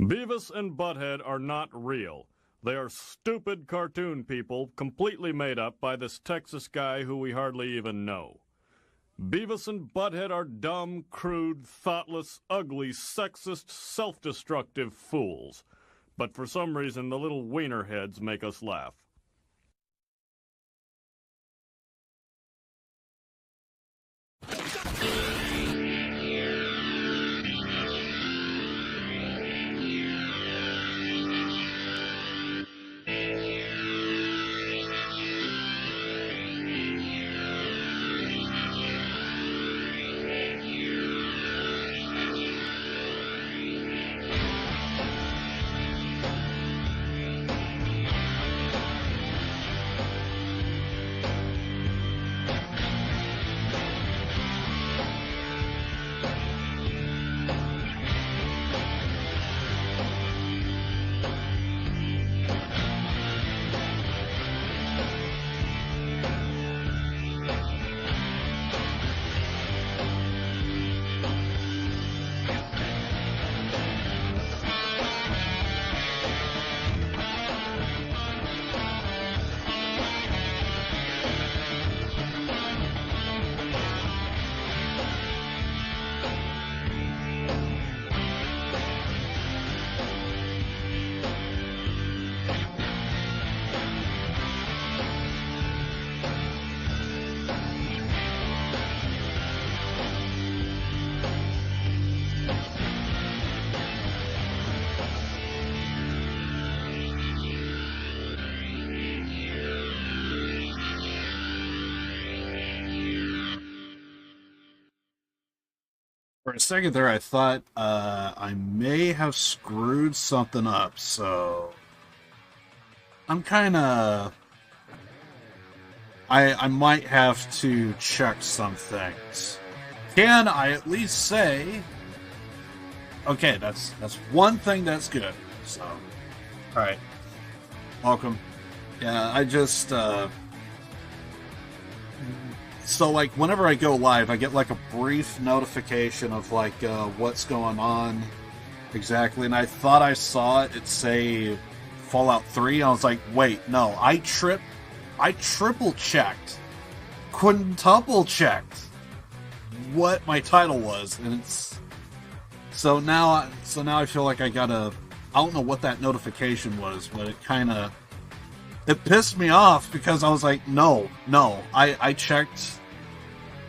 Beavis and Butthead are not real. They are stupid cartoon people completely made up by this Texas guy who we hardly even know. Beavis and Butthead are dumb, crude, thoughtless, ugly, sexist, self-destructive fools. But for some reason, the little wiener heads make us laugh. For a second there, I thought I may have screwed something up, so I'm kind of... I might have to check some things. Can I at least say... Okay, that's one thing that's good, so... Alright. Welcome. Yeah, I just... So, like, whenever I go live, I get, like, a brief notification of, like, what's going on exactly. And I thought I saw it say Fallout 3. I was like, wait, no. I triple-checked, quintuple-checked what my title was. And it's... So now I feel like I gotta... I don't know what that notification was, but it kind of... It pissed me off because I was like, no. I checked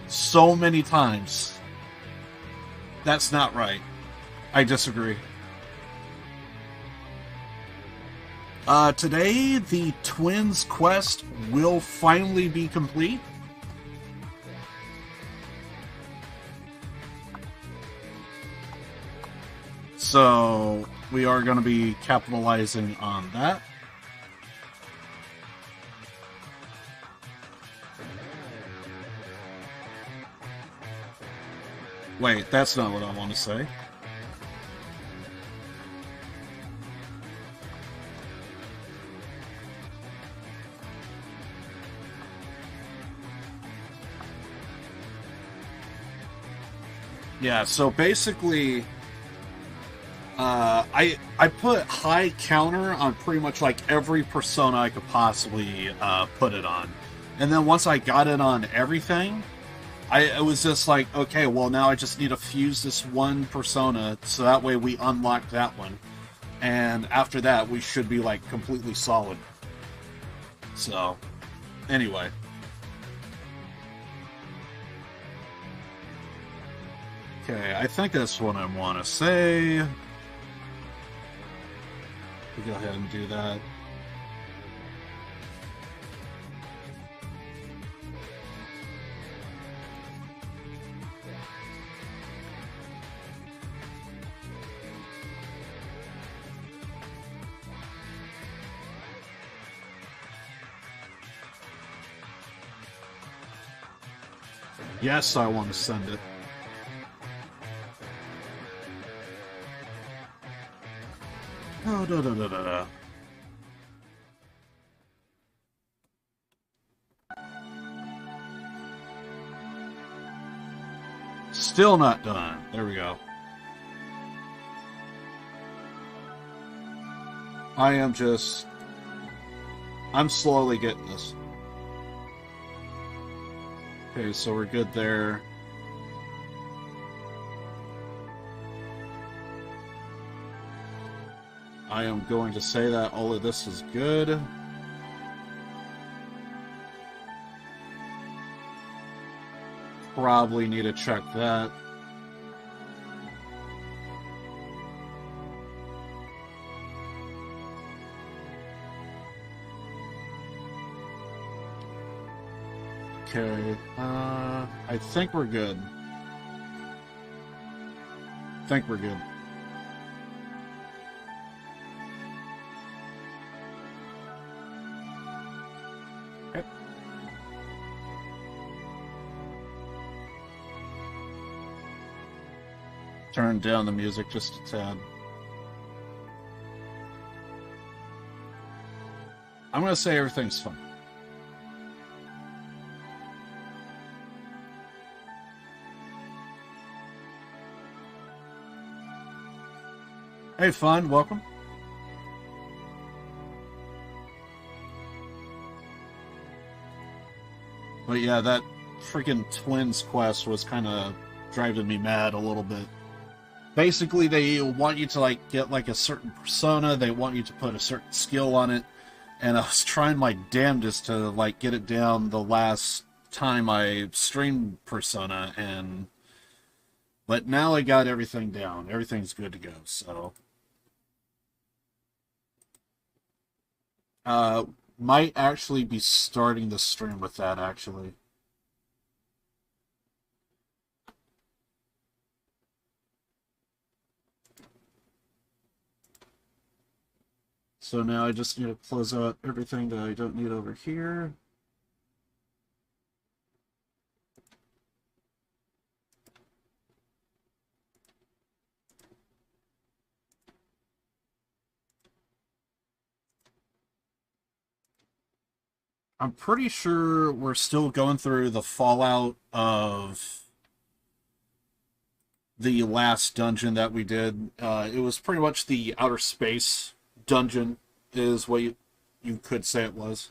so many times. That's not right. I disagree. Today, the twins' quest will finally be complete. So, we are going to be capitalizing on that. Wait, that's not what I want to say. Yeah, so basically, I put high counter on pretty much like every persona I could possibly put it on. And then once I got it on everything, it was just like, okay, well, now I just need to fuse this one persona, so that way we unlock that one. And after that, we should be, like, completely solid. So, anyway. Okay, I think that's what I want to say. We'll go ahead and do that. Yes, I want to send it. Oh, da. Still not done. There we go. I'm slowly getting this. Okay, so we're good there. I am going to say that all of this is good. Probably need to check that. Okay, I think we're good. Okay. Turn down the music just a tad. I'm going to say everything's fine. Hey, Fun, welcome. But yeah, that freaking twins quest was kind of driving me mad a little bit. Basically, they want you to like get like a certain persona, they want you to put a certain skill on it, and I was trying my damnedest to like get it down the last time I streamed Persona, but now I got everything down. Everything's good to go, so might actually be starting the stream with that, actually. So now I just need to close out everything that I don't need over here. I'm pretty sure we're still going through the fallout of the last dungeon that we did. It was pretty much the outer space dungeon, is what you could say it was.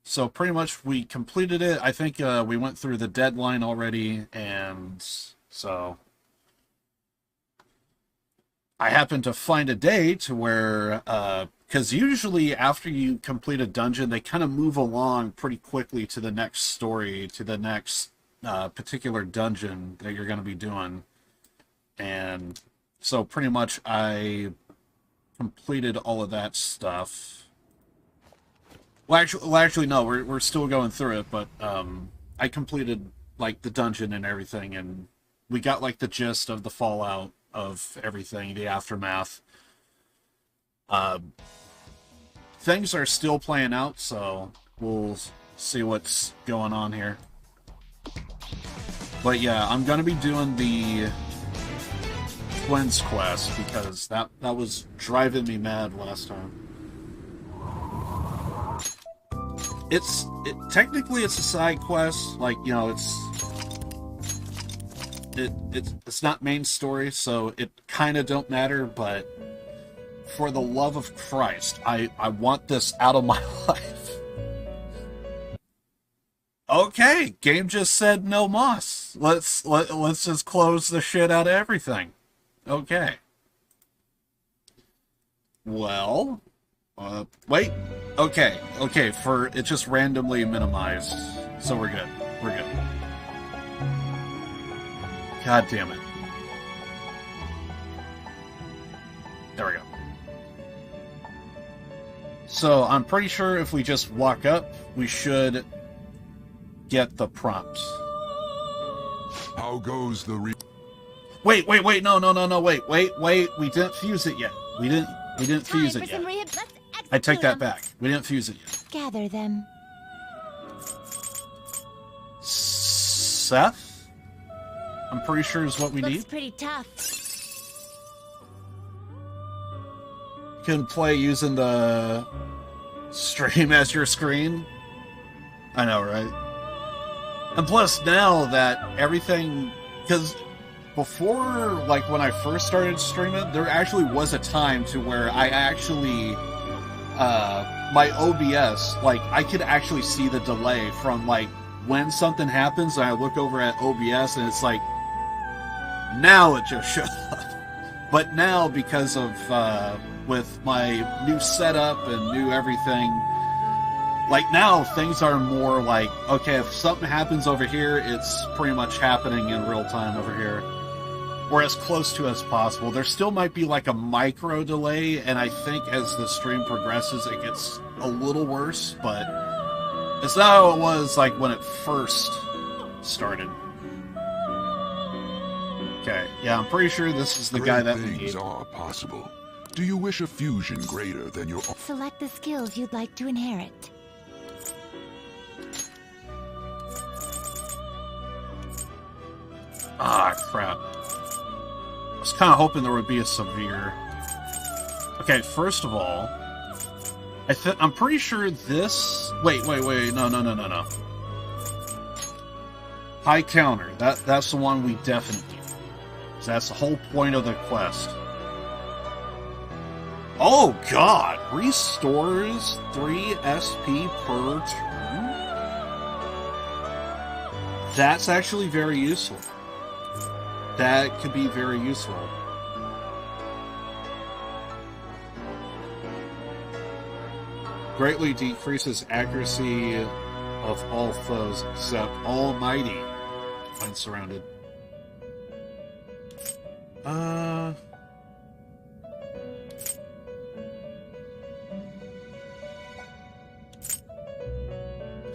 So pretty much we completed it. I think we went through the deadline already, and so I happened to find a day to where, because usually after you complete a dungeon, they kind of move along pretty quickly to the next story, to the next particular dungeon that you're going to be doing. And so pretty much I completed all of that stuff. Well, actually, no, we're still going through it, but I completed like the dungeon and everything, and we got like the gist of the fallout of everything, the aftermath. Things are still playing out, so we'll see what's going on here. But yeah, I'm gonna be doing the twins quest because that was driving me mad last time. Technically it's a side quest, like, you know, it's not main story, so it kind of don't matter, but for the love of Christ, I want this out of my life. Okay, game just said no moss. Let's just close the shit out of everything. Okay. Well, wait. Okay, for it just randomly minimized. So we're good. We're good. God damn it. There we go. So I'm pretty sure if we just walk up, we should get the prompts. How goes the Wait, no, wait, we didn't fuse it yet. We didn't fuse it yet. I take that back. We didn't fuse it yet. Gather them. Seth? I'm pretty sure is what we Looks need. pretty tough. Can play using the stream as your screen. I know, right? And plus, now that everything, because before, like, when I first started streaming, there actually was a time to where I actually, my OBS, like, I could actually see the delay from, like, when something happens, and I look over at OBS, and it's like, now it just shows up. But now, because of, with my new setup and new everything, like, now things are more like, okay, if something happens over here, it's pretty much happening in real time over here. Or as close to as possible. There still might be like a micro delay, and I think as the stream progresses, it gets a little worse, but it's not how it was like when it first started. Okay, yeah, I'm pretty sure this is the guy that we need. Things are possible. Do you wish a fusion greater than your... Select the skills you'd like to inherit. Ah, crap. I was kind of hoping there would be a severe... Okay, first of all, I'm pretty sure this... Wait, no. High counter. That's the one we definitely need. So that's the whole point of the quest. Oh, God! Restores 3 SP per turn? That's actually very useful. That could be very useful. Greatly decreases accuracy of all foes except Almighty when surrounded. I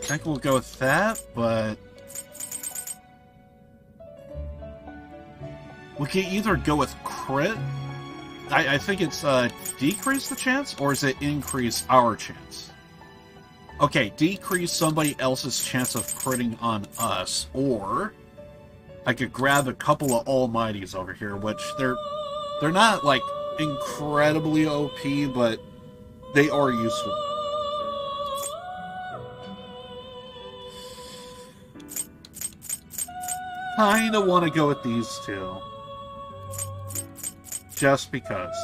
think we'll go with that, but we can either go with crit. I think it's decrease the chance, or is it increase our chance? Okay, decrease somebody else's chance of critting on us, or I could grab a couple of Almighties over here, which they're not like incredibly OP, but they are useful. Kinda want to go with these two. Just because.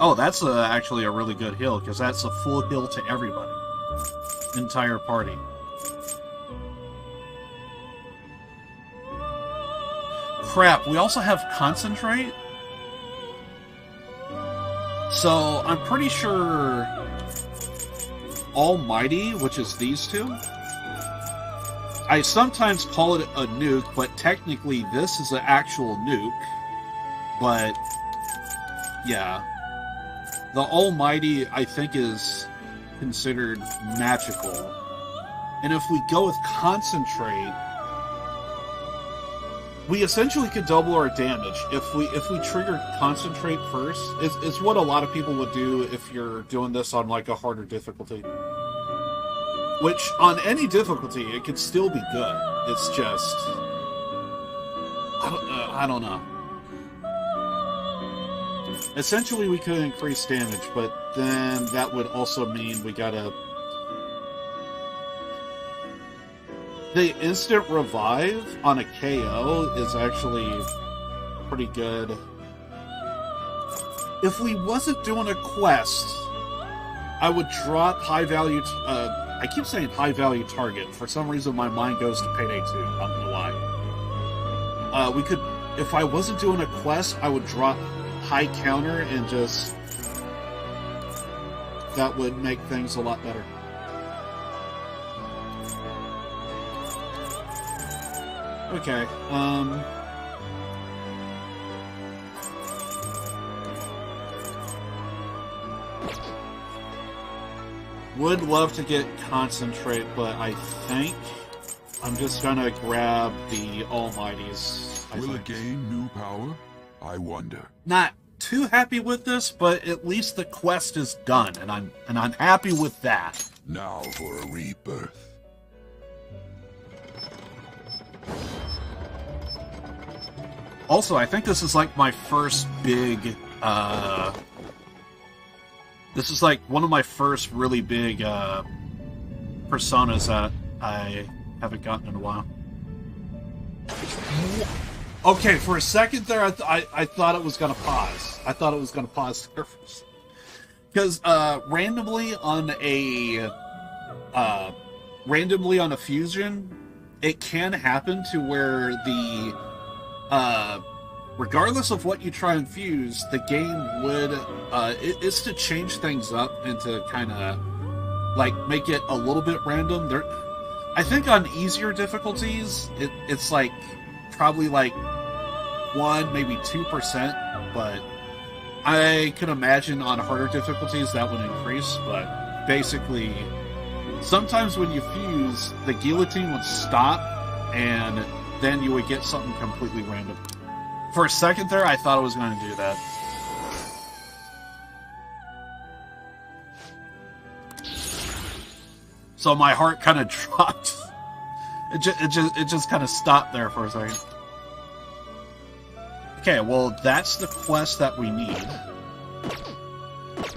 Oh, that's actually a really good heal, because that's a full heal to everybody. Entire party. Crap, we also have Concentrate? So, I'm pretty sure Almighty, which is these two, I sometimes call it a nuke, but technically this is an actual nuke. But, yeah. The Almighty, I think, is considered magical. And if we go with Concentrate, we essentially could double our damage. If we trigger Concentrate first, it's what a lot of people would do if you're doing this on, like, a harder difficulty. Which, on any difficulty, it could still be good. It's just... I don't know. Essentially, we could increase damage, but then that would also mean we gotta... The instant revive on a KO is actually pretty good. If we wasn't doing a quest, I would drop high value... I keep saying high value target. For some reason, my mind goes to Payday 2. I don't know why. We could... If I wasn't doing a quest, I would drop high counter and just... That would make things a lot better. Okay, would love to get Concentrate, but I think I'm just gonna grab the Almighties. Will it gain new power? I wonder. Not too happy with this, but at least the quest is done, and I'm happy with that. Now for a rebirth. Also, I think this is like my first big, this is like one of my first really big, personas that I haven't gotten in a while. Okay, for a second there, I thought it was going to pause. I thought it was going to pause there for a second. Because randomly on a fusion, it can happen to where the regardless of what you try and fuse, the game would it's to change things up and to kind of like make it a little bit random. There, I think on easier difficulties, it's like probably like 1, maybe 2%, but I can imagine on harder difficulties that would increase. But basically, sometimes when you fuse, the guillotine would stop, and then you would get something completely random. For a second there, I thought I was going to do that. So my heart kind of dropped. It just kind of stopped there for a second. Okay, well, that's the quest that we need.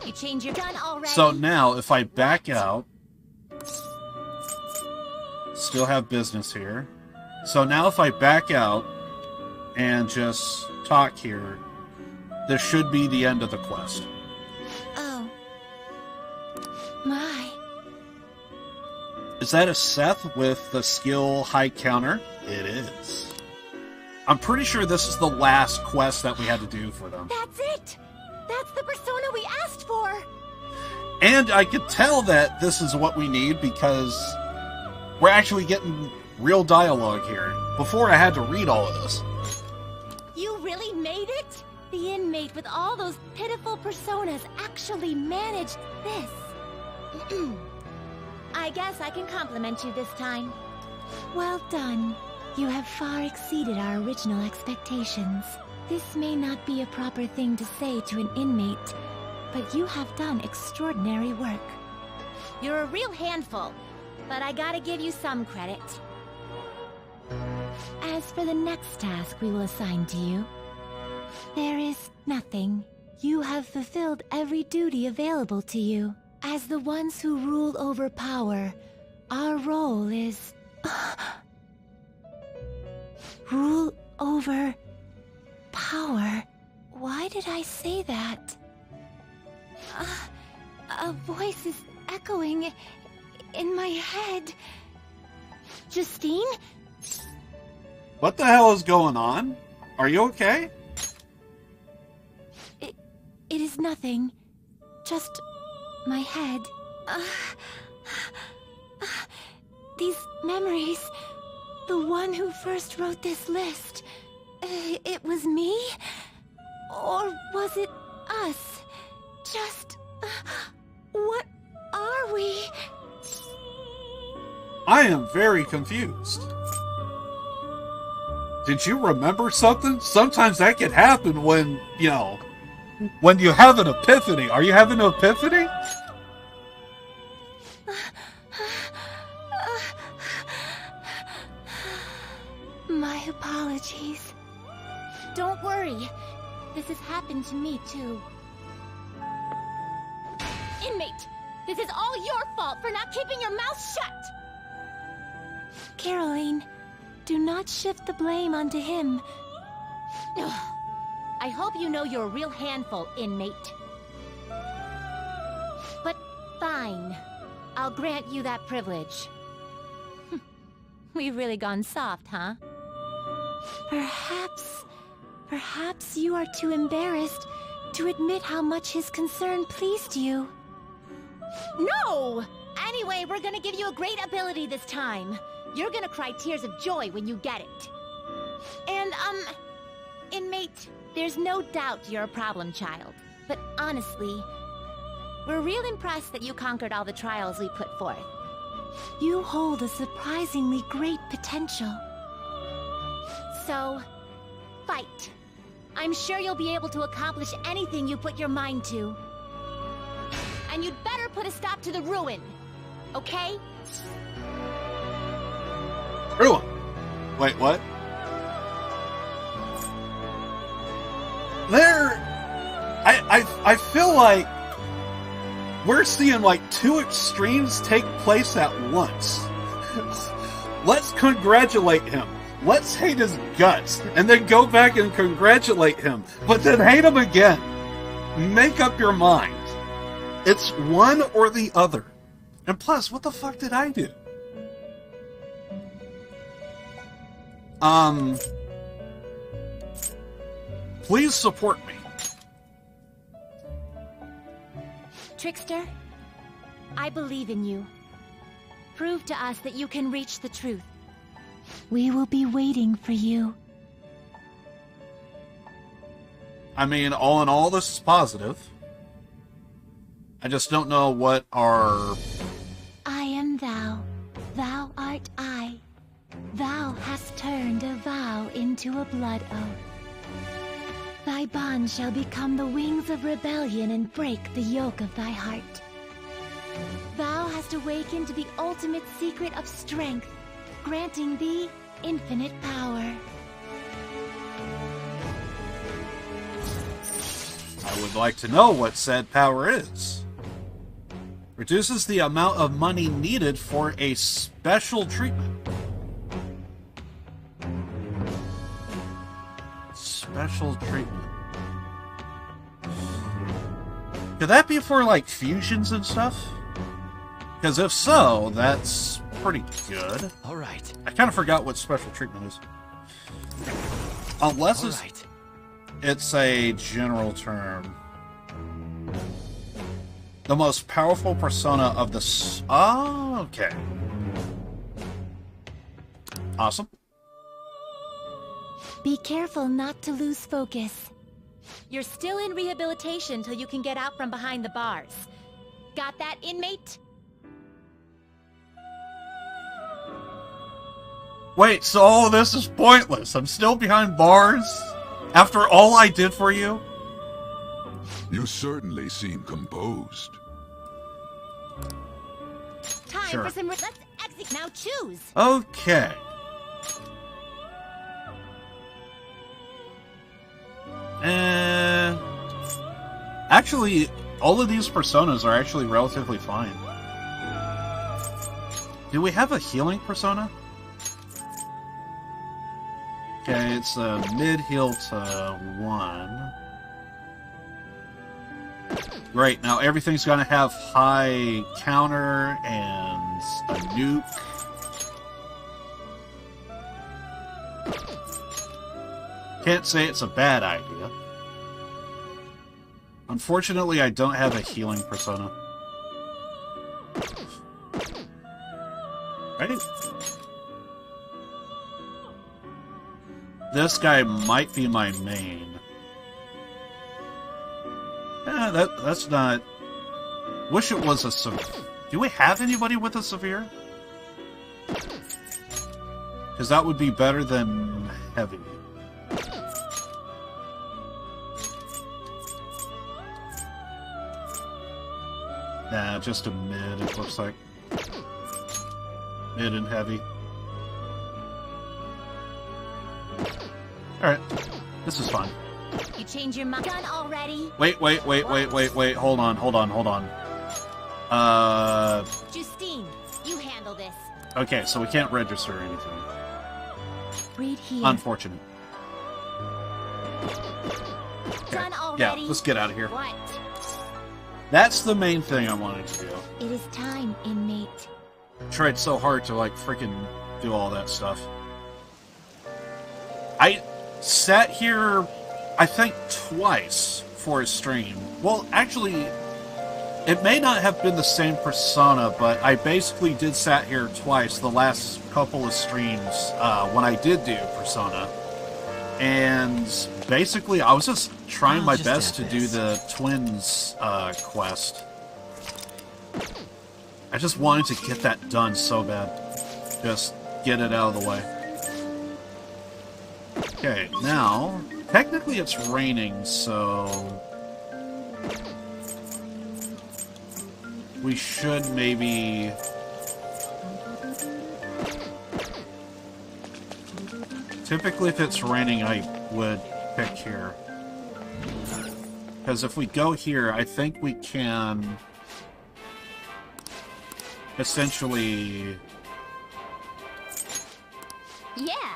You change your gun already? So now, if I back out, still have business here. So now if I back out and just talk here, this should be the end of the quest. Oh. My. Is that a Seth with the skill high counter? It is. I'm pretty sure this is the last quest that we had to do for them. That's it! That's the persona we asked for! And I could tell that this is what we need because we're actually getting real dialogue here. Before I had to read all of this. You really made it? The inmate with all those pitiful personas actually managed this. I guess I can compliment you this time. Well done. You have far exceeded our original expectations. This may not be a proper thing to say to an inmate, but you have done extraordinary work. You're a real handful, but I gotta give you some credit. As for the next task we will assign to you, there is nothing. You have fulfilled every duty available to you. As the ones who rule over power, our role is... rule over... power. Why did I say that? A voice is echoing in my head. Justine? What the hell is going on? Are you okay? It is nothing. Just my head. These memories. The one who first wrote this list. It was me? Or was it us? Just... what are we? I am very confused. Did you remember something? Sometimes that can happen when, you know, when you have an epiphany. Are you having an epiphany? My apologies. Don't worry. This has happened to me, too. Inmate, this is all your fault for not keeping your mouth shut! Caroline, do not shift the blame onto him. I hope you know you're a real handful, inmate. But fine. I'll grant you that privilege. We've really gone soft, huh? Perhaps you are too embarrassed to admit how much his concern pleased you. No! Anyway, we're gonna give you a great ability this time. You're gonna cry tears of joy when you get it. And, inmate, there's no doubt you're a problem child. But honestly, we're real impressed that you conquered all the trials we put forth. You hold a surprisingly great potential. So, fight. I'm sure you'll be able to accomplish anything you put your mind to. And you'd better put a stop to the ruin, okay? Ruin? Wait, what? I feel like we're seeing like two extremes take place at once. Let's congratulate him. let's hate his guts, and then go back and congratulate him, but then hate him again. Make up your mind. It's one or the other. And plus, what the fuck did I do? Please support me. Trickster, I believe in you. Prove to us that you can reach the truth. We will be waiting for you. I mean, all in all, this is positive. I just don't know what our... I am thou, thou art I. Thou hast turned a vow into a blood oath. Thy bond shall become the wings of rebellion and break the yoke of thy heart. Thou hast awakened to the ultimate secret of strength, granting thee infinite power. I would like to know what said power is. Reduces the amount of money needed for a special treatment. Special treatment. Could that be for, like, fusions and stuff? Because if so, that's pretty good. Alright. I kind of forgot what special treatment is. Unless Alright. it's a general term. The most powerful persona of the... Oh, okay. Awesome. Be careful not to lose focus. You're still in rehabilitation till you can get out from behind the bars. Got that, inmate? Wait, so all of this is pointless. I'm still behind bars? After all I did for you? You certainly seem composed. Time Sure. for some... Let's exit. Now choose. Okay. Actually, all of these personas are actually relatively fine. Do we have a healing persona? Okay, it's a mid-heal to 1. Great, now everything's gonna have high counter and a nuke. Can't say it's a bad idea. Unfortunately, I don't have a healing persona. Right? This guy might be my main. That's not... Wish it was a severe... Do we have anybody with a severe? Because that would be better than heavy. Nah, just a mid, it looks like. Mid and heavy. Alright. This is fine. You change your mind. Done already? Wait. Hold on. Justine, you handle this. Okay, so we can't register anything. Read here. Unfortunate. Okay. Done Yeah, already? let's get out of here. What? That's the main thing I wanted to do. It is time, inmate. Tried so hard to, like, freaking do all that stuff. I sat here, I think, twice for a stream. Well, actually, it may not have been the same persona, but I basically did sat here twice the last couple of streams when I did do persona. And basically, I was just trying my best to do the twins quest. I just wanted to get that done so bad. Just get it out of the way. Okay, now, technically it's raining, so... we should maybe... Typically, if it's raining, I would pick here. Because if we go here, I think we can... essentially... Yeah,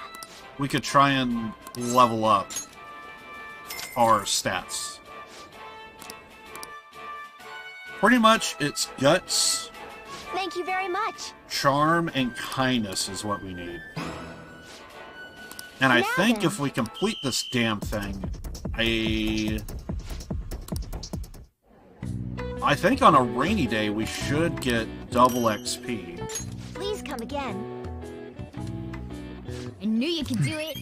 we could try and level up our stats. Pretty much, it's guts, Thank you very much. charm, and kindness is what we need. And I Now think then. if we complete this damn thing, I think on a rainy day we should get double XP. Please come again. I knew you could do it.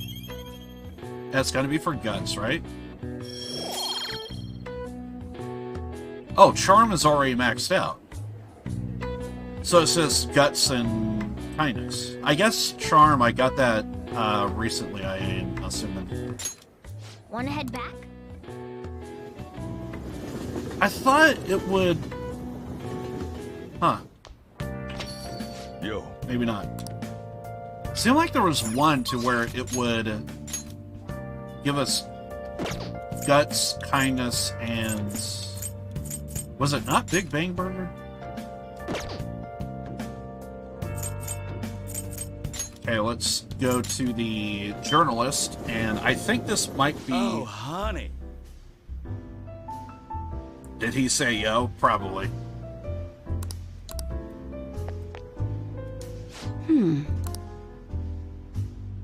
That's gonna be for guts, right? Oh, charm is already maxed out. So it says guts and kindness. I guess charm, I got that recently, I am assuming. Wanna head back? I thought it would... Huh. Yo. Maybe not. Seemed like there was one to where it would give us guts, kindness, and... Was it not Big Bang Burger? Okay, let's go to the journalist, and I think this might be... Oh, honey. Did he say yo? Probably.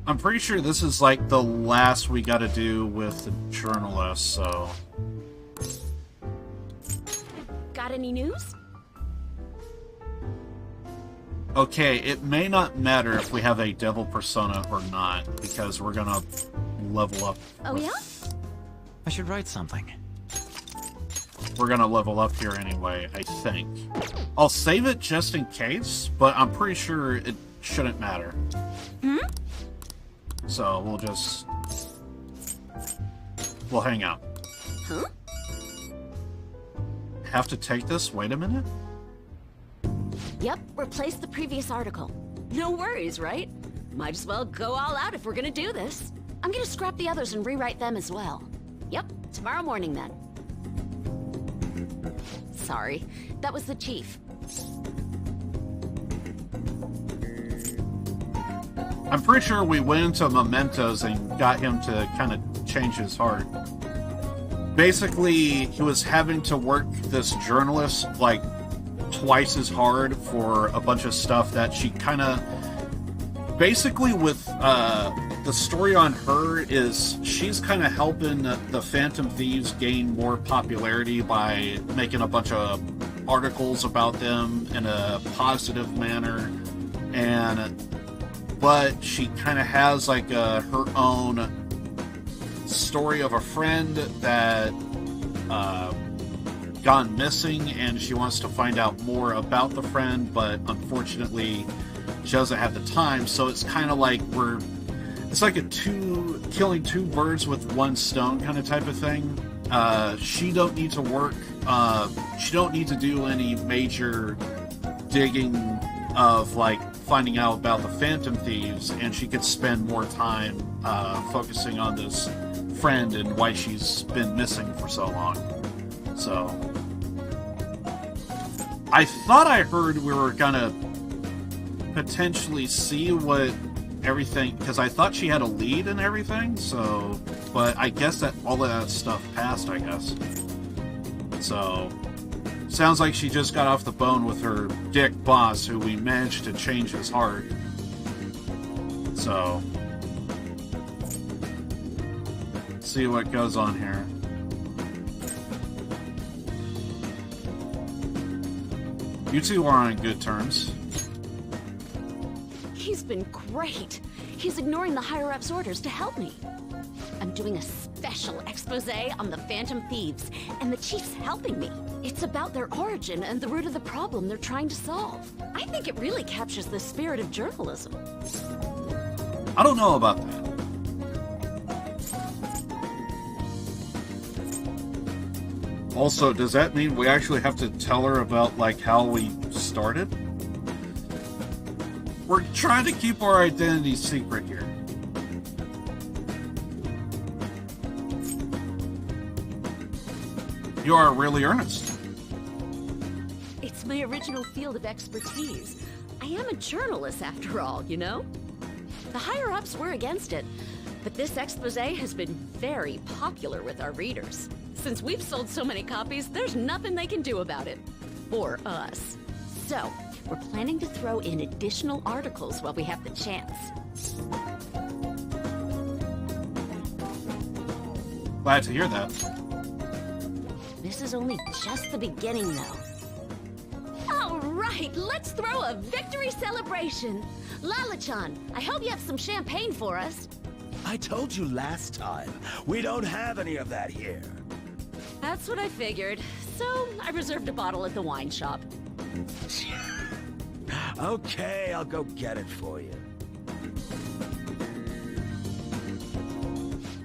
I'm pretty sure this is like the last we gotta do with the journalist, so... Got any news? Okay, it may not matter if we have a devil persona or not, because we're gonna level up. Oh, yeah? I should write something. We're gonna level up here anyway, I think. I'll save it just in case, but I'm pretty sure it shouldn't matter. So we'll just... We'll hang out. Huh? Have to take this? Wait a minute. Yep, replace the previous article. No worries, right? Might as well go all out if we're gonna do this. I'm gonna scrap the others and rewrite them as well. Yep, tomorrow morning then. Sorry, that was the chief. I'm pretty sure we went into Mementos and got him to kind of change his heart. Basically, he was having to work this journalist like twice as hard for a bunch of stuff that she kind of... Basically, with the story on her is she's kind of helping the Phantom Thieves gain more popularity by making a bunch of articles about them in a positive manner, but she kind of has like her own story of a friend that gone missing, and she wants to find out more about the friend, but unfortunately she doesn't have the time. So it's kind of like it's like killing two birds with one stone kind of type of thing. She don't need to work. She don't need to do any major digging of like finding out about the Phantom Thieves, and she could spend more time focusing on this friend and why she's been missing for so long. So I thought I heard we were gonna potentially see what everything, because I thought she had a lead and everything, so, but I guess that all of that stuff passed, I guess. So sounds like she just got off the bone with her dick boss, who we managed to change his heart. So see what goes on here. You two are on good terms. He's been great. He's ignoring the higher-ups' orders to help me. I'm doing a special expose on the Phantom Thieves, and the chief's helping me. It's about their origin and the root of the problem they're trying to solve. I think it really captures the spirit of journalism. I don't know about that. Also, does that mean we actually have to tell her about, like, how we started? We're trying to keep our identity secret here. You are really earnest. It's my original field of expertise. I am a journalist, after all, you know? The higher-ups were against it, but this expose has been very popular with our readers. Since we've sold so many copies, there's nothing they can do about it. For us. So, we're planning to throw in additional articles while we have the chance. Glad to hear that. This is only just the beginning, though. All right, let's throw a victory celebration. Lala-chan, I hope you have some champagne for us. I told you last time, we don't have any of that here. That's what I figured. So, I reserved a bottle at the wine shop. Okay, I'll go get it for you.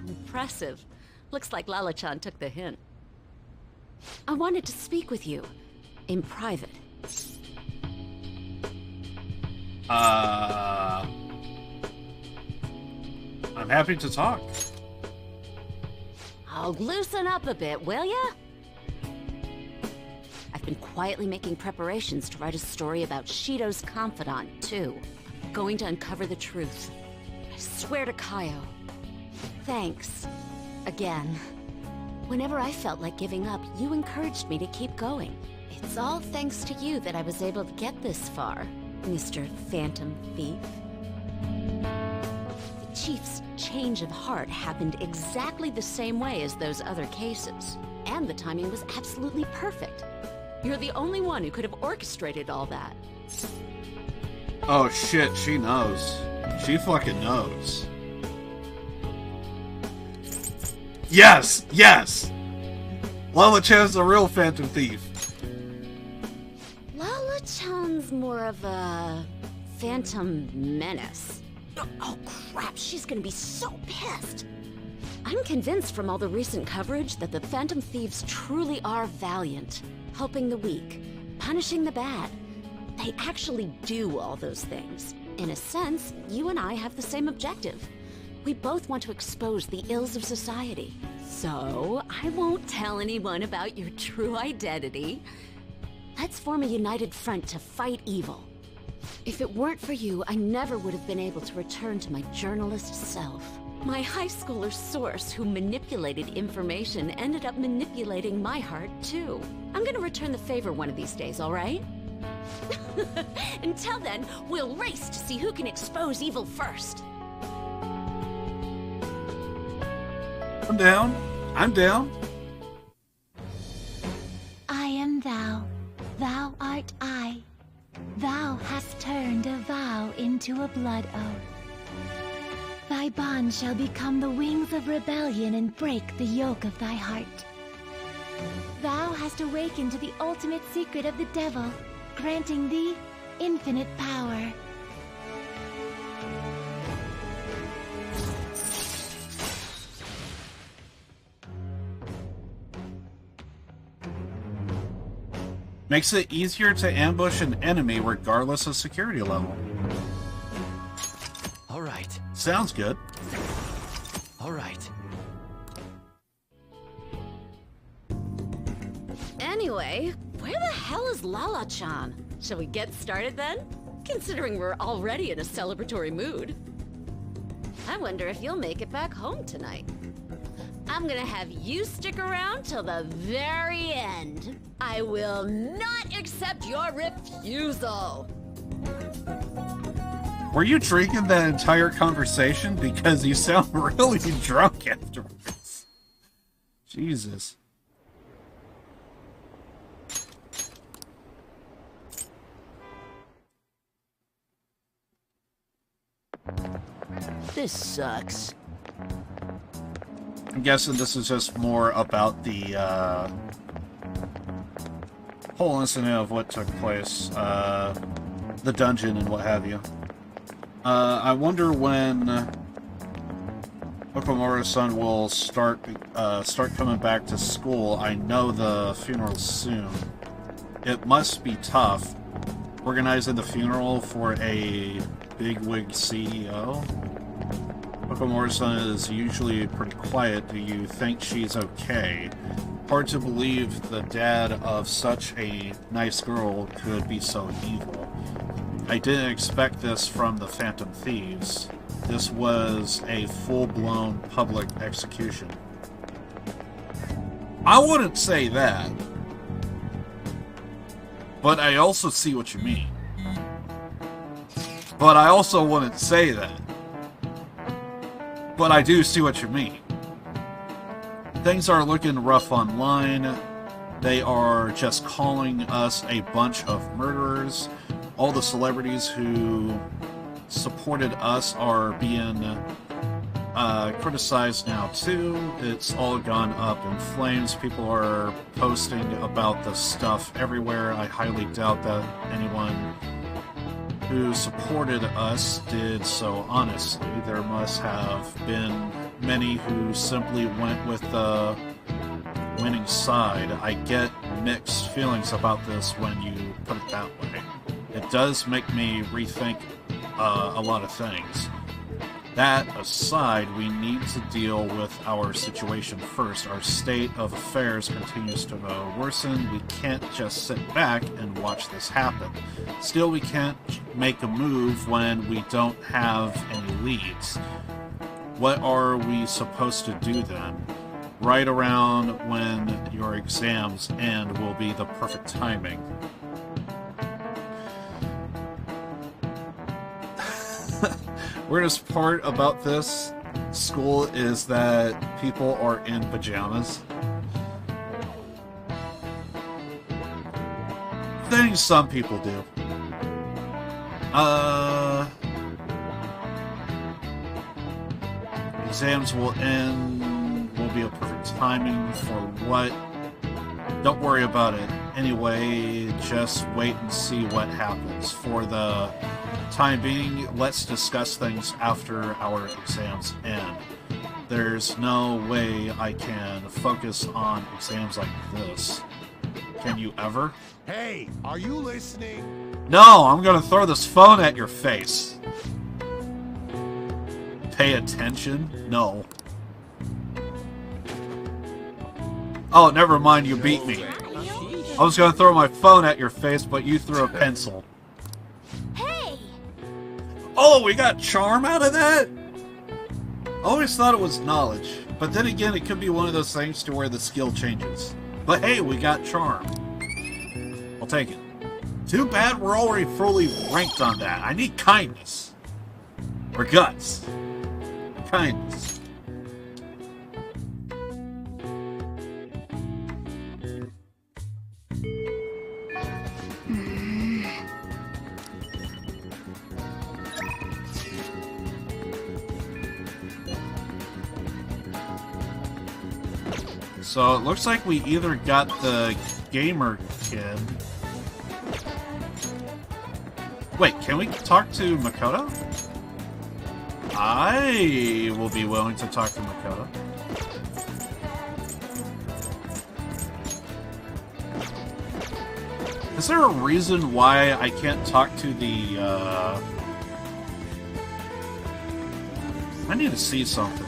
Impressive. Looks like Lala-chan took the hint. I wanted to speak with you. In private. I'm happy to talk. Oh, loosen up a bit, will ya? I've been quietly making preparations to write a story about Shido's confidant, too. I'm going to uncover the truth. I swear to Kaio. Thanks. Again. Whenever I felt like giving up, you encouraged me to keep going. It's all thanks to you that I was able to get this far, Mr. Phantom Thief. The Chief's change of heart happened exactly the same way as those other cases. And the timing was absolutely perfect. You're the only one who could have orchestrated all that. Oh shit, she knows. She fucking knows. Yes! Yes! Lala-chan's the real Phantom Thief. Lala-chan's more of a phantom menace. Oh crap, she's gonna be so pissed. I'm convinced from all the recent coverage that the Phantom Thieves truly are valiant, helping the weak, punishing the bad. They actually do all those things. In a sense, you and I have the same objective. We both want to expose the ills of society. So, I won't tell anyone about your true identity. Let's form a united front to fight evil. If it weren't for you, I never would have been able to return to my journalist self. My high schooler source who manipulated information ended up manipulating my heart, too. I'm gonna return the favor one of these days, all right? Until then, we'll race to see who can expose evil first. I'm down. I'm down. I am thou. Thou art I. Thou hast turned a vow into a blood oath. Thy bond shall become the wings of rebellion and break the yoke of thy heart. Thou hast awakened to the ultimate secret of the devil, granting thee infinite power. Makes it easier to ambush an enemy regardless of security level. All right. Sounds good. All right. Anyway, where the hell is Lala-chan? Shall we get started then? Considering we're already in a celebratory mood. I wonder if you'll make it back home tonight. I'm gonna have you stick around till the very end. I will not accept your refusal. Were you drinking that entire conversation? Because you sound really drunk afterwards. Jesus. This sucks. I'm guessing this is just more about the whole incident of what took place, the dungeon and what have you. I wonder when Okamura-san will start coming back to school. I know the funeral's soon. It must be tough organizing the funeral for a bigwig CEO. Okamura-san is usually pretty quiet. Do you think she's okay? Hard to believe the dad of such a nice girl could be so evil. I didn't expect this from the Phantom Thieves. This was a full-blown public execution. I wouldn't say that, but I also see what you mean. But I also wouldn't say that, but I do see what you mean. Things are looking rough online. They are just calling us a bunch of murderers. All the celebrities who supported us are being criticized now too. It's all gone up in flames. People are posting about this stuff everywhere. I highly doubt that anyone who supported us did so honestly. There must have been many who simply went with the winning side. I get mixed feelings about this when you put it that way. It does make me rethink a lot of things. That aside, we need to deal with our situation first. Our state of affairs continues to worsen. We can't just sit back and watch this happen. Still, we can't make a move when we don't have any leads. What are we supposed to do then? Right around when your exams end will be the perfect timing. Weirdest part about this school is that people are in pajamas. Things some people do. Exams will end, will be a perfect timing for what? Don't worry about it. Anyway, just wait and see what happens. For the time being, let's discuss things after our exams end. There's no way I can focus on exams like this. Can you ever? Hey, are you listening? No, I'm gonna throw this phone at your face. Pay attention? No. Oh, never mind, you beat me. I was gonna throw my phone at your face, but you threw a pencil. Hey! Oh, we got charm out of that? I always thought it was knowledge, but then again, it could be one of those things to where the skill changes. But hey, we got charm. I'll take it. Too bad we're already fully ranked on that. I need kindness. Or guts. Kindness. So it looks like we either got the gamer kid. Wait, can we talk to Makoto? I will be willing to talk to Makoto. Is there a reason why I can't talk to the, I need to see something.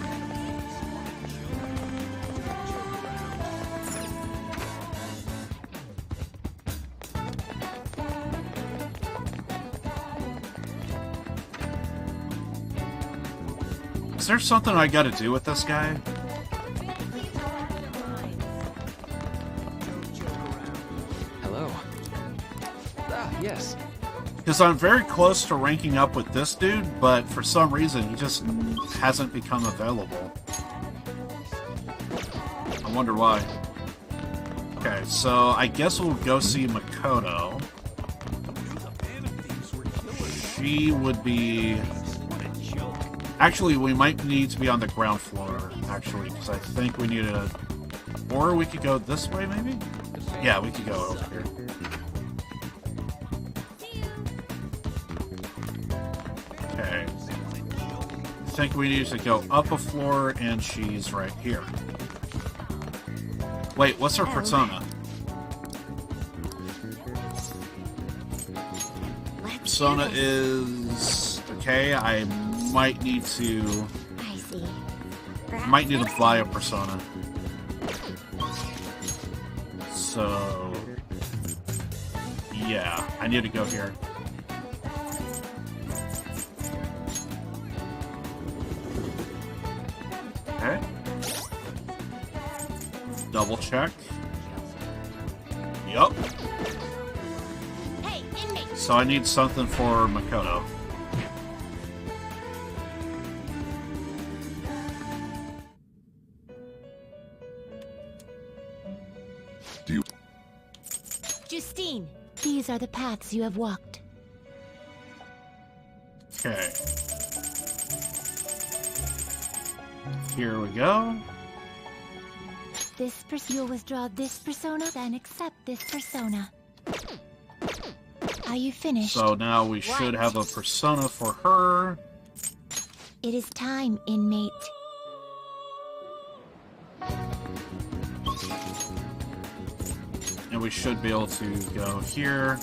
Is there something I gotta do with this guy? Hello. Ah, yes. Because I'm very close to ranking up with this dude, but for some reason he just hasn't become available. I wonder why. Okay, so I guess we'll go see Makoto. She would be... Actually, we might need to be on the ground floor, actually, because I think we need a... Or we could go this way, maybe? Yeah, we could go over here. Okay. I think we need to go up a floor, and she's right here. Wait, what's her persona? Persona is... Okay, I might need to... I see. Might need to buy a persona. So... Yeah, I need to go here. double check. Yup. Hey, inmate! So I need something for Makoto. Do you... Justine, these are the paths you have walked. Okay. Here we go. You'll withdraw this persona, then accept this persona. Are you finished? So now we should have a persona for her. It is time, inmate. And we should be able to go here.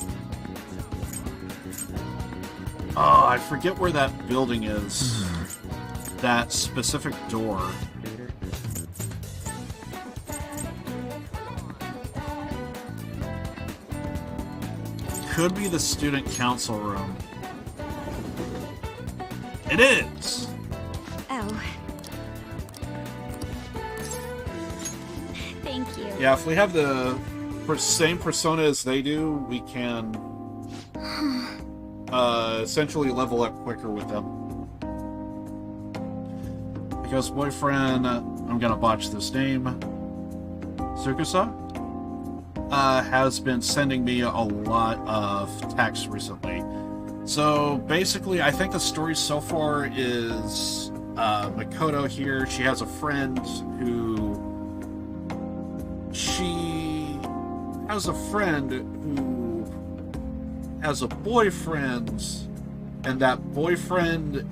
Oh, I forget where that building is. That specific door. Could be the student council room. It is! Oh. Thank you. Yeah, if we have the same persona as they do, we can essentially level up quicker with them. Because boyfriend, I'm gonna botch this name, Tsukusa, has been sending me a lot of texts recently. So basically, I think the story so far is Makoto here. She has a friend who has a boyfriend, and that boyfriend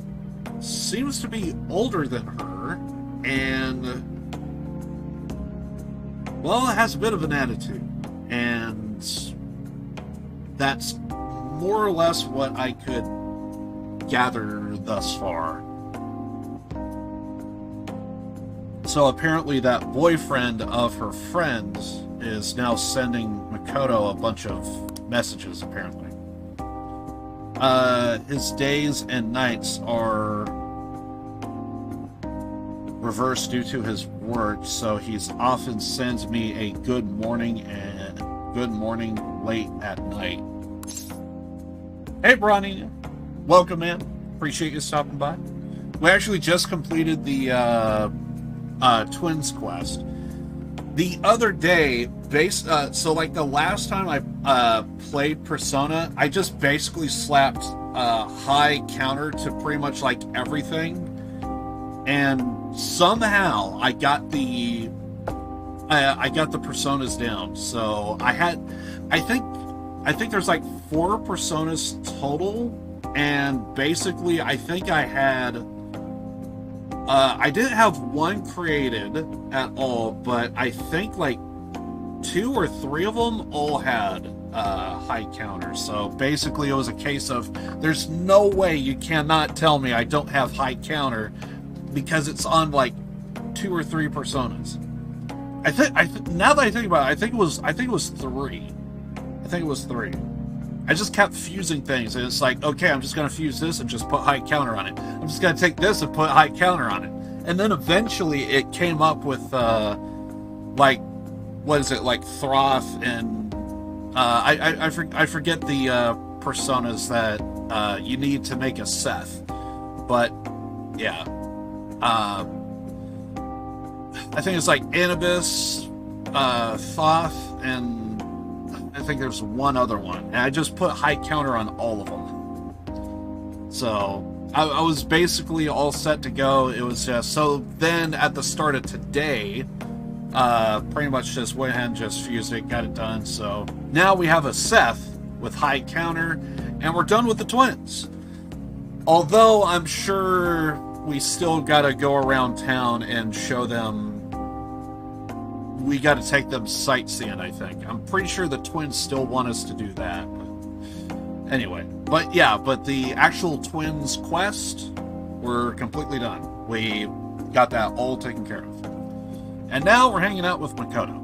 seems to be older than her, and well, it has a bit of an attitude, and that's more or less what I could gather thus far. So apparently that boyfriend of her friend is now sending Makoto a bunch of messages, apparently. His days and nights are reversed due to his work, so he's often sends me a good morning and good morning late at night. Hey, Bronny. Welcome in. Appreciate you stopping by. We actually just completed the Twins quest. The other day, so like the last time I played Persona, I just basically slapped high counter to pretty much like everything, and somehow I got the personas down. So I think there's like 4 personas total, and basically I think I had. I didn't have one created at all, but I think like 2 or 3 of them all had high counters. So basically it was a case of there's no way you cannot tell me I don't have high counter because it's on like 2 or 3 personas. Now that I think about it, I think it was 3. I think it was 3. I just kept fusing things, and it's like, okay, I'm just going to fuse this and just put high counter on it. I'm just going to take this and put high counter on it. And then eventually it came up with, like, what is it, like Throth and, I forget the personas that you need to make a Seth. But, yeah. I think it's like Anubis, Thoth, and I think there's one other one, and I just put high counter on all of them. So I was basically all set to go. It was just so then at the start of today, pretty much just went ahead and just fused it, got it done. So now we have a Seth with high counter, and we're done with the twins. Although I'm sure we still got to go around town and show them. We got to take them sightseeing, I think. I'm pretty sure the twins still want us to do that. But anyway. But yeah, but the actual twins quest, we're completely done. We got that all taken care of. And now we're hanging out with Makoto.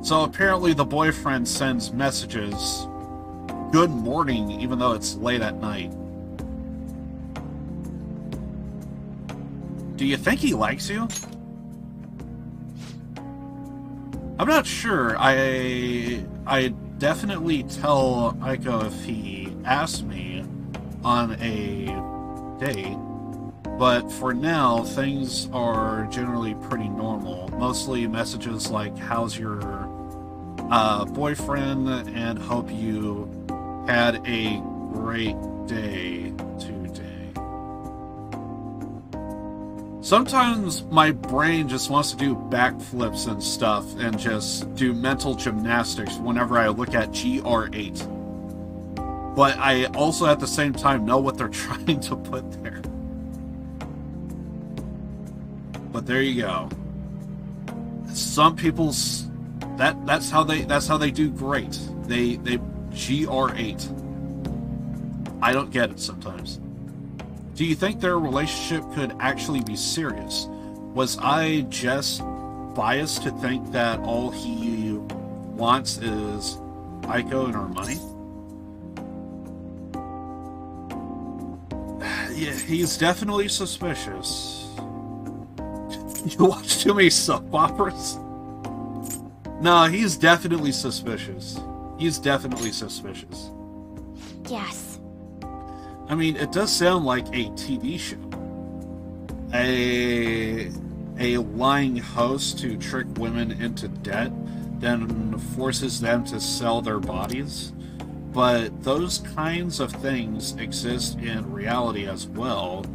So apparently the boyfriend sends messages. Good morning, even though it's late at night. Do you think he likes you? I'm not sure. I definitely tell Aiko if he asks me on a date, but for now, things are generally pretty normal. Mostly messages like, how's your boyfriend, and hope you had a great day today. Sometimes my brain just wants to do backflips and stuff and just do mental gymnastics whenever I look at GR8. But I also at the same time know what they're trying to put there. But there you go. Some people's that's how they do great. They GR8. I don't get it sometimes. Do you think their relationship could actually be serious? Was I just biased to think that all he wants is Aiko and her money? Yeah, he's definitely suspicious. You watch too many soap operas? No, he's definitely suspicious. He's definitely suspicious. Yes. I mean, it does sound like a TV show. A lying host to trick women into debt, then forces them to sell their bodies. But those kinds of things exist in reality as well.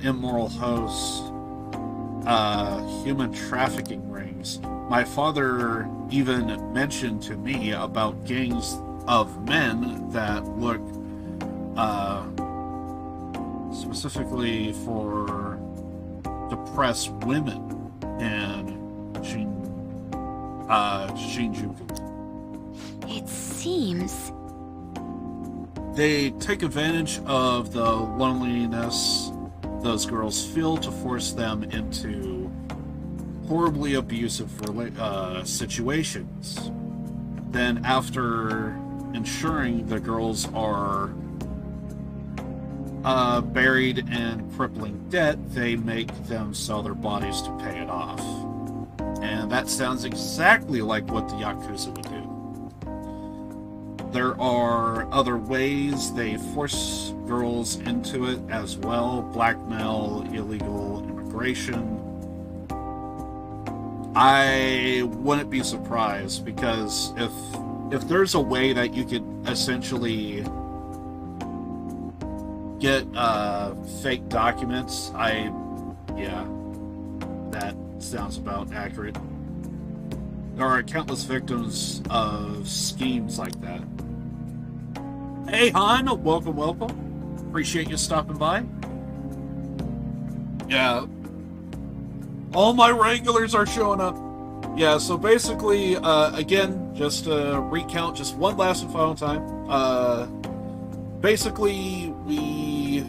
Immoral hosts, human trafficking rings. My father even mentioned to me about gangs of men that look specifically for depressed women in Shinjuku. It seems... They take advantage of the loneliness those girls feel to force them into horribly abusive situations. Then after ensuring the girls are buried in crippling debt, they make them sell their bodies to pay it off. And that sounds exactly like what the Yakuza would do. There are other ways they force girls into it as well. Blackmail, illegal immigration. I wouldn't be surprised, because if there's a way that you could essentially get fake documents, yeah, that sounds about accurate. There are countless victims of schemes like that. Hey Han, welcome. Appreciate you stopping by. Yeah. All my regulars are showing up. Yeah, so basically, again, just to recount just one last and final time. Basically, we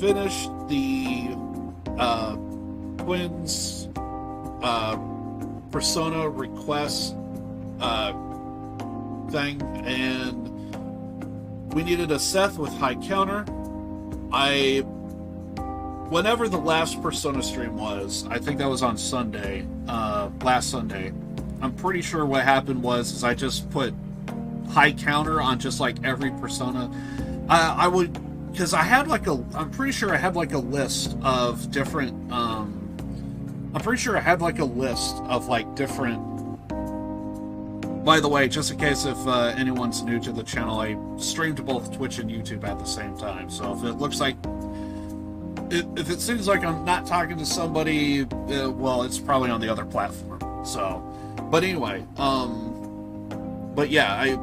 finished the twins persona request thing, and we needed a Seth with high counter. Whenever the last persona stream was, I think that was on Sunday, last Sunday, I'm pretty sure what happened was I just put high counter on just like every persona. I would, because I had like I'm pretty sure I had like a list of different, by the way, just in case if anyone's new to the channel, I stream to both Twitch and YouTube at the same time. So if it looks like, if it seems like I'm not talking to somebody, well, it's probably on the other platform. So, but anyway, but yeah,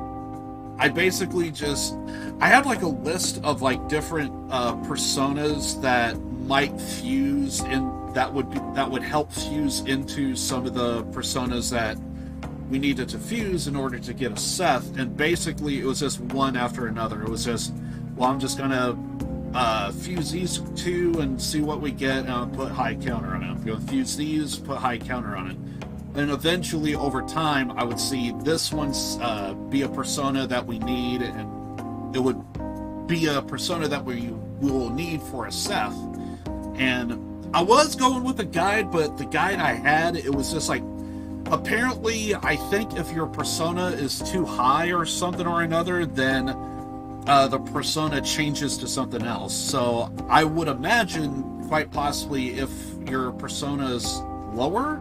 I basically just, I had like a list of like different personas that might fuse in, that would help fuse into some of the personas that we needed to fuse in order to get a Seth. And basically it was just one after another. It was just, well, I'm just gonna fuse these two and see what we get, and I'll put high counter on it. I'm gonna fuse these, put high counter on it. And eventually over time I would see this one's be a persona that we need, and it would be a persona that we will need for a Seth. And I was going with a guide, but the guide I had, it was just like, apparently, I think if your persona is too high or something or another, then the persona changes to something else. So I would imagine, quite possibly, if your persona is lower,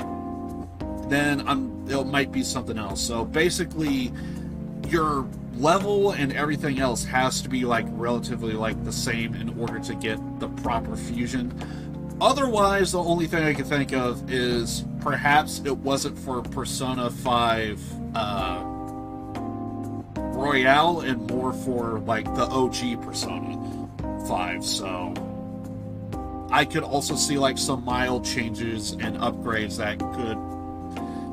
then it might be something else. So basically, your level and everything else has to be like relatively like the same in order to get the proper fusion. Otherwise, the only thing I can think of is perhaps it wasn't for Persona 5 Royale and more for like the OG Persona 5. So I could also see like some mild changes and upgrades that could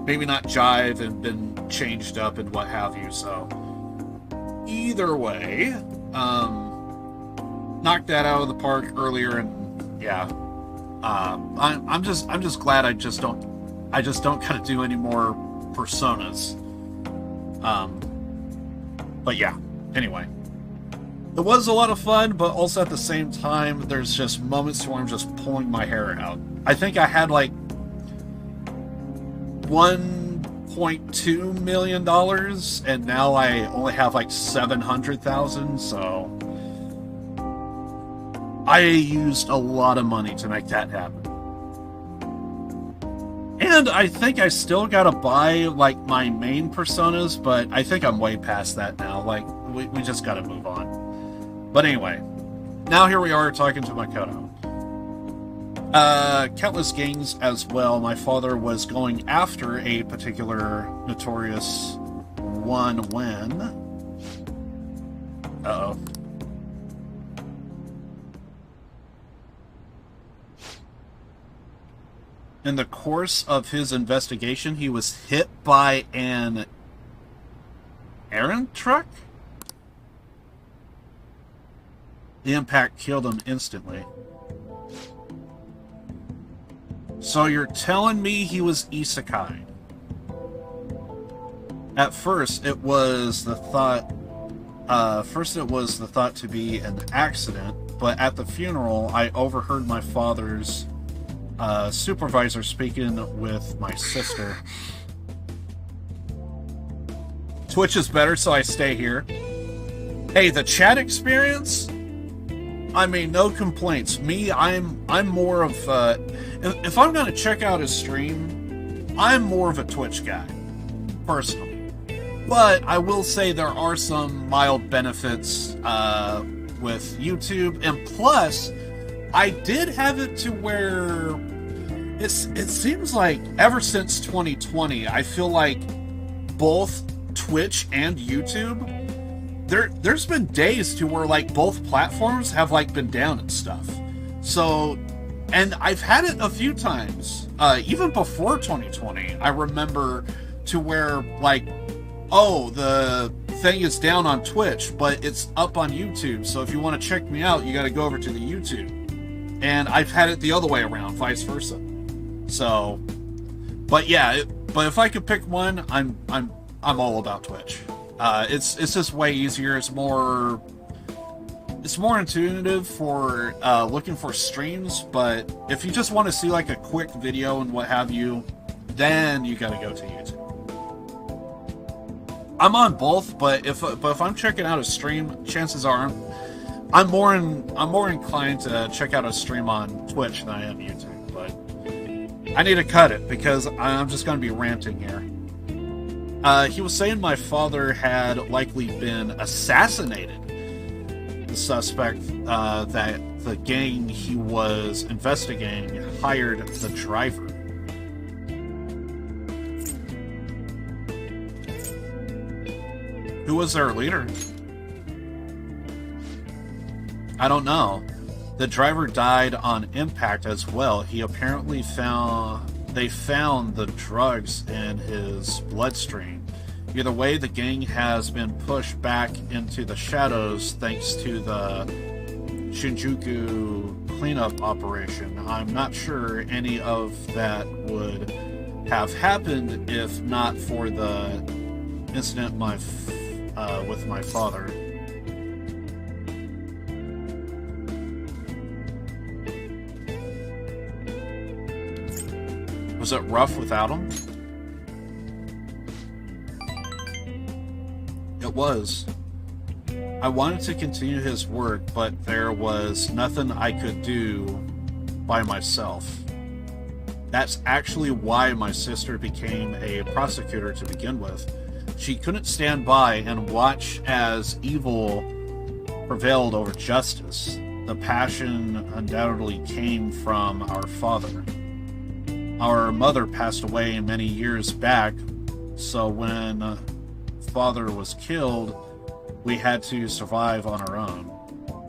maybe not jive and been changed up and what have you. So either way, knocked that out of the park earlier, and yeah. I'm just glad I just don't gotta do any more personas. But yeah, anyway. It was a lot of fun, but also at the same time, there's just moments where I'm just pulling my hair out. I think I had like $1.2 million, and now I only have like 700,000, so I used a lot of money to make that happen. And I think I still gotta buy, like, my main personas, but I think I'm way past that now. Like, we just gotta move on. But anyway, now here we are talking to Makoto. Countless games as well. My father was going after a particular notorious one when... Uh-oh. In the course of his investigation, he was hit by an errand truck? The impact killed him instantly. So you're telling me he was isekai? At first, it was the thought to be an accident, but at the funeral, I overheard my father's supervisor speaking with my sister. Twitch is better, so I stay here. Hey, the chat experience? I mean, no complaints. Me, I'm more of if I'm gonna check out his stream, I'm more of a Twitch guy, personally. But I will say there are some mild benefits with YouTube, and plus, I did have it to where it seems like ever since 2020, I feel like both Twitch and YouTube, there's been days to where like both platforms have like been down and stuff. So, and I've had it a few times, even before 2020. I remember to where like, oh, the thing is down on Twitch, but it's up on YouTube. So if you want to check me out, you got to go over to the YouTube. And I've had it the other way around, vice versa. So, but yeah, but if I could pick one, I'm all about Twitch. It's just way easier. It's more intuitive for looking for streams. But if you just want to see like a quick video and what have you, then you got to go to YouTube. I'm on both, but if I'm checking out a stream, chances are I'm more inclined to check out a stream on Twitch than I am YouTube. But I need to cut it because I'm just going to be ranting here. He was saying my father had likely been assassinated. The suspect that the gang he was investigating hired the driver. Who was their leader? I don't know. The driver died on impact as well. He apparently found the drugs in his bloodstream. Either way, the gang has been pushed back into the shadows thanks to the Shinjuku cleanup operation. I'm not sure any of that would have happened if not for the incident with my father. Was it rough without him? It was. I wanted to continue his work, but there was nothing I could do by myself. That's actually why my sister became a prosecutor to begin with. She couldn't stand by and watch as evil prevailed over justice. The passion undoubtedly came from our father. Our mother passed away many years back, so when father was killed, we had to survive on our own.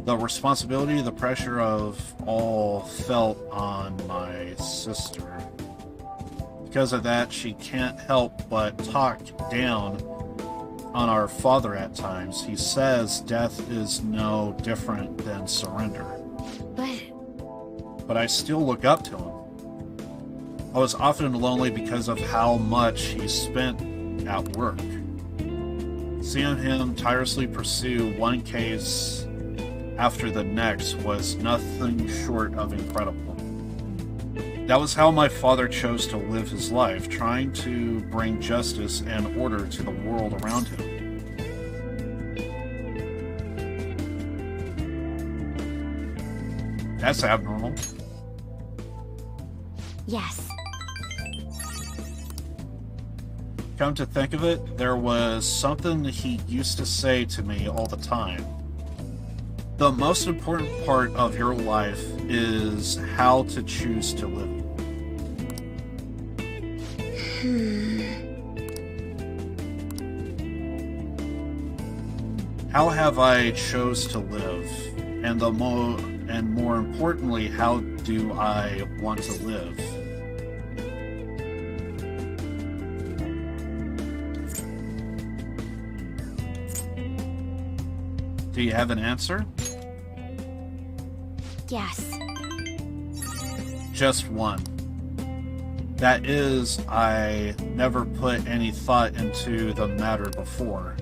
The responsibility, the pressure of all felt on my sister. Because of that, she can't help but talk down on our father at times. He says death is no different than surrender. But I still look up to him. I was often lonely because of how much he spent at work. Seeing him tirelessly pursue one case after the next was nothing short of incredible. That was how my father chose to live his life, trying to bring justice and order to the world around him. That's abnormal. Yes. Come to think of it, there was something he used to say to me all the time. The most important part of your life is how to choose to live. How have I chose to live? And more importantly, how do I want to live? Do you have an answer? Yes. Just one. That is, I never put any thought into the matter before.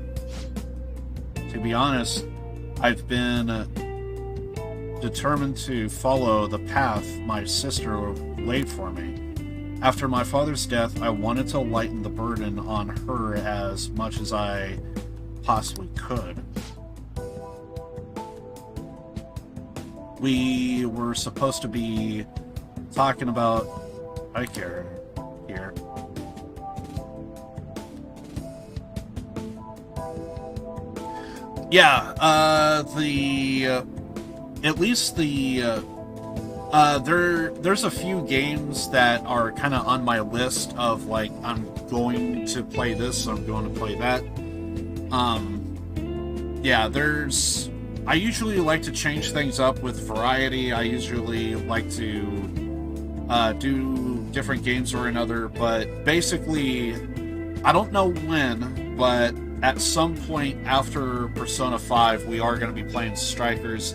To be honest, I've been determined to follow the path my sister laid for me. After my father's death, I wanted to lighten the burden on her as much as I possibly could. We were supposed to be talking about eye care here. Yeah, there's a few games that are kind of on my list of like, I'm going to play this, I'm going to play that. Yeah, I usually like to change things up with variety. I usually like to do different games or another, but basically, I don't know when, but at some point after Persona 5, we are going to be playing Strikers.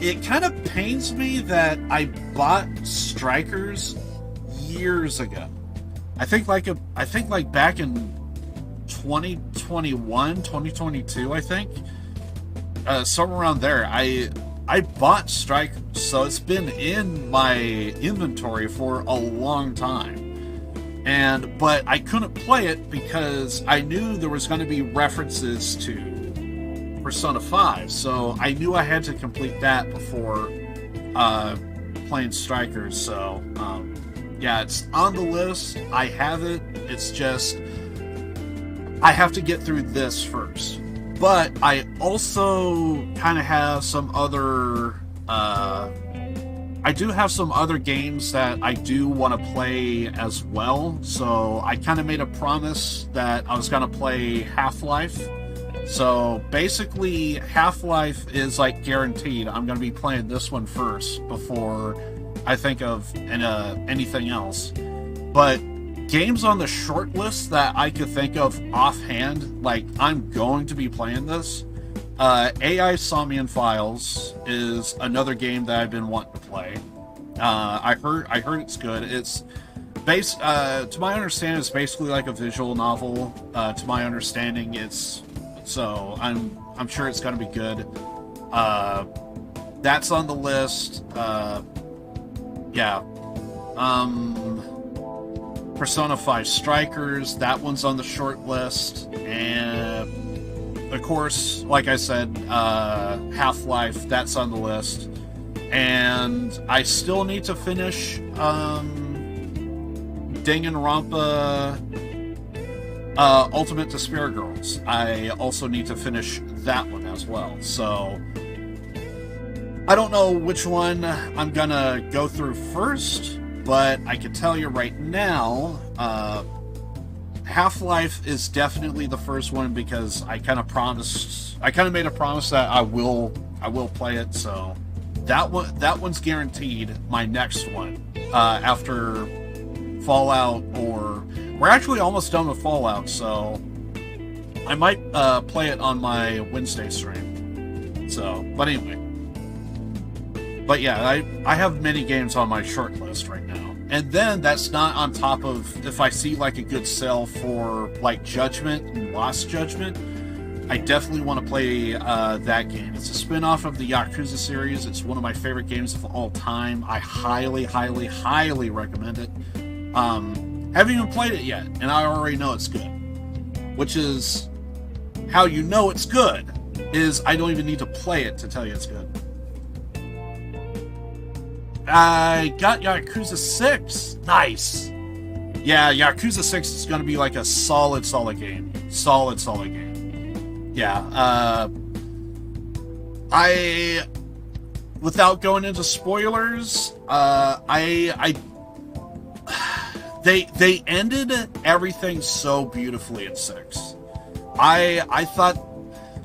It kind of pains me that I bought Strikers years ago. I think like back in 2021, 2022, I think. Somewhere around there, I bought Strike, so it's been in my inventory for a long time. But I couldn't play it because I knew there was going to be references to Persona 5, so I knew I had to complete that before playing Strikers. So yeah, it's on the list. I have it. It's just I have to get through this first. But I also kind of have some other I do have some other games that I do want to play as well. So I kind of made a promise that I was going to play Half-Life. So basically, Half-Life is like guaranteed. I'm going to be playing this one first before I think of anything else. But games on the short list that I could think of offhand, like I'm going to be playing this. AI Somnian Files is another game that I've been wanting to play. I heard it's good. It's based, to my understanding, it's basically like a visual novel. To my understanding, so I'm sure it's gonna be good. That's on the list. Yeah. Persona 5 Strikers, that one's on the short list. And, of course, like I said, Half-Life, that's on the list. And I still need to finish Danganronpa Ultimate Despair Girls. I also need to finish that one as well. So I don't know which one I'm gonna go through first, but I can tell you right now, Half-Life is definitely the first one because I kind of made a promise that I will play it. So that one's guaranteed. My next one after Fallout, or we're actually almost done with Fallout, so I might play it on my Wednesday stream. So, but anyway. But yeah, I have many games on my short list right now. And then that's not on top of if I see like a good sale for like Judgment and Lost Judgment. I definitely want to play that game. It's a spin-off of the Yakuza series. It's one of my favorite games of all time. I highly, highly, highly recommend it. Haven't even played it yet, and I already know it's good. Which is how you know it's good, is I don't even need to play it to tell you it's good. I got Yakuza 6. Nice. Yeah, Yakuza 6 is going to be like a solid game. Solid game. Yeah, without going into spoilers, they ended everything so beautifully in 6. I thought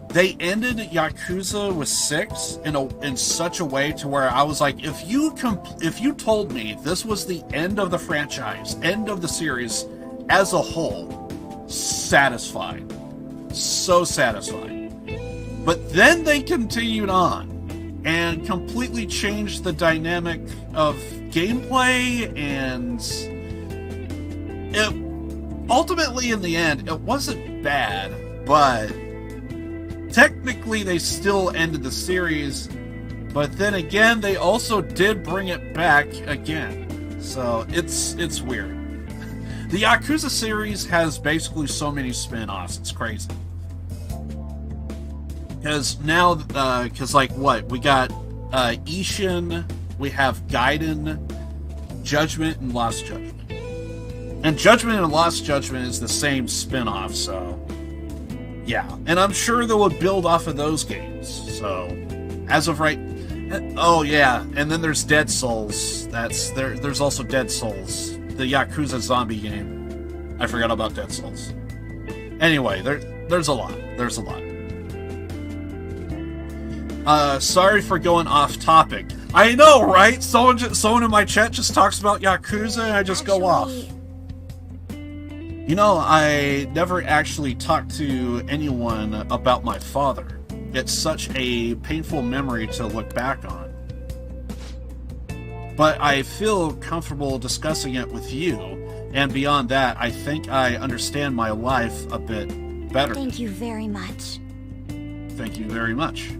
they ended Yakuza with 6 in such a way to where I was like, if you told me this was the end of the franchise, end of the series as a whole, satisfied. So satisfied. But then they continued on and completely changed the dynamic of gameplay, and it ultimately in the end it wasn't bad, but technically they still ended the series. But then again, they also did bring it back again. So it's weird. The Yakuza series has basically so many spin-offs, it's crazy. Because now, like what? We got Ishin, we have Gaiden, Judgment, and Lost Judgment. And Judgment and Lost Judgment is the same spin-off, so yeah. And I'm sure they will build off of those games. So, as of right... Oh, yeah, and then there's Dead Souls. There's also Dead Souls, the Yakuza zombie game. I forgot about Dead Souls. Anyway, there's a lot. There's a lot. Sorry for going off topic. I know, right? Someone in my chat just talks about Yakuza and I just go off. You know, I never actually talked to anyone about my father. It's such a painful memory to look back on. But I feel comfortable discussing it with you, and beyond that, I think I understand my life a bit better. Thank you very much. Thank you very much.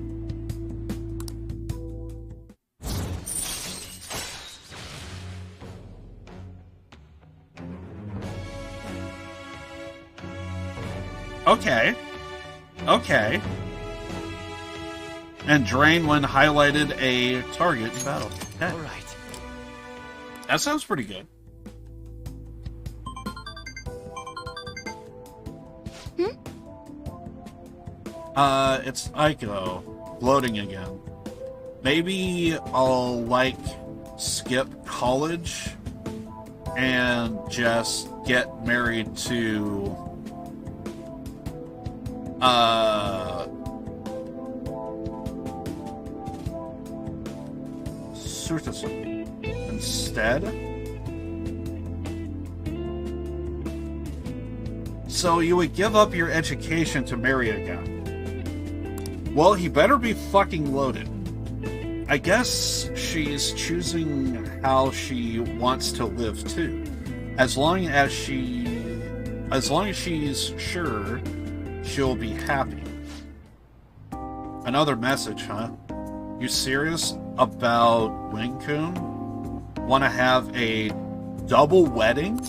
Okay. And drain when highlighted a target in battle. Okay. All right. That sounds pretty good. It's Aiko. Loading again. Maybe I'll, skip college and just get married to... Surtasun instead. So you would give up your education to marry again. Well, he better be fucking loaded. I guess she's choosing how she wants to live too. As long as she's sure she'll be happy. Another message, huh? You serious about Wing-kun? Want to have a double wedding?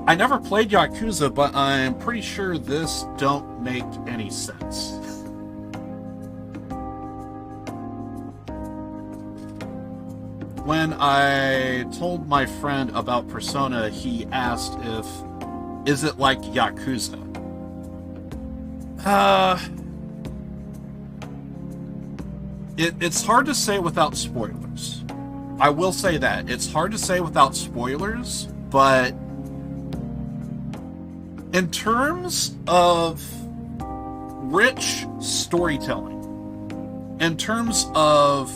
I never played Yakuza, but I'm pretty sure this don't make any sense. When I told my friend about Persona, he asked is it like Yakuza? It's hard to say without spoilers. I will say that. It's hard to say without spoilers, but in terms of rich storytelling, in terms of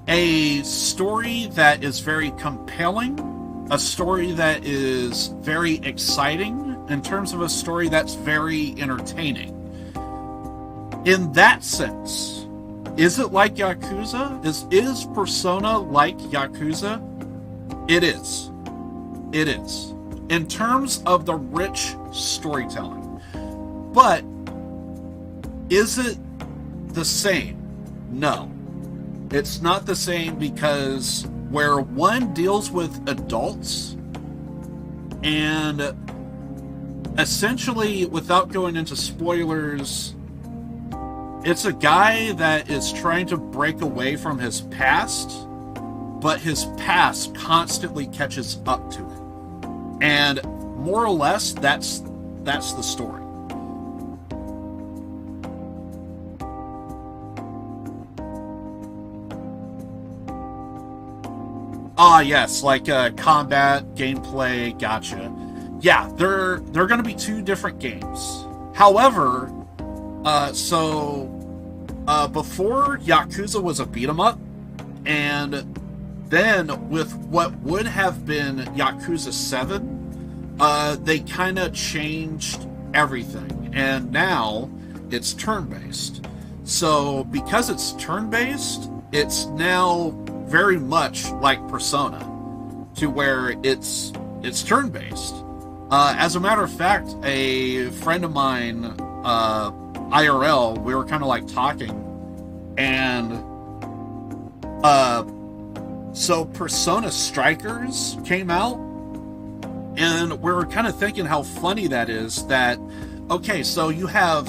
a story that is very compelling, a story that is very exciting, in terms of a story that's very entertaining, in that sense, is it like Yakuza? Is Persona like Yakuza? It is. It is. In terms of the rich storytelling. But is it the same? No. It's not the same, because where one deals with adults and essentially, without going into spoilers, it's a guy that is trying to break away from his past, but his past constantly catches up to him. And more or less, that's the story. Ah, yes, like combat, gameplay, gotcha. Yeah, they're going to be two different games. However, before Yakuza was a beat 'em up, and then with what would have been Yakuza 7, they kind of changed everything, and now it's turn-based. So because it's turn-based, it's now very much like Persona, to where it's turn-based. As a matter of fact, a friend of mine, IRL, we were kind of like talking, and so Persona Strikers came out, and we were kind of thinking how funny that is, that, okay, so you have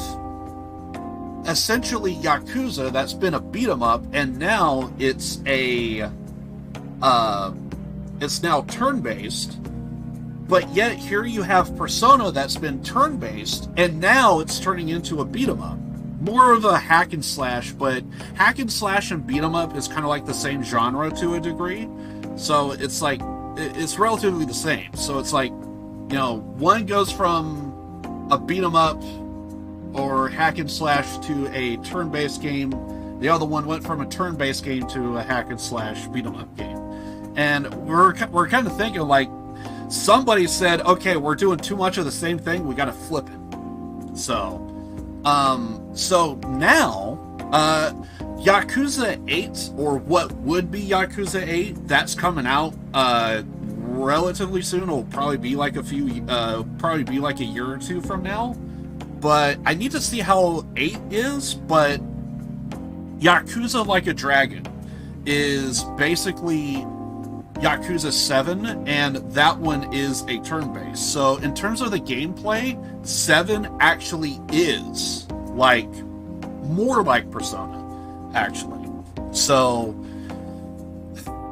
essentially Yakuza that's been a beat 'em up, and now it's now turn-based, but yet here you have Persona that's been turn-based, and now it's turning into a beat 'em up. More of a hack and slash, but hack and slash and beat 'em up is kind of like the same genre to a degree. So it's like, it's relatively the same. So it's like, you know, one goes from a beat 'em up or hack and slash to a turn-based game. The other one went from a turn-based game to a hack and slash beat 'em up game. And we're kind of thinking, like, somebody said, okay, we're doing too much of the same thing, we gotta flip it. So now, Yakuza 8, or what would be Yakuza 8, that's coming out relatively soon. It'll probably be like a year or two from now. But I need to see how 8 is, but Yakuza Like a Dragon is basically Yakuza 7, and that one is a turn-based. So in terms of the gameplay, 7 actually is like more like Persona, actually. So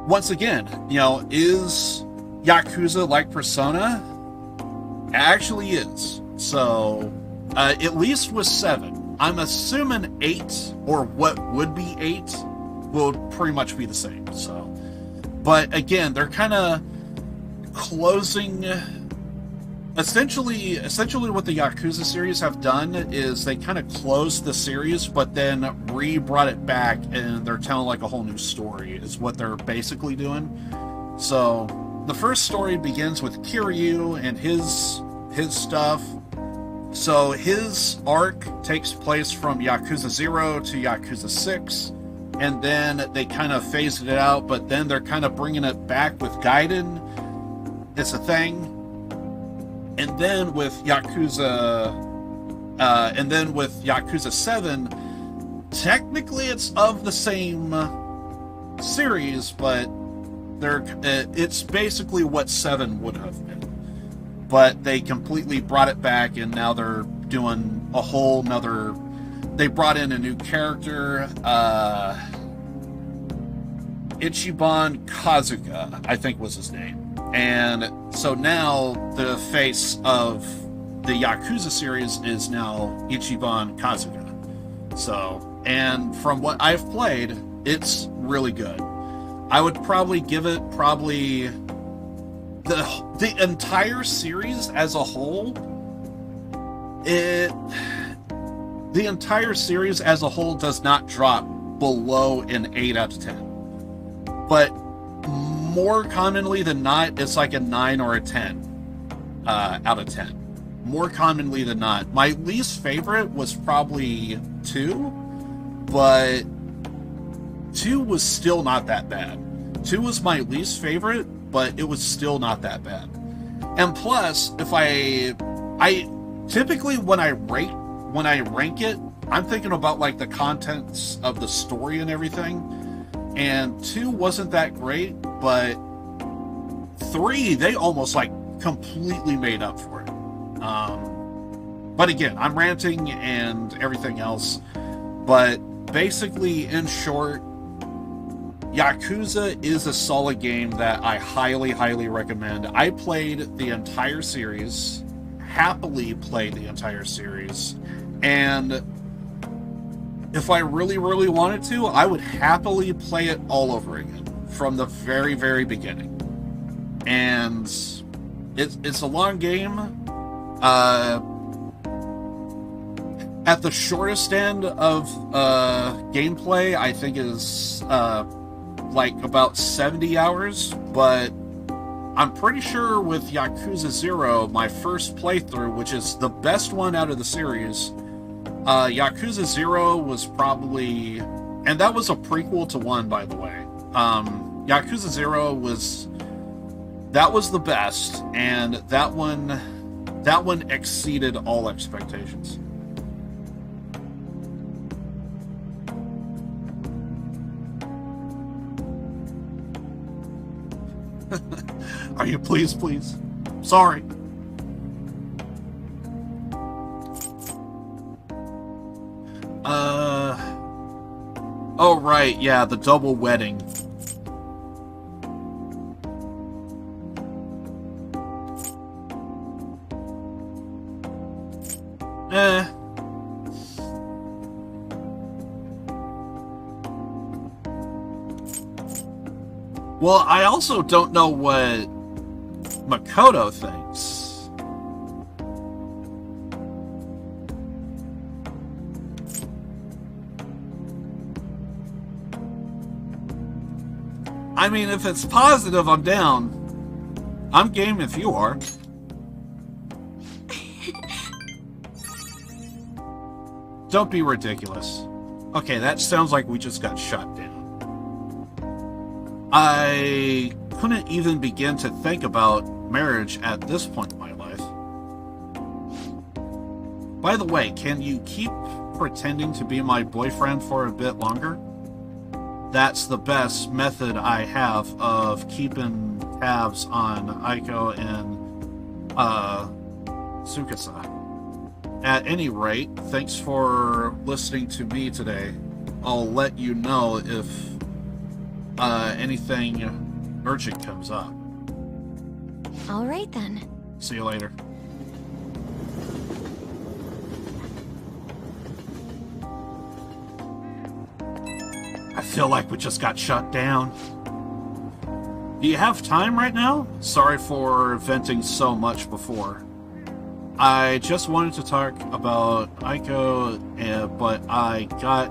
once again, you know, is Yakuza like Persona? It actually is. So at least with 7. I'm assuming 8, or what would be 8, will pretty much be the same. So, but again, they're kind of closing. Essentially, what the Yakuza series have done is they kind of closed the series, but then brought it back, and they're telling like a whole new story. Is what they're basically doing. So, the first story begins with Kiryu and his stuff. So his arc takes place from Yakuza 0 to Yakuza 6, and then they kind of phased it out, but then they're kind of bringing it back with Gaiden. It's a thing. And then with Yakuza 7, technically it's of the same series, but it's basically what 7 would have been. but they completely brought it back, and now they're doing a whole nother... They brought in a new character, Ichiban Kazuka, I think was his name. And so now the face of the Yakuza series is now Ichiban Kazuka. So, and from what I've played, it's really good. I would probably give it the entire series as a whole. The entire series as a whole does not drop below an 8 out of 10. But more commonly than not, it's like a 9 or a 10 out of 10. More commonly than not. My least favorite was probably 2, but 2 was still not that bad. 2 was my least favorite, but it was still not that bad. And plus, if I typically when I rank it, I'm thinking about like the contents of the story and everything. And 2 wasn't that great, but 3, they almost like completely made up for it. But again, I'm ranting and everything else. But basically, in short, Yakuza is a solid game that I highly, highly recommend. I played the entire series, happily played the entire series, and if I really, really wanted to, I would happily play it all over again from the very, very beginning. And it's a long game. At the shortest end of gameplay, I think is like about 70 hours, but I'm pretty sure with Yakuza 0, my first playthrough, which is the best one out of the series, Yakuza 0 was probably... And that was a prequel to 1, by the way. Yakuza 0 was... That was the best, and that one exceeded all expectations. Are you please? Sorry. Oh, right, yeah, the double wedding. Well, I also don't know what Makoto thinks. I mean, if it's positive, I'm down. I'm game if you are. Don't be ridiculous. Okay, that sounds like we just got shot down. I couldn't even begin to think about marriage at this point in my life. By the way, can you keep pretending to be my boyfriend for a bit longer? That's the best method I have of keeping tabs on Aiko and Tsukasa. At any rate, thanks for listening to me today. I'll let you know if anything urgent comes up. All right, then. See you later. I feel like we just got shut down. Do you have time right now? Sorry for venting so much before. I just wanted to talk about Aiko, but I got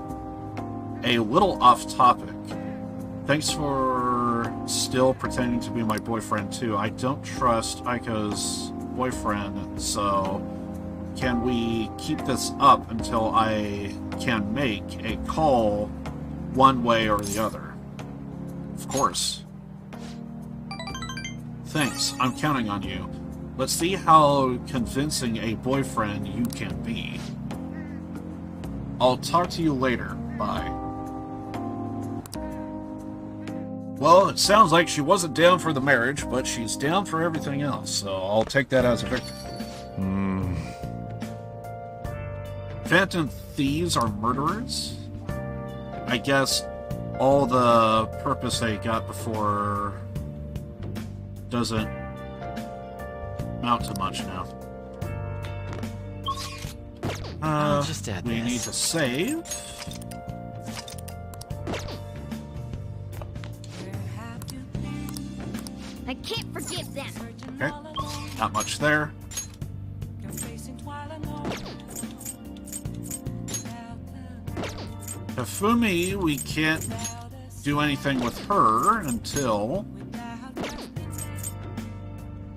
a little off topic. Thanks for still pretending to be my boyfriend, too. I don't trust Aiko's boyfriend, so can we keep this up until I can make a call one way or the other? Of course. Thanks, I'm counting on you. Let's see how convincing a boyfriend you can be. I'll talk to you later. Bye. Well, it sounds like she wasn't down for the marriage, but she's down for everything else, so I'll take that as a victory. Phantom thieves are murderers? I guess all the purpose they got before doesn't amount to much now. I'll just add we this. need to save. I can't forgive them. Okay, not much there. Hifumi, we can't do anything with her until...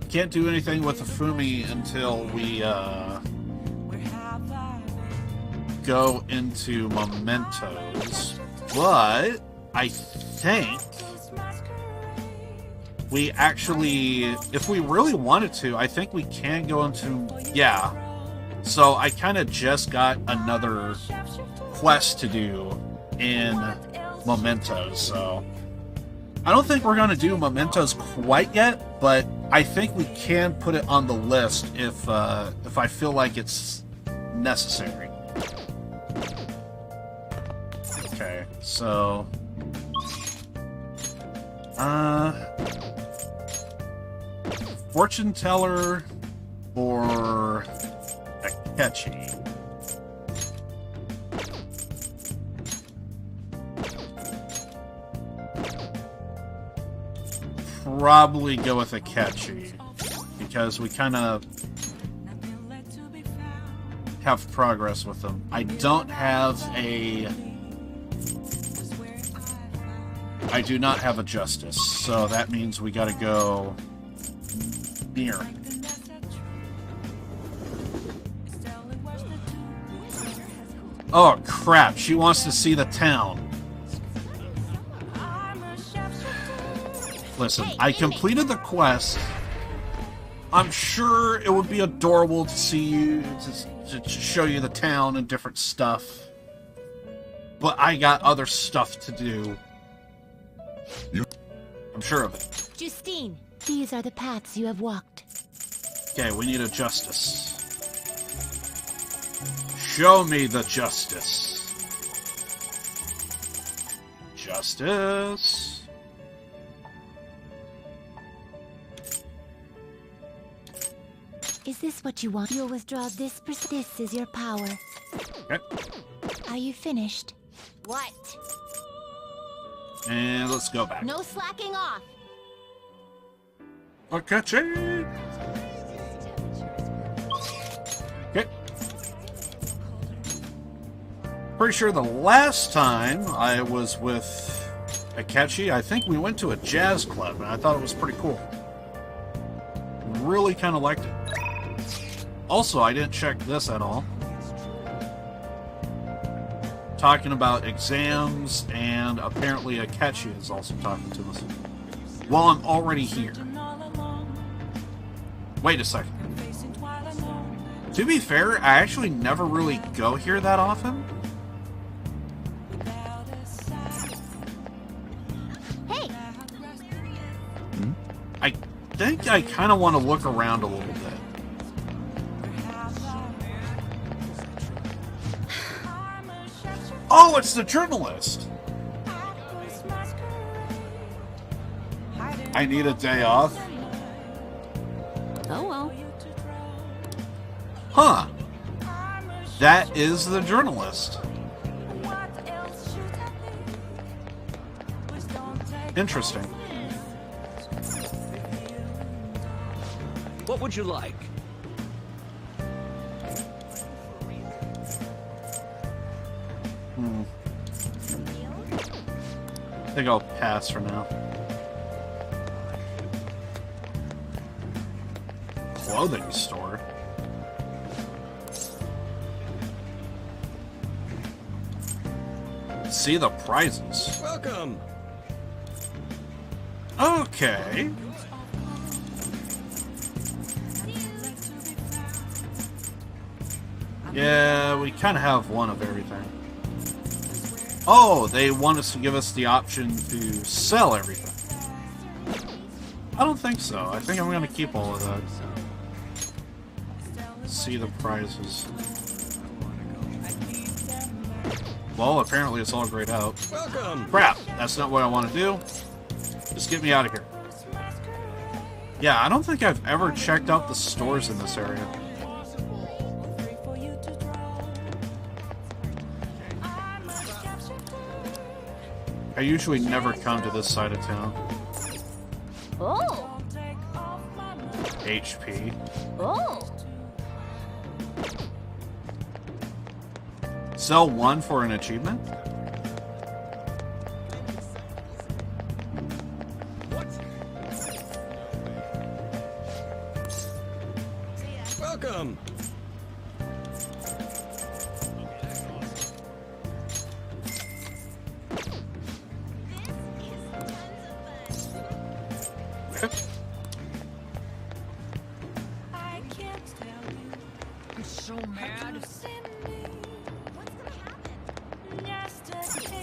Can't do anything with Hifumi until we, go into Mementos. But, I think... we actually... If we really wanted to, I think we can go into... Yeah. So, I kind of just got another quest to do in Mementos, so I don't think we're going to do Mementos quite yet, but I think we can put it on the list if I feel like it's necessary. Okay, so fortune teller or Akechi. Probably go with Akechi because we kind of have progress with them. I don't have a... I do not have a justice, so that means we gotta go near. Oh crap, she wants to see the town. Listen, I completed the quest. I'm sure it would be adorable to see you, to show you the town and different stuff. But I got other stuff to do. I'm sure of it. Justine, these are the paths you have walked. Okay, we need a justice. Show me the justice. Justice. Is this what you want? You'll withdraw this. This is your power. Okay. Are you finished? What? And let's go back. No slacking off. Akechi! Okay. Pretty sure the last time I was with Akechi, I think we went to a jazz club, and I thought it was pretty cool. Really kind of liked it. Also, I didn't check this at all. Talking about exams, and apparently Akechi is also talking to us. While I'm already here. Wait a second. To be fair, I actually never really go here that often. Hey! I think I kind of want to look around a little bit. Oh, it's the journalist! I need a day off. Oh well. Huh. That is the journalist. Interesting. What would you like? I think I'll pass for now. Clothing store. See the prizes. Welcome. Okay. Yeah, we kind of have one of everything. Oh, they want us to give us the option to sell everything. I don't think so. I think I'm going to keep all of that. See the prizes. Well, apparently it's all grayed out. Welcome. Crap, that's not what I want to do. Just get me out of here. Yeah, I don't think I've ever checked out the stores in this area. I usually never come to this side of town. Oh. HP. Oh. Sell one for an achievement? Welcome.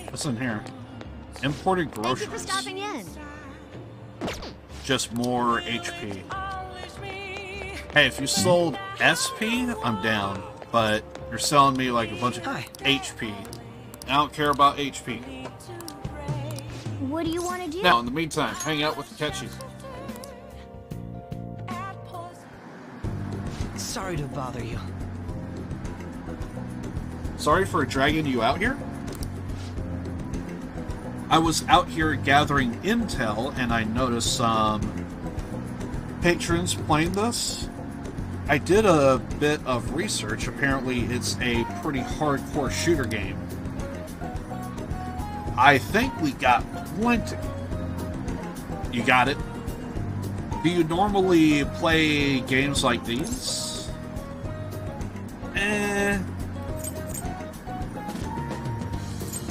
What's in here? Imported Thank you for groceries. stopping in. Just more HP. Hey, if you sold SP, I'm down. But you're selling me like a bunch of HP. I don't care about HP. What do you want to do? Now, in the meantime, hang out with the catchy. Sorry to bother you. Sorry for dragging you out here? I was out here gathering intel, and I noticed some patrons playing this. I did a bit of research. Apparently, it's a pretty hardcore shooter game. I think we got plenty. You got it? Do you normally play games like these?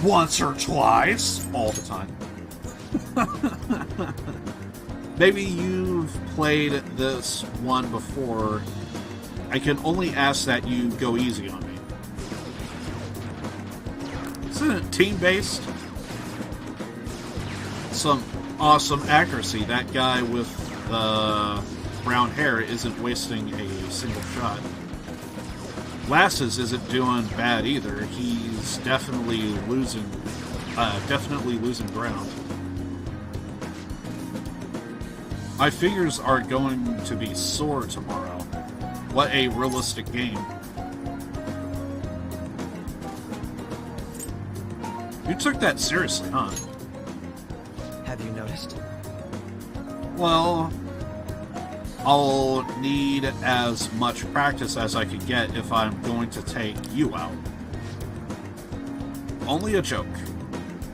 Once or twice, all the time. Maybe you've played this one before. I can only ask that you go easy on me. Isn't it team-based? Some awesome accuracy. That guy with the brown hair isn't wasting a single shot. Glasses isn't doing bad either. He's definitely losing ground. My fingers are going to be sore tomorrow. What a realistic game. You took that seriously, huh? Have you noticed? Well, I'll need as much practice as I could get if I'm going to take you out. Only a joke.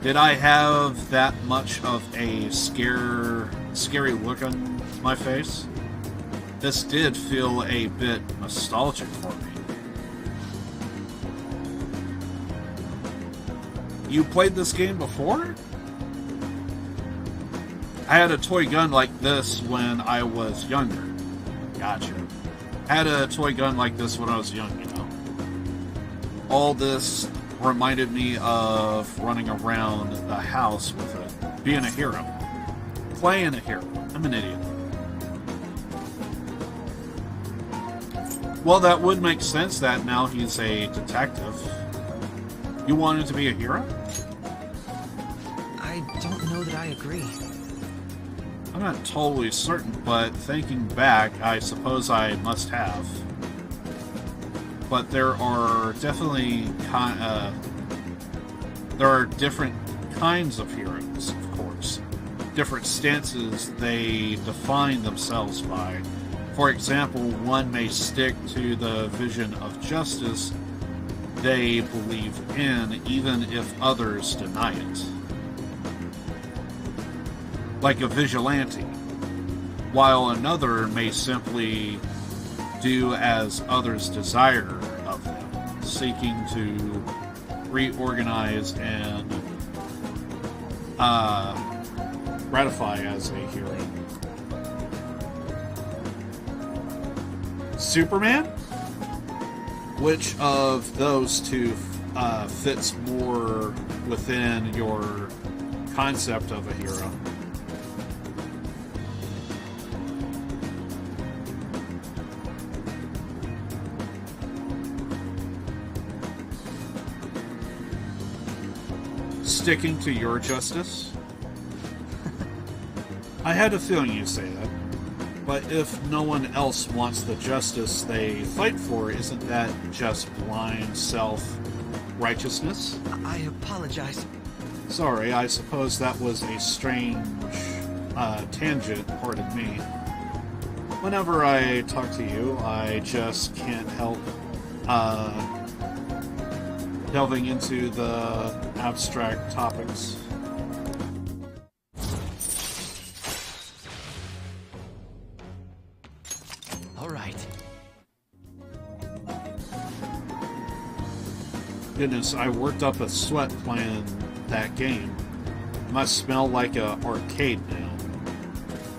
Did I have that much of a scary look on my face? This did feel a bit nostalgic for me. You played this game before? I had a toy gun like this when I was younger. Gotcha. Had a toy gun like this when I was young, you know. All this reminded me of running around the house with it. Being a hero. Playing a hero. I'm an idiot. Well, that would make sense that now he's a detective. You wanted to be a hero? I don't know that I agree. I'm not totally certain, but thinking back, I suppose I must have. But there are definitely there are different kinds of heroes, of course. Different stances they define themselves by. For example, one may stick to the vision of justice they believe in, even if others deny it. Like a vigilante, while another may simply do as others desire of them, seeking to reorganize and ratify as a hero. Superman? Which of those two fits more within your concept of a hero. Sticking to your justice? I had a feeling you'd say that. But if no one else wants the justice they fight for, isn't that just blind self-righteousness? I apologize. Sorry, I suppose that was a strange tangent, pardon me. Whenever I talk to you, I just can't help delving into the abstract topics. All right. Goodness, I worked up a sweat playing that game. Must smell like a arcade now.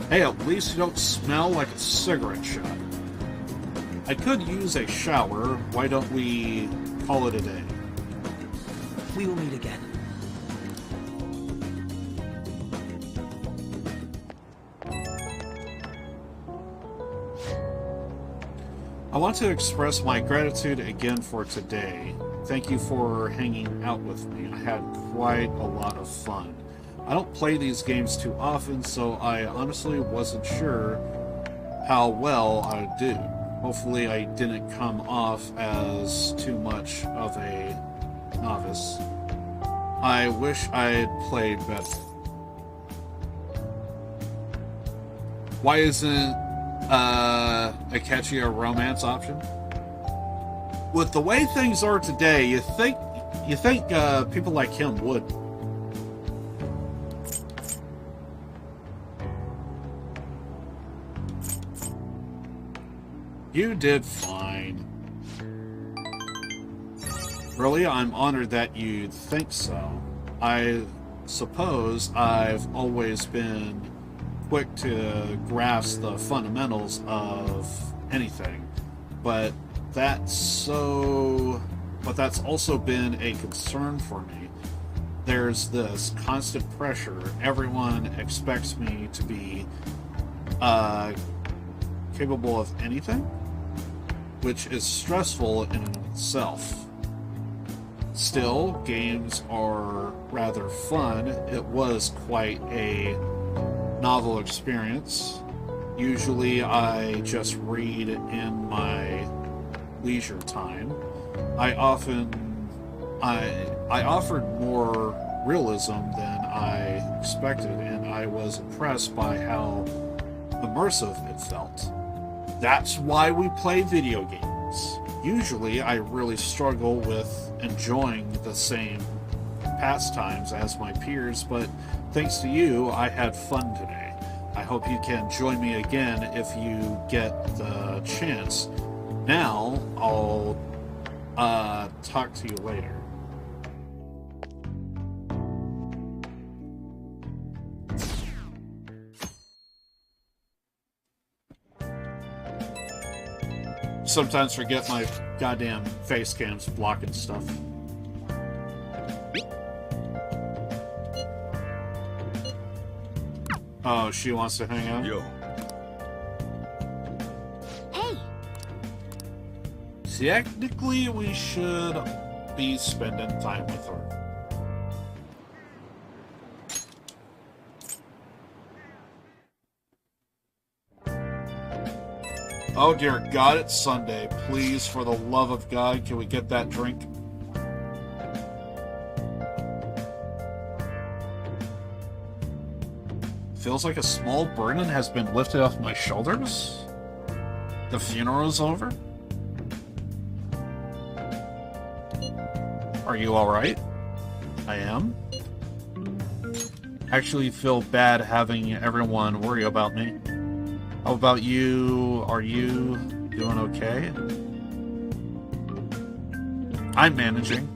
Hey, at least you don't smell like a cigarette shop. I could use a shower. Why don't we call it a day? We will meet again. I want to express my gratitude again for today. Thank you for hanging out with me. I had quite a lot of fun. I don't play these games too often, so I honestly wasn't sure how well I would do. Hopefully I didn't come off as too much of a novice. I wish I'd played better. Why isn't Akechi a romance option? With the way things are today, you think people like him would. You did fine. Really, I'm honored that you think so. I suppose I've always been quick to grasp the fundamentals of anything, but that's also been a concern for me. There's this constant pressure. Everyone expects me to be capable of anything, which is stressful in itself. Still, games are rather fun. It was quite a novel experience. Usually I just read in my leisure time. I offered more realism than I expected, and I was impressed by how immersive it felt. That's why we play video games. Usually I really struggle with enjoying the same pastimes as my peers, but thanks to you, I had fun today. I hope you can join me again if you get the chance. Now, I'll talk to you later. Sometimes forget my goddamn face cam's blocking stuff. Oh, she wants to hang out? Yo. Hey! Technically, we should be spending time with her. Oh dear God, it's Sunday. Please, for the love of God, can we get that drink? Feels like a small burden has been lifted off my shoulders. The funeral's over. Are you alright? I am. Actually feel bad having everyone worry about me. How about you? Are you doing okay? I'm managing.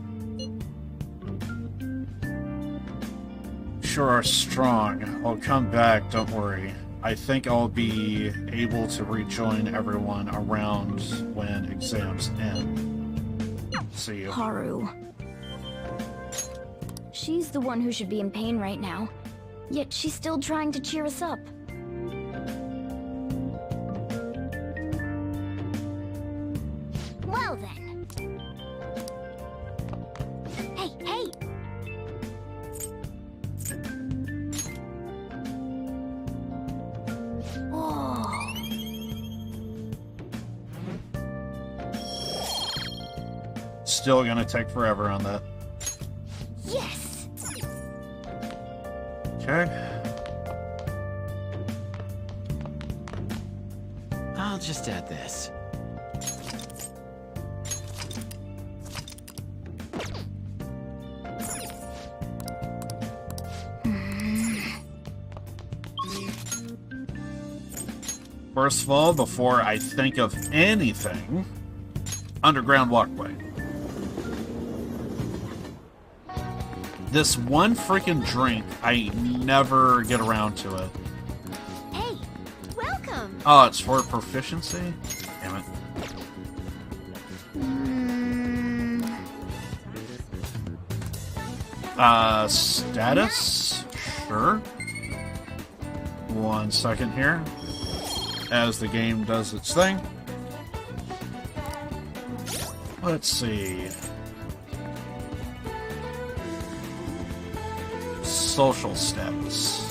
Sure are strong. I'll come back, don't worry. I think I'll be able to rejoin everyone around when exams end. See you. Haru. She's the one who should be in pain right now. Yet she's still trying to cheer us up. Well then. Hey, hey! Whoa. Still gonna take forever on that. Yes! Okay. I'll just add this. First of all, before I think of anything, underground walkway. This one freaking drink, I never get around to it. Hey, welcome. Oh, it's for proficiency? Damn it. Status? Sure. 1 second here. As the game does its thing. Let's see. Social status.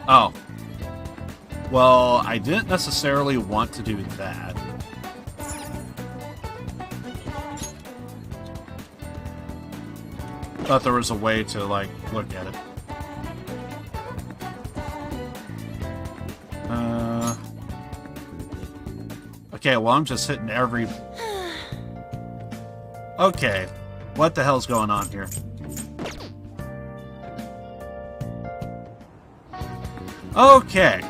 Oh. Well, I didn't necessarily want to do that. Thought there was a way to, like, look at it. Okay, well, I'm just hitting every... Okay. What the hell's going on here? Okay.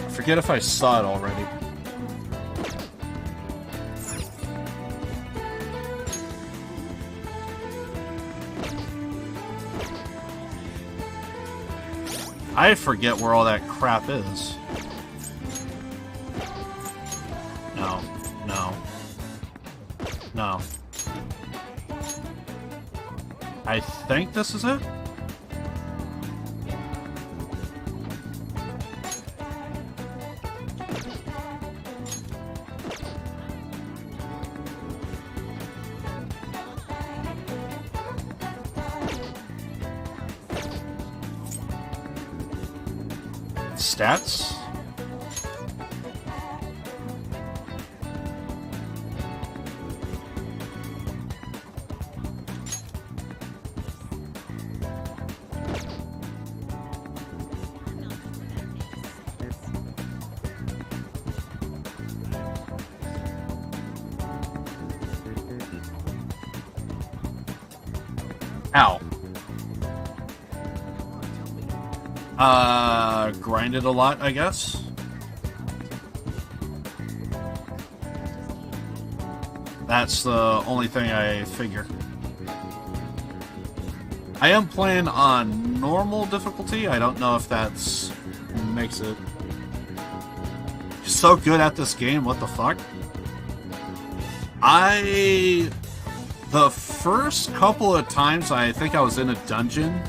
I forget if I saw it already. I forget where all that crap is. No. No. No. I think this is it? Stats? Ow. Grinded a lot, I guess. That's the only thing I figure. I am playing on normal difficulty. I don't know if that's makes it so good at this game. What the fuck? The first couple of times I think I was in a dungeon,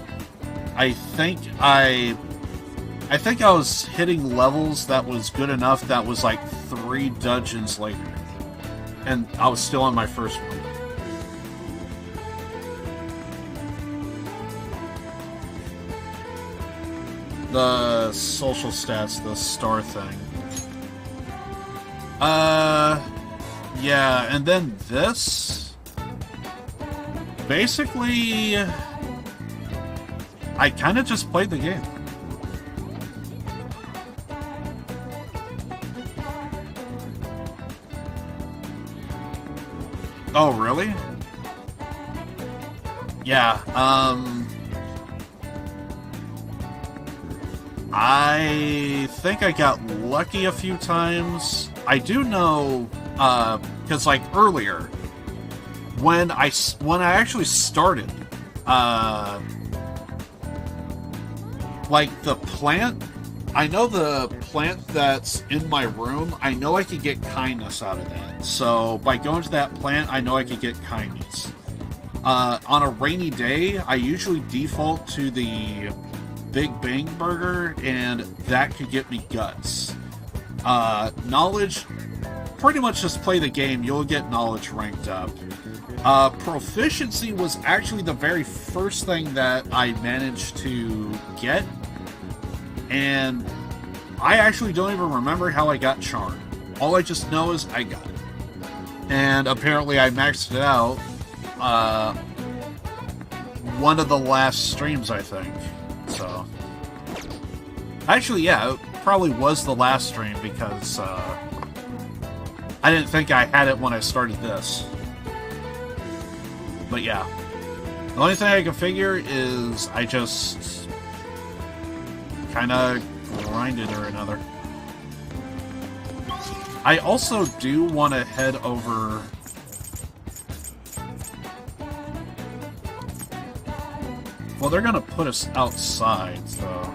I think I was hitting levels that was good enough that was like 3 dungeons later. And I was still on my first one. The social stats, the star thing. Yeah, and then this. Basically, I kind of just played the game. Oh, really? Yeah, I think I got lucky a few times. I do know, because like earlier, when I actually started, like the plant, I know the plant that's in my room, I know I could get kindness out of that. So by going to that plant, I know I could get kindness. On a rainy day, I usually default to the Big Bang Burger, and that could get me guts. Knowledge, pretty much just play the game, you'll get knowledge ranked up. Proficiency was actually the very first thing that I managed to get, and I actually don't even remember how I got Charm. All I just know is I got it. And apparently I maxed it out, one of the last streams, I think. So, actually, yeah, it probably was the last stream because I didn't think I had it when I started this. But yeah, the only thing I can figure is I just kind of grinded or another. I also do want to head over. Well, they're going to put us outside, so...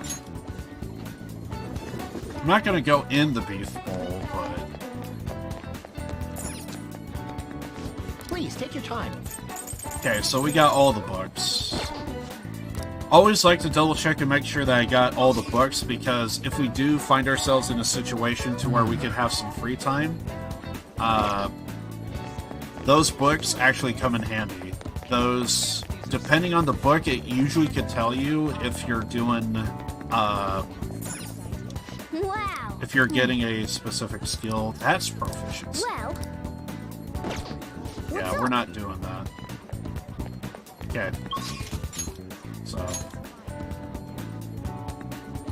I'm not going to go in the beef bowl, but... Please, take your time. Okay, so we got all the books. Always like to double check and make sure that I got all the books, because if we do find ourselves in a situation to where we could have some free time, those books actually come in handy. Those... Depending on the book, it usually could tell you if you're doing, Wow. if you're getting a specific skill. That's proficiency. Well. Yeah, we're not doing that. Okay. So.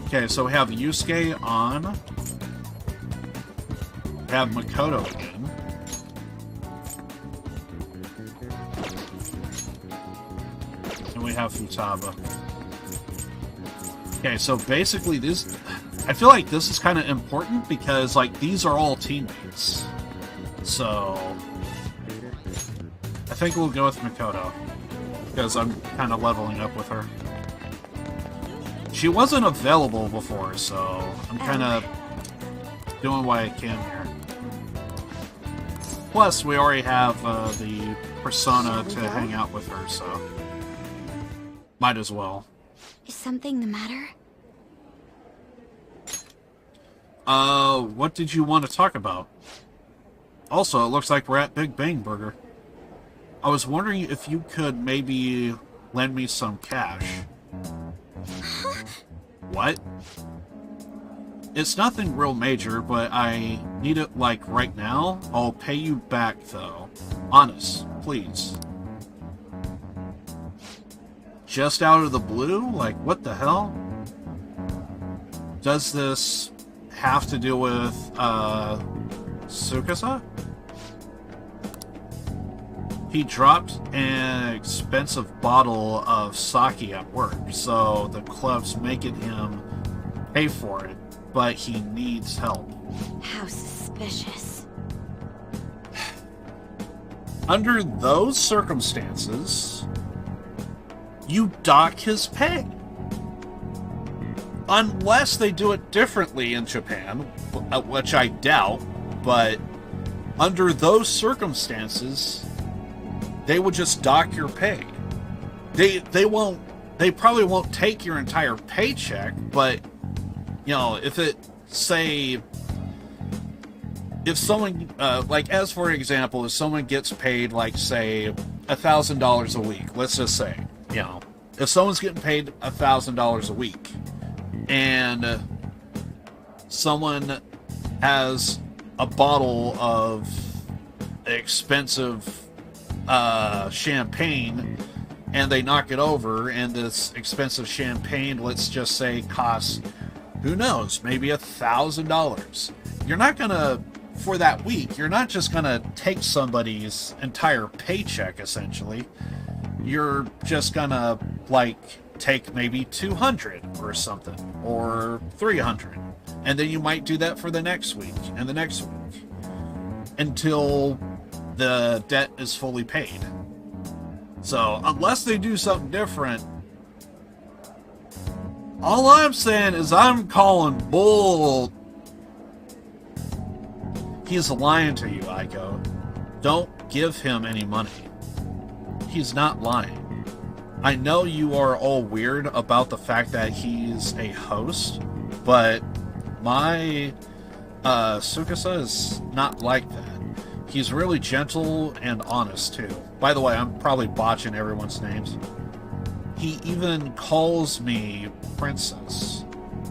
Okay, so we have Yusuke on. We have Makoto again. We have Futaba. Okay, so basically this... I feel like this is kind of important because, like, these are all teammates. So... I think we'll go with Makoto. Because I'm kind of leveling up with her. She wasn't available before, so I'm kind of doing what I can here. Plus, we already have the persona to hang out with her, so... Might as well. Is something the matter? What did you want to talk about? Also, it looks like we're at Big Bang Burger. I was wondering if you could maybe lend me some cash. What? It's nothing real major, but I need it, like, right now. I'll pay you back, though. Honest, please. Just out of the blue? Like, what the hell? Does this have to do with, Tsukasa? He dropped an expensive bottle of sake at work, so the club's making him pay for it, but he needs help. How suspicious. Under those circumstances, you dock his pay. Unless they do it differently in Japan, which I doubt, but under those circumstances, they would just dock your pay. They probably won't take your entire paycheck, but, you know, if it, say, if someone, like, as for example, if someone gets paid, like, say, $1,000 a week, let's just say, you know, if someone's getting paid $1,000 a week, and someone has a bottle of expensive champagne, and they knock it over, and this expensive champagne, let's just say, costs, who knows, maybe $1,000. You're not gonna for that week. You're not just gonna take somebody's entire paycheck, essentially. You're just gonna, like, take maybe 200 or something, or 300. And then you might do that for the next week, and the next week, until the debt is fully paid. So, unless they do something different, all I'm saying is I'm calling bull. He's lying to you, Aiko. Don't give him any money. He's not lying. I know you are all weird about the fact that he's a host, but my Tsukasa is not like that. He's really gentle and honest, too. By the way, I'm probably botching everyone's names. He even calls me Princess.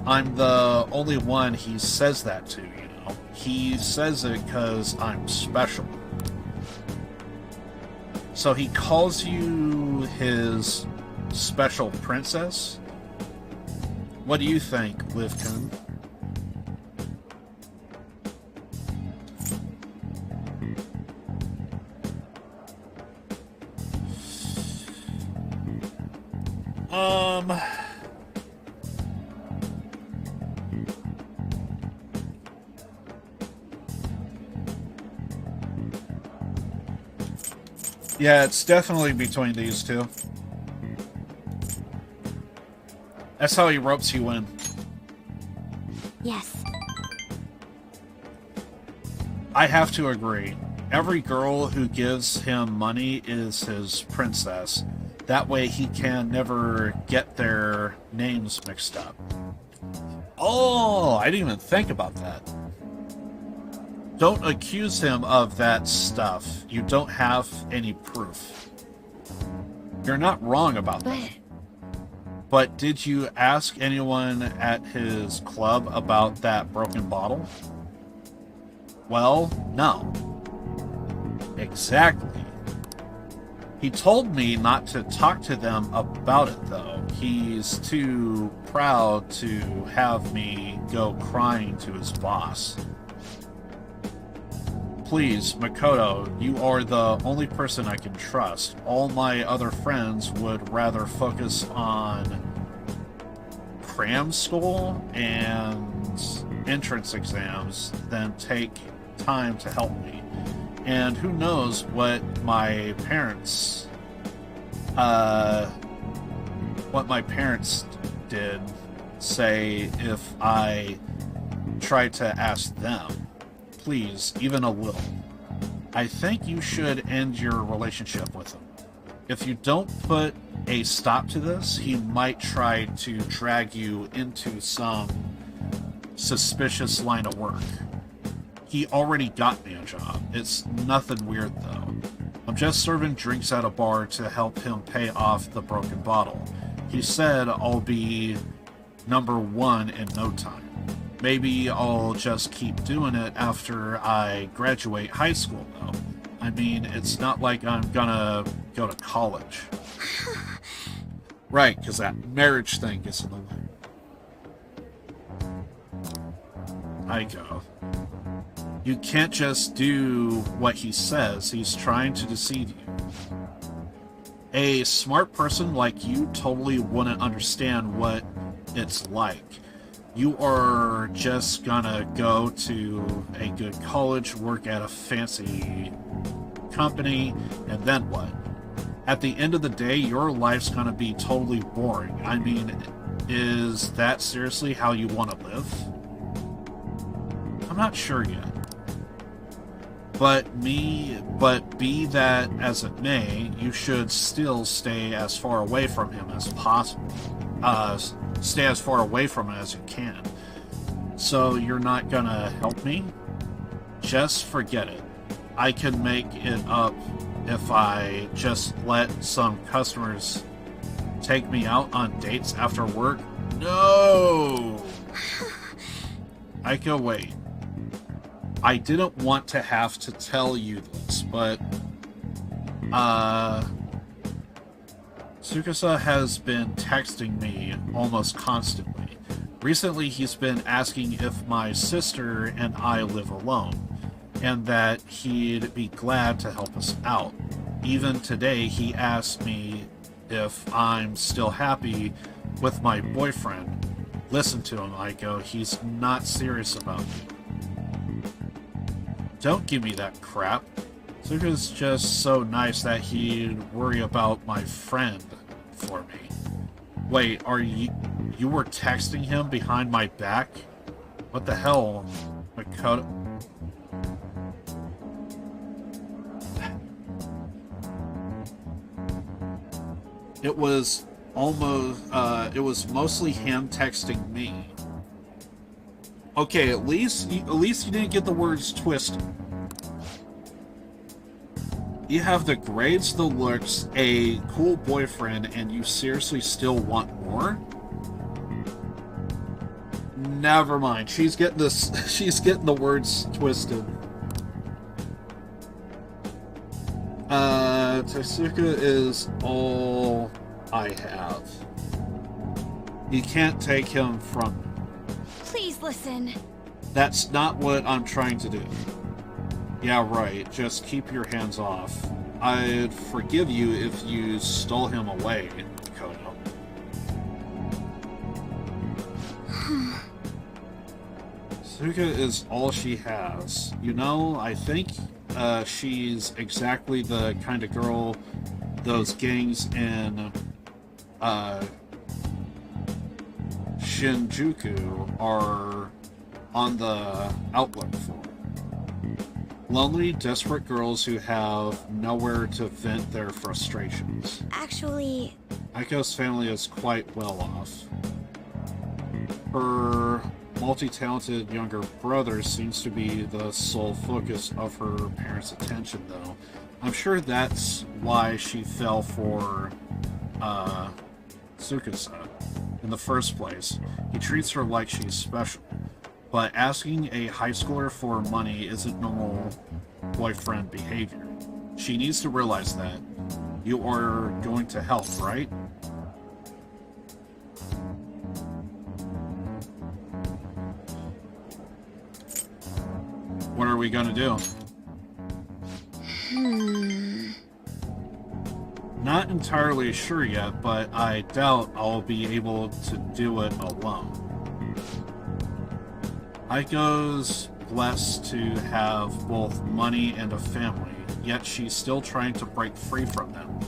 I'm the only one he says that to, you know. He says it because I'm special. So he calls you his special princess? What do you think, Liv-kun? Yeah, it's definitely between these two. That's how he ropes you in. Yes. I have to agree. Every girl who gives him money is his princess. That way he can never get their names mixed up. Oh, I didn't even think about that. Don't accuse him of that stuff. You don't have any proof. You're not wrong about that. But did you ask anyone at his club about that broken bottle? Well, no. Exactly. He told me not to talk to them about it, though. He's too proud to have me go crying to his boss. Please, Makoto, you are the only person I can trust. All my other friends would rather focus on cram school and entrance exams than take time to help me. And who knows what my parents did say if I tried to ask them. Please, even a little. I think you should end your relationship with him. If you don't put a stop to this, he might try to drag you into some suspicious line of work. He already got me a job. It's nothing weird, though. I'm just serving drinks at a bar to help him pay off the broken bottle. He said I'll be #1 in no time. Maybe I'll just keep doing it after I graduate high school, though. I mean, it's not like I'm gonna go to college. Right, because that marriage thing gets in the way. Aiko. You can't just do what he says. He's trying to deceive you. A smart person like you totally wouldn't understand what it's like. You are just gonna go to a good college, work at a fancy company, and then what? At the end of the day, your life's gonna be totally boring. I mean, is that seriously how you want to live? I'm not sure yet. But be that as it may, you should still stay as far away from him as possible. Stay as far away from it as you can. So you're not gonna help me? Just forget it. I can make it up if I just let some customers take me out on dates after work. No! Aiko, wait. I didn't want to have to tell you this, but Tsukasa has been texting me almost constantly. Recently, he's been asking if my sister and I live alone. and that he'd be glad to help us out. Even today, he asked me if I'm still happy with my boyfriend. Listen to him, Aiko. He's not serious about me. Don't give me that crap. Zuka's just so nice that he'd worry about my friend for me. Wait, are you were texting him behind my back? What the hell, Makoto? It was mostly him texting me. Okay, at least you didn't get the words twisted. You have the grades, the looks, a cool boyfriend, and you seriously still want more? Never mind. She's getting this. She's getting the words twisted. Tetsuka is all I have. You can't take him from me. Please listen. That's not what I'm trying to do. Yeah, right. Just keep your hands off. I'd forgive you if you stole him away, Kono. Suka is all she has. You know, I think she's exactly the kind of girl those gangs in Shinjuku are on the outlook for. Lonely, desperate girls who have nowhere to vent their frustrations. Actually... Aiko's family is quite well off. Her multi-talented younger brother seems to be the sole focus of her parents' attention, though. I'm sure that's why she fell for Tsukasa in the first place. He treats her like she's special. But asking a high schooler for money isn't normal boyfriend behavior. She needs to realize that. You are going to help, right? What are we gonna do? Not entirely sure yet, but I doubt I'll be able to do it alone. Aiko's blessed to have both money and a family, yet she's still trying to break free from them.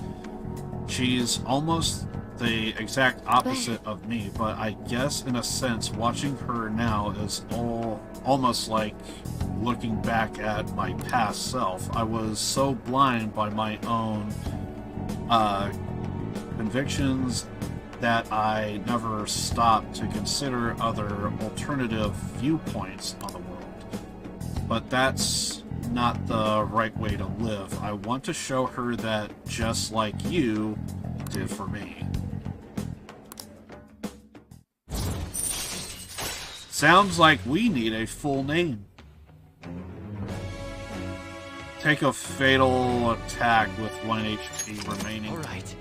She's almost the exact opposite of me, but I guess in a sense watching her now is almost like looking back at my past self. I was so blind by my own convictions that I never stopped to consider other alternative viewpoints on the world. But that's not the right way to live. I want to show her that just like you did for me. Sounds like we need a full name. Take a fatal attack with 1 HP remaining. All right.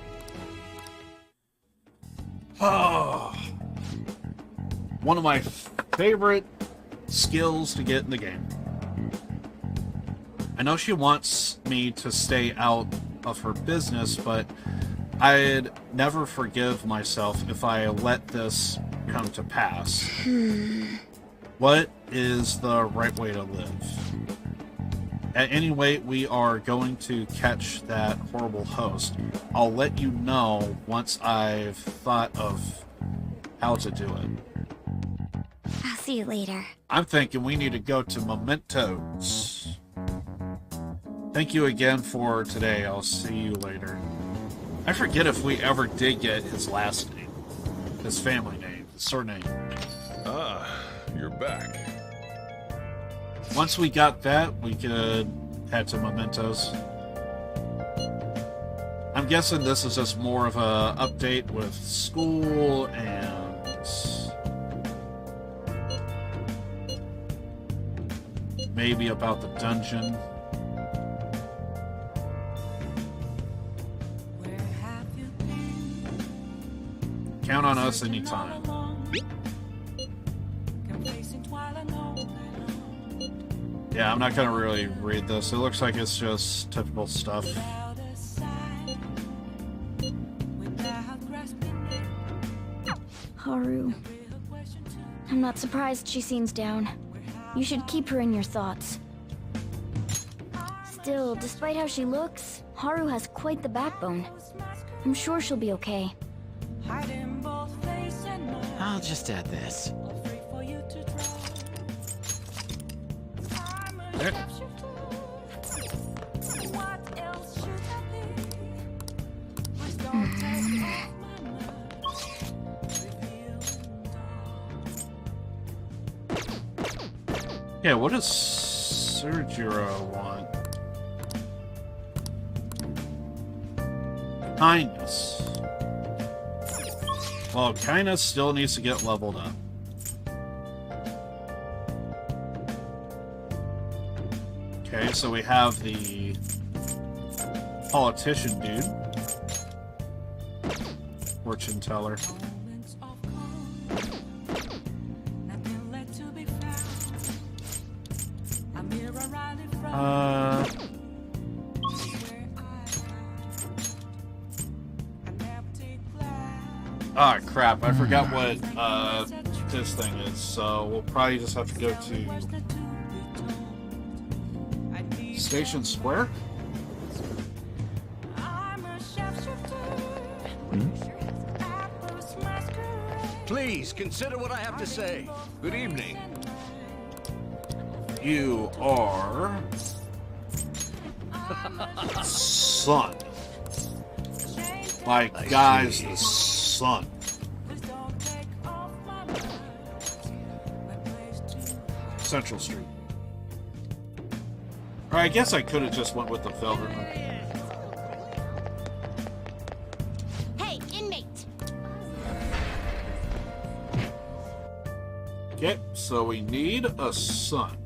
Oh, one of my favorite skills to get in the game. I know she wants me to stay out of her business, but I'd never forgive myself if I let this come to pass. What is the right way to live? At any rate, we are going to catch that horrible host. I'll let you know once I've thought of how to do it. I'll see you later. I'm thinking we need to go to Mementos. Thank you again for today. I'll see you later. I forget if we ever did get his last name. His family name. His surname. Ah, you're back. Once we got that, we could head to Mementos. I'm guessing this is just more of a update with school and maybe about the dungeon. Count on us anytime. Yeah, I'm not gonna really read this. It looks like it's just typical stuff. Haru. I'm not surprised she seems down. You should keep her in your thoughts. Still, despite how she looks, Haru has quite the backbone. I'm sure she'll be okay. I'll just add this. Yeah, what does Surjiro want? Kindness. Well, kindness still needs to get leveled up. Okay, so we have the politician dude. Fortune teller. Ah, crap. I forgot what this thing is, so we'll probably just have to go to Station Square? Please consider what I have to say. Good evening. You are... Son. My guy's the son. Central Street. Or I guess I could have just went with the Felderman. Hey, inmate! Okay, so we need a son.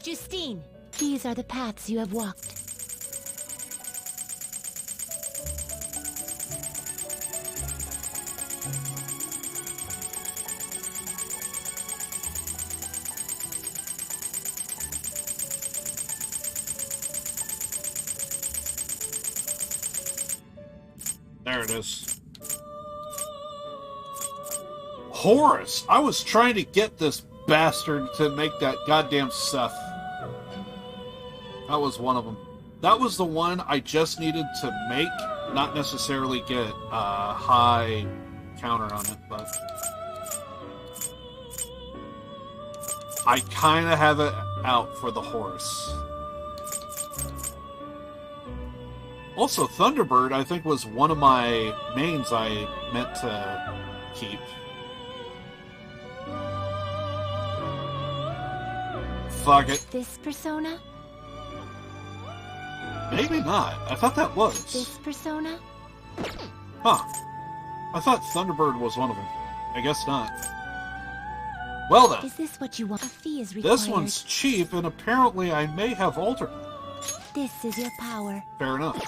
Justine, these are the paths you have walked. There it is. Horace! I was trying to get this bastard to make that goddamn Seth. That was one of them. That was the one I just needed to make, not necessarily get a high counter on it, but... I kind of have it out for the horse. Also, Thunderbird, I think, was one of my mains I meant to keep. Fuck it. This persona? Maybe not. I thought that was. This persona? Huh. I thought Thunderbird was one of them. I guess not. Well then. Is this what you want? A fee is required. This one's cheap, and apparently I may have altered it. This is your power. Fair enough.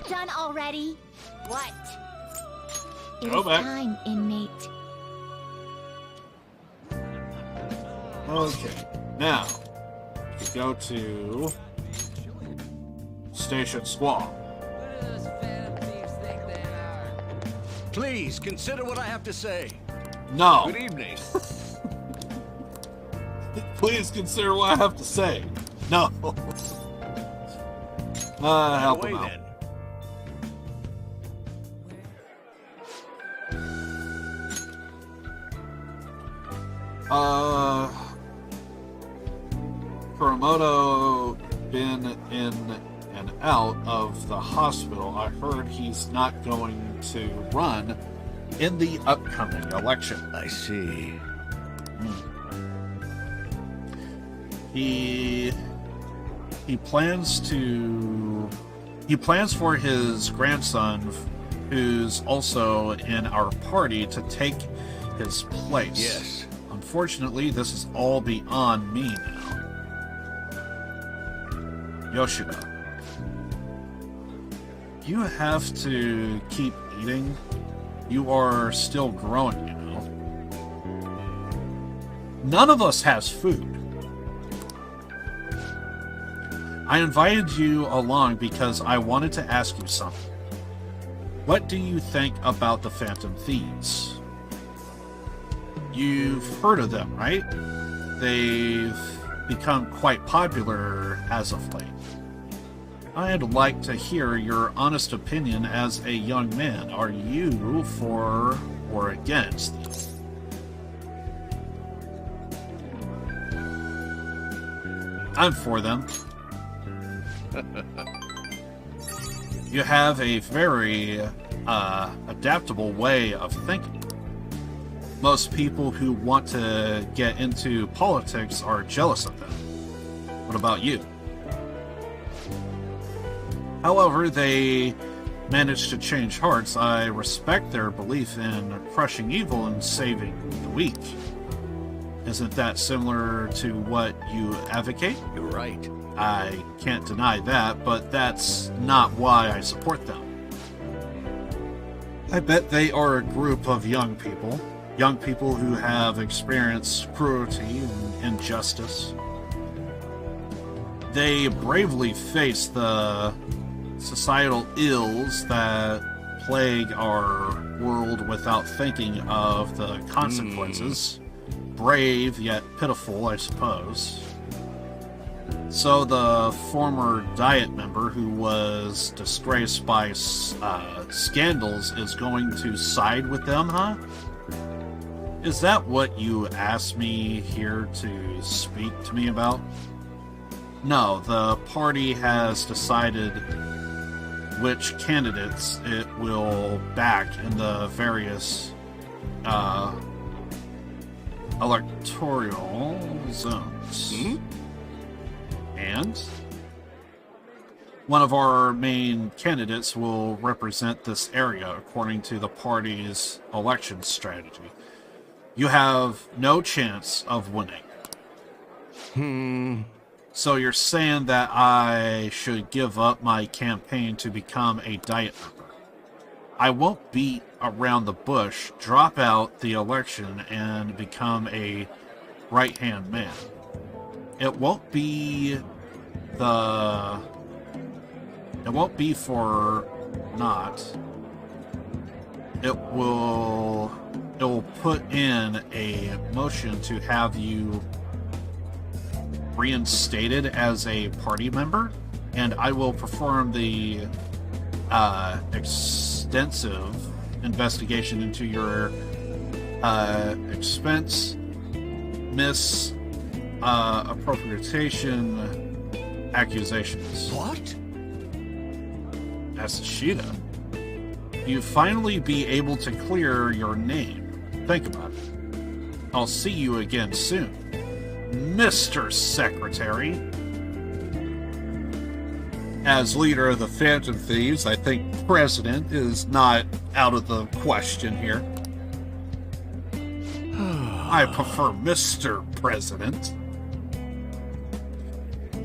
Done already? What? It Go is back. time, inmate. Okay. Now, we go to Station Squall. Please consider what I have to say. No. Good evening. Please consider what I have to say. No. Help him out. Kuramoto been in and out of the hospital. I heard he's not going to run in the upcoming election. I see. He plans for his grandson, who's also in our party, to take his place. Yes. Unfortunately, this is all beyond me now. Yoshida, you have to keep eating. You are still growing, you know. None of us has food. I invited you along because I wanted to ask you something. What do you think about the Phantom Thieves? You've heard of them, right? They've become quite popular as of late. I'd like to hear your honest opinion as a young man. Are you for or against them? I'm for them. You have a very adaptable way of thinking. Most people who want to get into politics are jealous of them. What about you? However, they managed to change hearts. I respect their belief in crushing evil and saving the weak. Isn't that similar to what you advocate? You're right. I can't deny that, but that's not why I support them. I bet they are a group of young people who have experienced cruelty and injustice. They bravely face the societal ills that plague our world without thinking of the consequences. Brave, yet pitiful, I suppose. So the former Diet member who was disgraced by scandals is going to side with them, huh? Is that what you asked me here to speak to me about? No, the party has decided which candidates it will back in the various electoral zones. And one of our main candidates will represent this area according to the party's election strategy. You have no chance of winning. So you're saying that I should give up my campaign to become a Diet member. I won't beat around the bush, drop out the election, and become a right-hand man. It won't be for naught. It will put in a motion to have you reinstated as a party member, and I will perform the extensive investigation into your expense misappropriation accusations. What? Asashida, you finally be able to clear your name. Think about it. I'll see you again soon, Mr. Secretary. As leader of the Phantom Thieves, I think President is not out of the question here. I prefer Mr. President.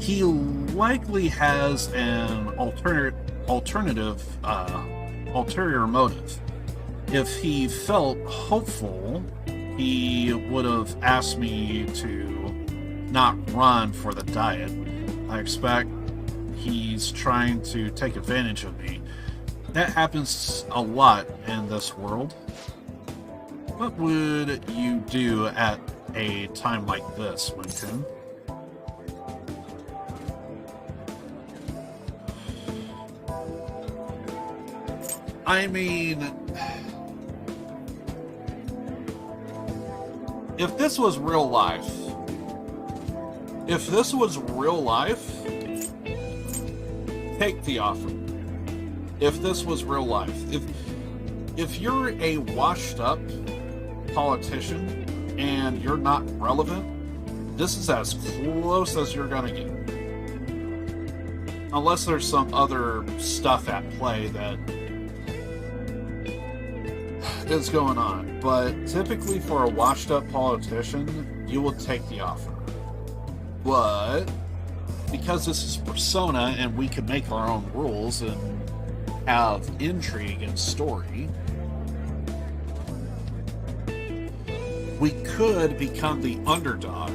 He likely has an ulterior motive. If he felt hopeful, he would have asked me to not run for the Diet. I expect he's trying to take advantage of me. That happens a lot in this world. What would you do at a time like this, Winston? I mean, if this was real life, take the offer. If this was real life, if you're a washed up politician and you're not relevant, this is as close as you're gonna get. Unless there's some other stuff at play that is going on. But typically for a washed up politician, you will take the offer. But because this is Persona and we can make our own rules and have intrigue and story, we could become the underdog,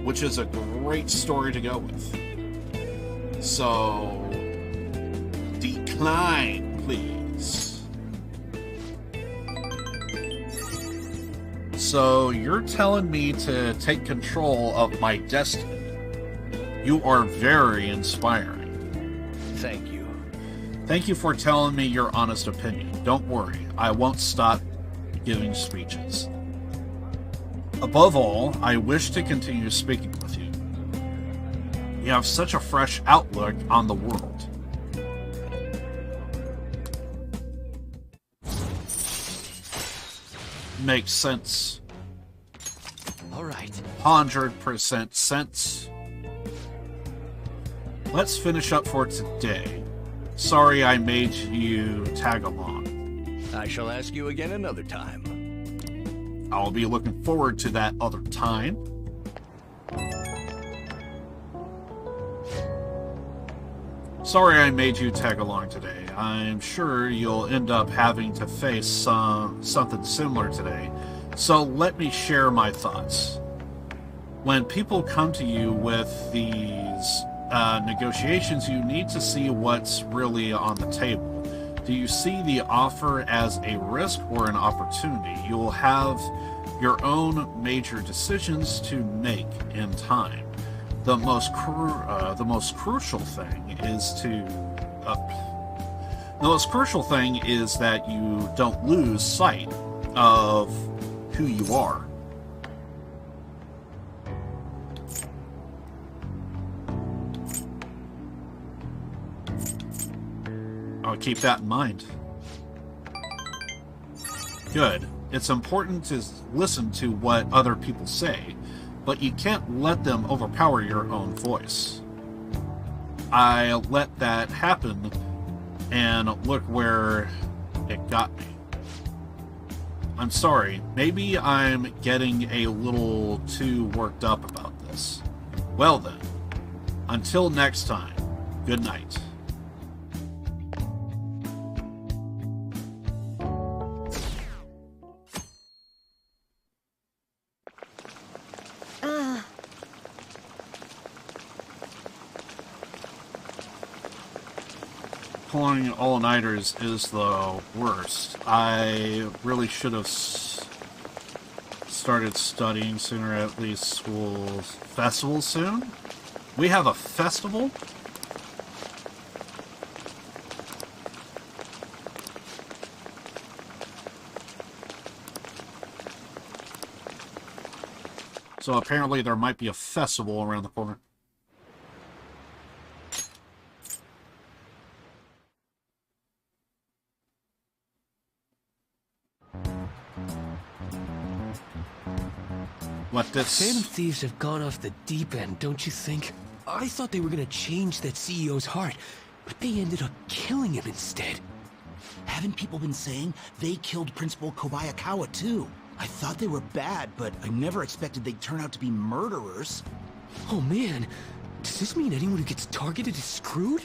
which is a great story to go with. So, decline, please. So, you're telling me to take control of my destiny. You are very inspiring. Thank you. Thank you for telling me your honest opinion. Don't worry, I won't stop giving speeches. Above all, I wish to continue speaking with you. You have such a fresh outlook on the world. Makes sense. All right. 100% sense. Let's finish up for today. Sorry I made you tag along. I shall ask you again another time. I'll be looking forward to that other time. Sorry I made you tag along today. I'm sure you'll end up having to face something similar today, so let me share my thoughts. When people come to you with these negotiations, you need to see what's really on the table. Do you see the offer as a risk or an opportunity? You'll have your own major decisions to make in time. The most crucial thing is that you don't lose sight of who you are. I'll keep that in mind. Good. It's important to listen to what other people say, but you can't let them overpower your own voice. I let that happen, and look where it got me. I'm sorry. Maybe I'm getting a little too worked up about this. Well then, until next time, good night. Pulling all-nighters is the worst. I really should have started studying sooner, at least school's festival soon. We have a festival? So apparently there might be a festival around the corner. What this? Phantom Thieves have gone off the deep end, don't you think? I thought they were gonna change that CEO's heart, but they ended up killing him instead. Haven't people been saying they killed Principal Kobayakawa too? I thought they were bad, but I never expected they'd turn out to be murderers. Oh man, does this mean anyone who gets targeted is screwed?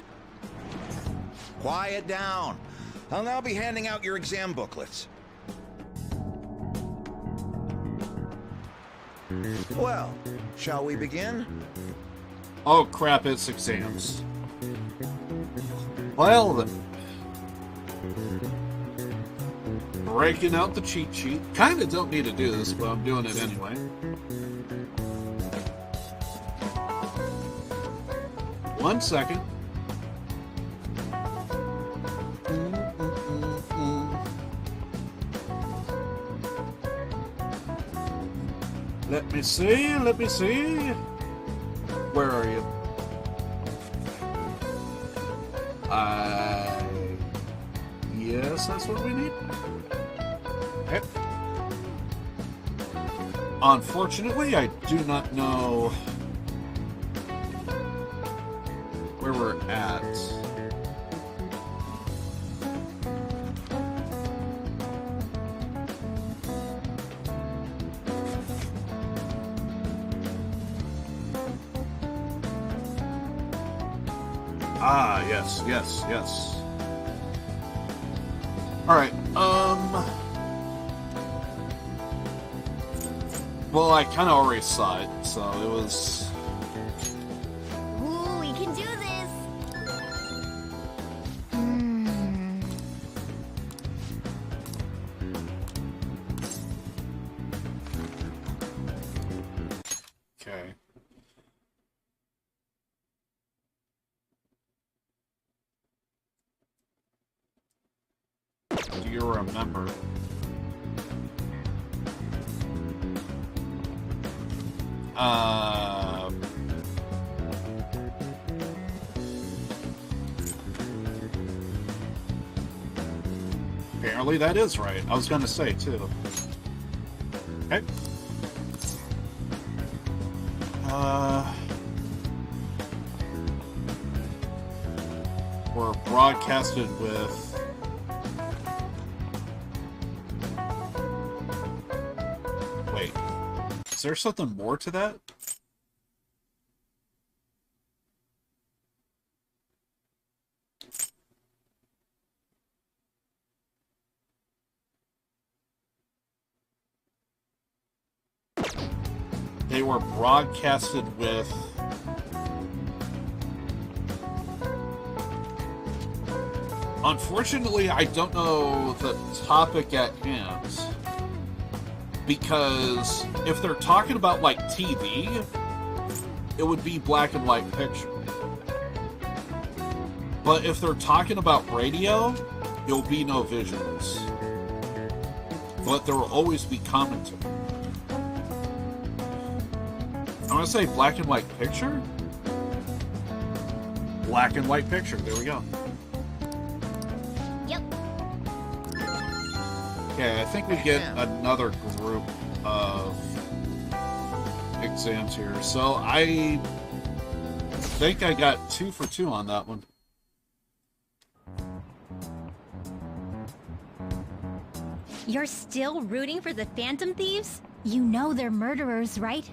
Quiet down. I'll now be handing out your exam booklets. Well, shall we begin? Oh crap, it's exams. Well then. Breaking out the cheat sheet. Kinda don't need to do this, but I'm doing it anyway. One second. Let me see, let me see. Where are you? Yes, that's what we need. Okay. Unfortunately, I do not know where we're at. Ah, yes, yes, yes. Alright, Well, I kind of already saw it, so it was... Ooh, we can do this! Okay. Do you remember? Apparently that is right. I was gonna say, too. Okay. We're broadcasted with... Wait. Is there something more to that? They were broadcasted with... Unfortunately, I don't know the topic at hand. Because if they're talking about, like, TV, it would be black and white picture. But if they're talking about radio, there'll be no visuals. But there will always be commentary. I'm gonna say black and white picture? Black and white picture, there we go. Yep. Okay, I think we get another group of exams here. So I think I got 2 for 2 on that one. You're still rooting for the Phantom Thieves? You know they're murderers, right?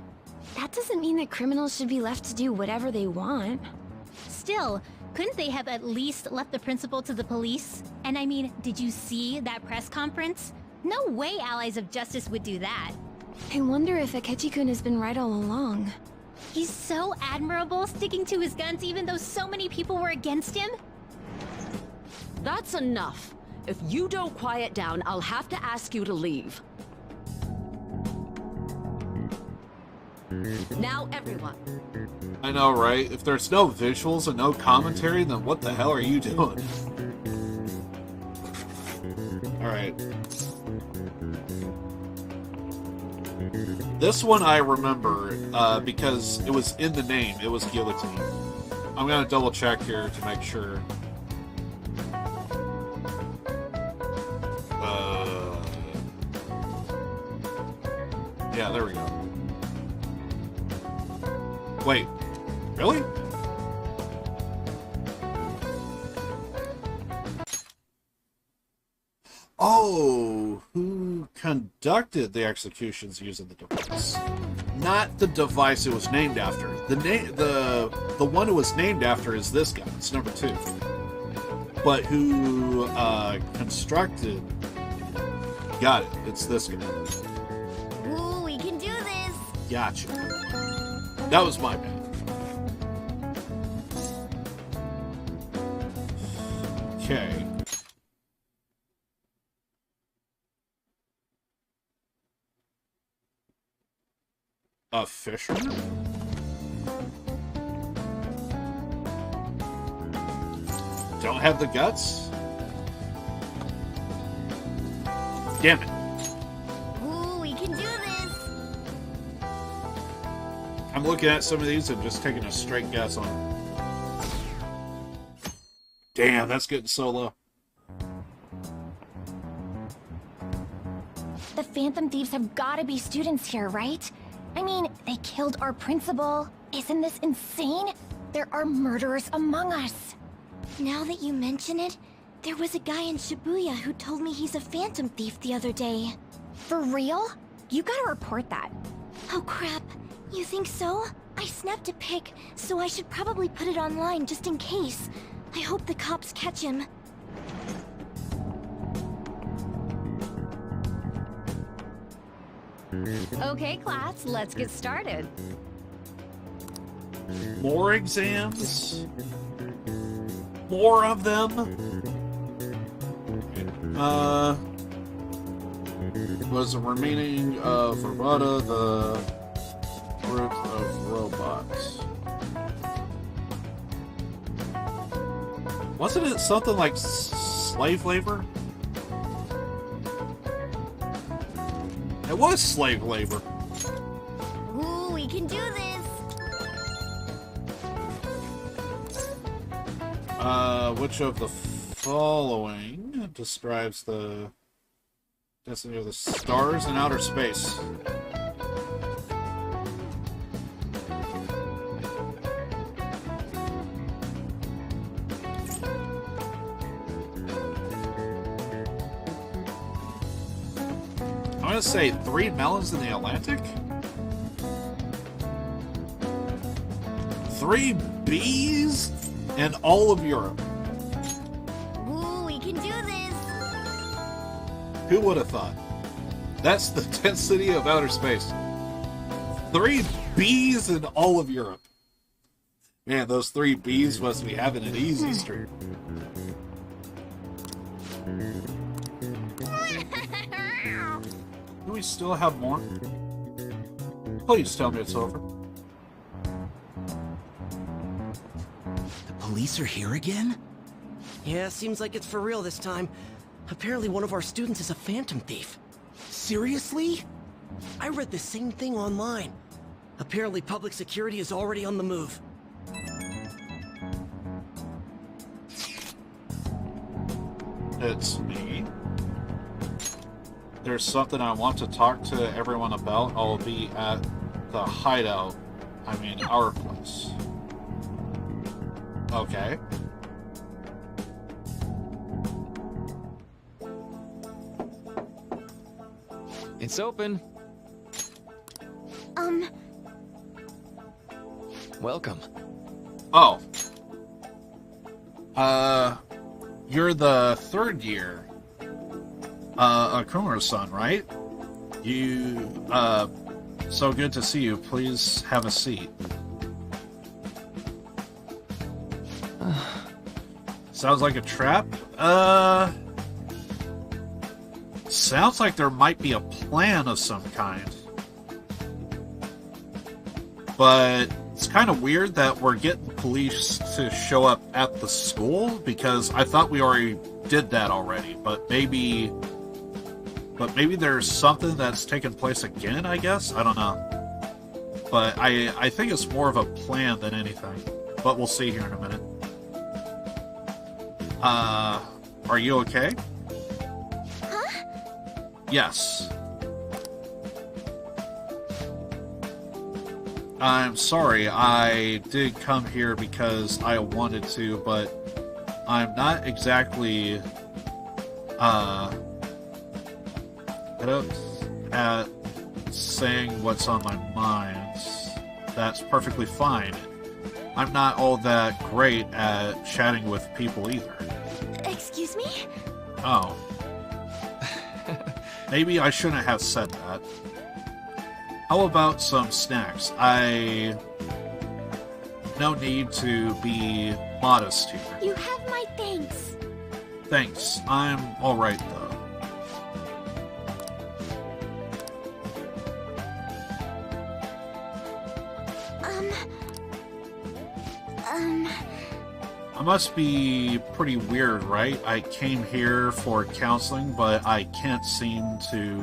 That doesn't mean that criminals should be left to do whatever they want. Still, couldn't they have at least left the principal to the police? And I mean, did you see that press conference? No way Allies of Justice would do that. I wonder if Akechi-kun has been right all along. He's so admirable, sticking to his guns even though so many people were against him. That's enough. If you don't quiet down, I'll have to ask you to leave. Now, everyone. I know, right? If there's no visuals and no commentary, then what the hell are you doing? Alright. This one I remember, because it was in the name. It was guillotine. I'm gonna double check here to make sure. Yeah, there we go. Wait, really? Oh, who conducted the executions using the device? Not the device it was named after. The one it was named after is this guy. It's number 2. But who constructed? Got it. It's this guy. Ooh, we can do this. Gotcha. That was my bad. Okay. A fisherman? Don't have the guts? Damn it. Ooh, we can do this. I'm looking at some of these and just taking a straight guess on them. Damn, that's getting so low. The Phantom Thieves have gotta be students here, right? I mean, they killed our principal. Isn't this insane? There are murderers among us. Now that you mention it, there was a guy in Shibuya who told me he's a Phantom Thief the other day. For real? You gotta report that. Oh crap, you think so? I snapped a pic, so I should probably put it online just in case. I hope the cops catch him. Okay, class, let's get started. More exams? More of them? Was the remaining of Vervada the group of robots? Wasn't it something like slave labor? It was slave labor. Ooh, we can do this. Which of the following describes the destiny of the stars in outer space? I'm gonna say 3 melons in the Atlantic? 3 bees in all of Europe. Ooh, we can do this. Who would have thought? That's the density of outer space. 3 bees in all of Europe. Man, those 3 bees must be having an easy streak. Do we still have more? Please tell me it's over. The police are here again? Yeah, seems like it's for real this time. Apparently one of our students is a phantom thief. Seriously? I read the same thing online. Apparently public security is already on the move. It's me. There's something I want to talk to everyone about. I'll be at the hideout. I mean, our place. Okay. It's open. Welcome. Oh. You're the 3rd year. Akuma-san, right? You, so good to see you. Please have a seat. Sounds like a trap? Sounds like there might be a plan of some kind. But it's kind of weird that we're getting police to show up at the school, because I thought we already did that already, but maybe there's something that's taken place again, I guess? I don't know. But I think it's more of a plan than anything. But we'll see here in a minute. Are you okay? Huh? Yes. I'm sorry, I did come here because I wanted to, but I'm not exactly, at saying what's on my mind. That's perfectly fine. I'm not all that great at chatting with people either. Excuse me? Oh. Maybe I shouldn't have said that. How about some snacks? No need to be modest here. You have my thanks. Thanks. I'm alright, though. I must be pretty weird, right? I came here for counseling, but I can't seem to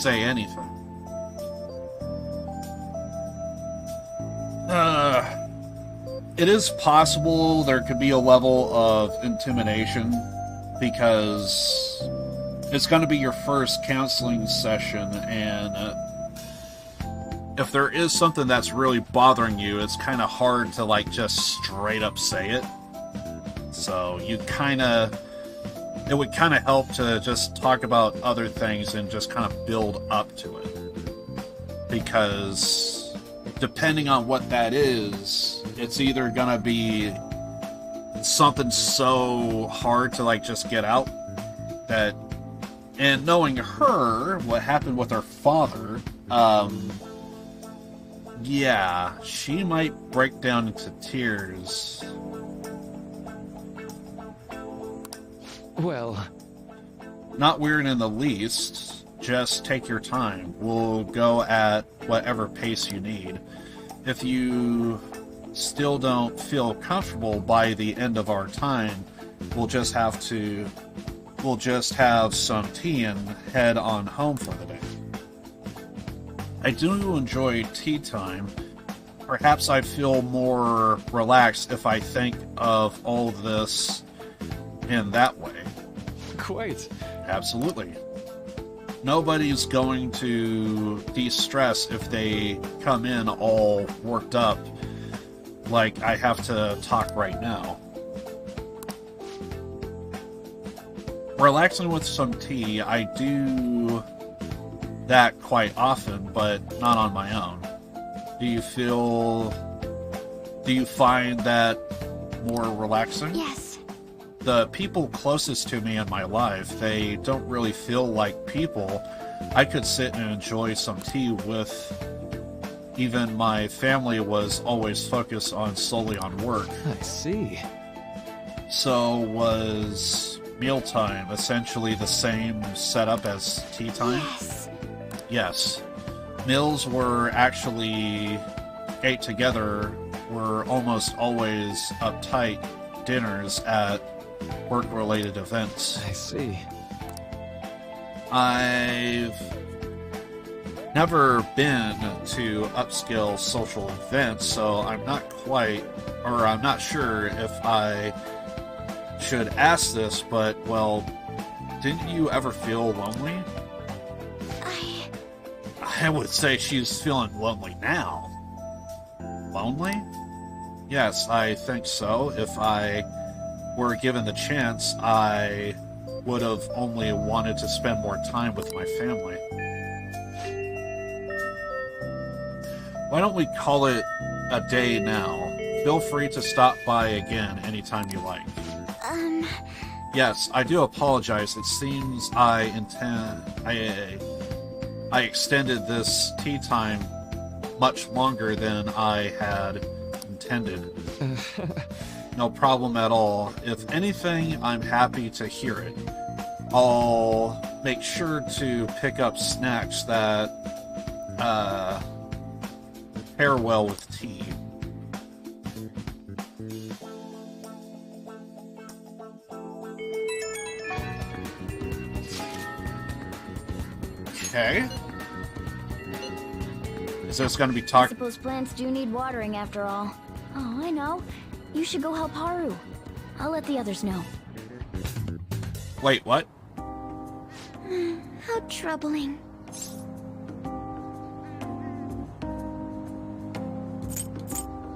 say anything. It is possible there could be a level of intimidation, because it's going to be your first counseling session, and if there is something that's really bothering you, it's kind of hard to, like, just straight up say it. So it would kind of help to just talk about other things and just kind of build up to it. Because depending on what that is, it's either gonna be something so hard to, like, just get out that And knowing her, what happened with her father, yeah, she might break down into tears. Well... Not weird in the least. Just take your time. We'll go at whatever pace you need. If you still don't feel comfortable by the end of our time, we'll just have some tea and head on home for the day. I do enjoy tea time. Perhaps I'd feel more relaxed if I think of all this in that way. Quite. Absolutely. Nobody's going to de-stress if they come in all worked up like I have to talk right now. Relaxing with some tea, I do that quite often, but not on my own. Do you find that more relaxing? Yes. The people closest to me in my life, they don't really feel like people. I could sit and enjoy some tea with. Even my family was always focused solely on work. I see. So was mealtime essentially the same setup as tea time? Yes. Yes. Meals were actually ate together, were almost always uptight dinners at work-related events. I see. I've never been to upscale social events, so I'm not sure if I should ask this, but, well, didn't you ever feel lonely? I would say she's feeling lonely now. Lonely? Yes, I think so. If I were given the chance, I would have only wanted to spend more time with my family. Why don't we call it a day now? Feel free to stop by again anytime you like. Yes, I do apologize. It seems I extended this tea time much longer than I had intended. No problem at all. If anything, I'm happy to hear it. I'll make sure to pick up snacks that pair well with tea. Okay. Is this going to be I talking? suppose plants do need watering after all. Oh, I know. You should go help Haru. I'll let the others know. Wait, what? How troubling.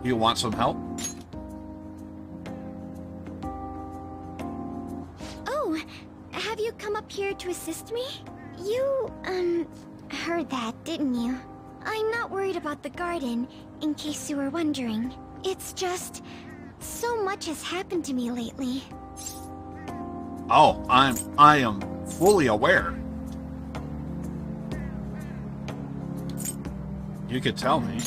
You want some help? Oh, have you come up here to assist me? You, heard that, didn't you? I'm not worried about the garden, in case you were wondering. It's just... so much has happened to me lately. Oh, I am fully aware. You could tell me.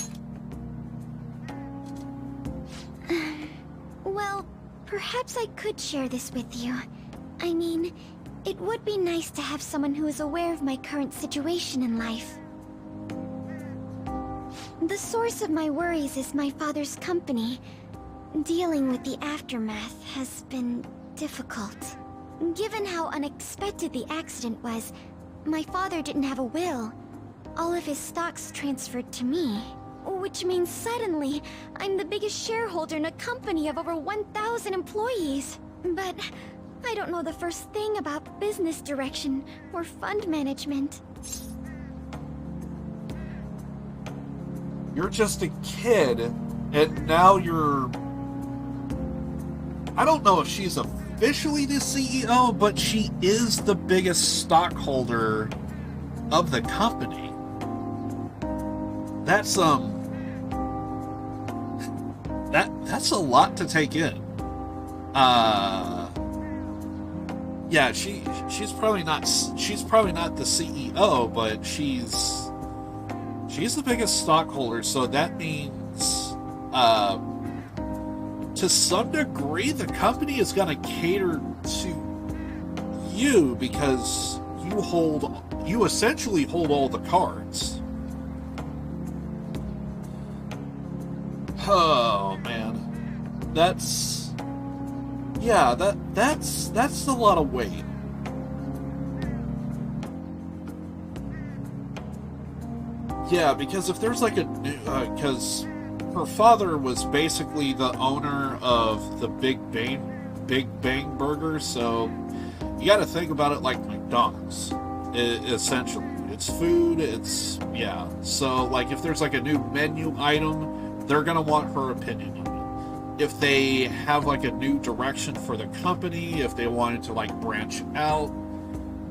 Well, perhaps I could share this with you. I mean, it would be nice to have someone who is aware of my current situation in life. The source of my worries is my father's company. Dealing with the aftermath has been difficult. Given how unexpected the accident was, my father didn't have a will. All of his stocks transferred to me. Which means suddenly, I'm the biggest shareholder in a company of over 1,000 employees. But I don't know the first thing about business direction or fund management. You're just a kid, and now you're... I don't know if she's officially the CEO, but she is the biggest stockholder of the company. That's that's a lot to take in. Yeah, she's probably not the CEO, but she's the biggest stockholder, so that means to some degree the company is going to cater to you because you essentially hold all the cards. Oh man. That's a lot of weight. Yeah, because if there's like a new, because her father was basically the owner of the Big Bang Burger, so you got to think about it like McDonald's. Essentially, it's food. Yeah. So like, if there's like a new menu item, they're gonna want her opinion on it. If they have like a new direction for the company, if they wanted to like branch out,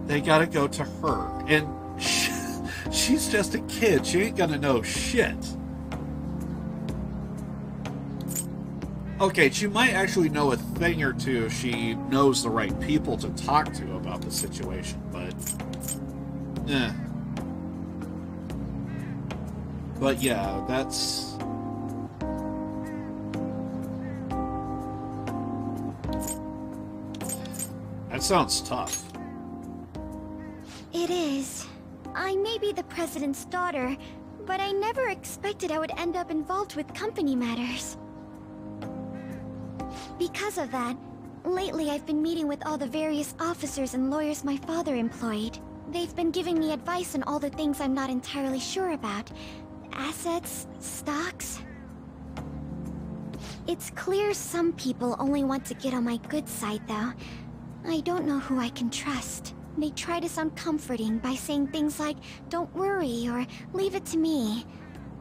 they gotta go to her. And she's just a kid. She ain't gonna know shit. Okay, she might actually know a thing or two if she knows the right people to talk to about the situation, but But yeah, that sounds tough. It is. I may be the president's daughter, but I never expected I would end up involved with company matters. Because of that, lately I've been meeting with all the various officers and lawyers my father employed. They've been giving me advice on all the things I'm not entirely sure about. Assets, stocks. It's clear some people only want to get on my good side, though. I don't know who I can trust. They try to sound comforting by saying things like, "Don't worry," or "Leave it to me."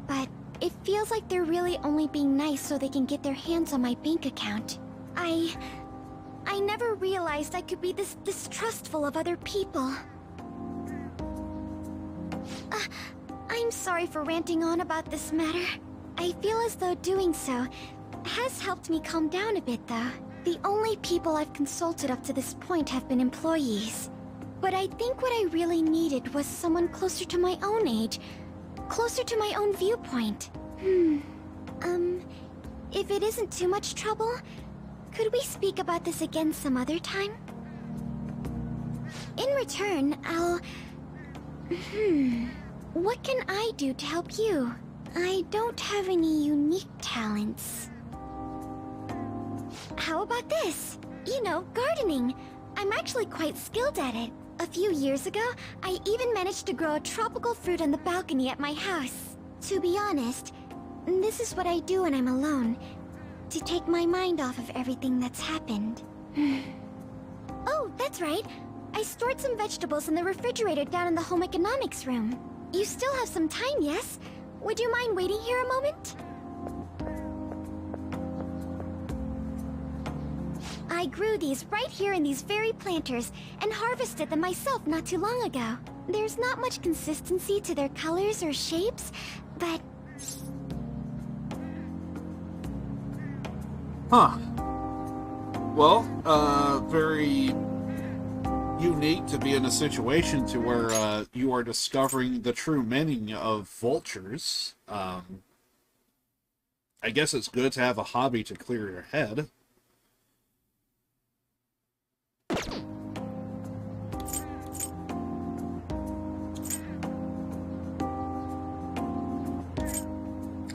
But it feels like they're really only being nice so they can get their hands on my bank account. I never realized I could be this distrustful of other people. I'm sorry for ranting on about this matter. I feel as though doing so has helped me calm down a bit, though. The only people I've consulted up to this point have been employees. But I think what I really needed was someone closer to my own age, closer to my own viewpoint. If it isn't too much trouble, could we speak about this again some other time? In return, what can I do to help you? I don't have any unique talents. How about this? You know, gardening. I'm actually quite skilled at it. A few years ago, I even managed to grow a tropical fruit on the balcony at my house. To be honest, this is what I do when I'm alone, to take my mind off of everything that's happened. Oh, that's right. I stored some vegetables in the refrigerator down in the home economics room. You still have some time, yes? Would you mind waiting here a moment? I grew these right here in these very planters and harvested them myself not too long ago. There's not much consistency to their colors or shapes, but... Huh. Well, very unique to be in a situation to where you are discovering the true meaning of vultures. I guess it's good to have a hobby to clear your head.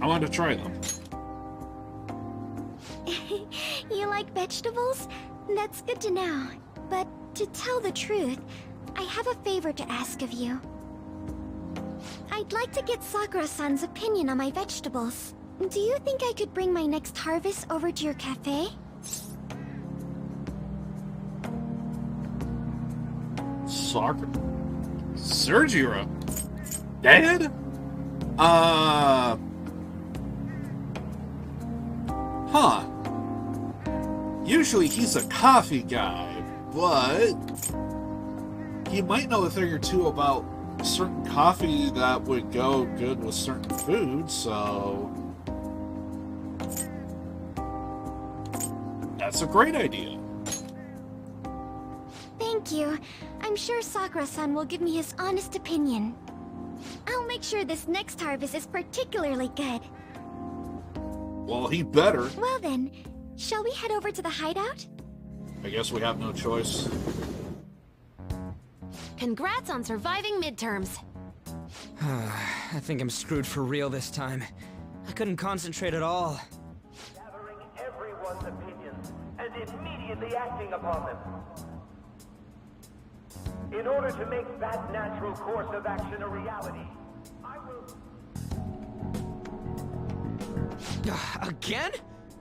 I want to try them. You like vegetables? That's good to know. But to tell the truth, I have a favor to ask of you. I'd like to get Sakura-san's opinion on my vegetables. Do you think I could bring my next harvest over to your cafe? Sakura? Sergio? Dad? Huh. Usually he's a coffee guy, but he might know a thing or two about certain coffee that would go good with certain foods, so... That's a great idea. Thank Thank you. I'm sure Sakura-san will give me his honest opinion. I'll make sure this next harvest is particularly good. Well, he better. Well then, shall we head over to the hideout? I guess we have no choice. Congrats on surviving midterms. I think I'm screwed for real this time. I couldn't concentrate at all. Gathering everyone's opinions and immediately acting upon them. In order to make that natural course of action a reality, I will... Again?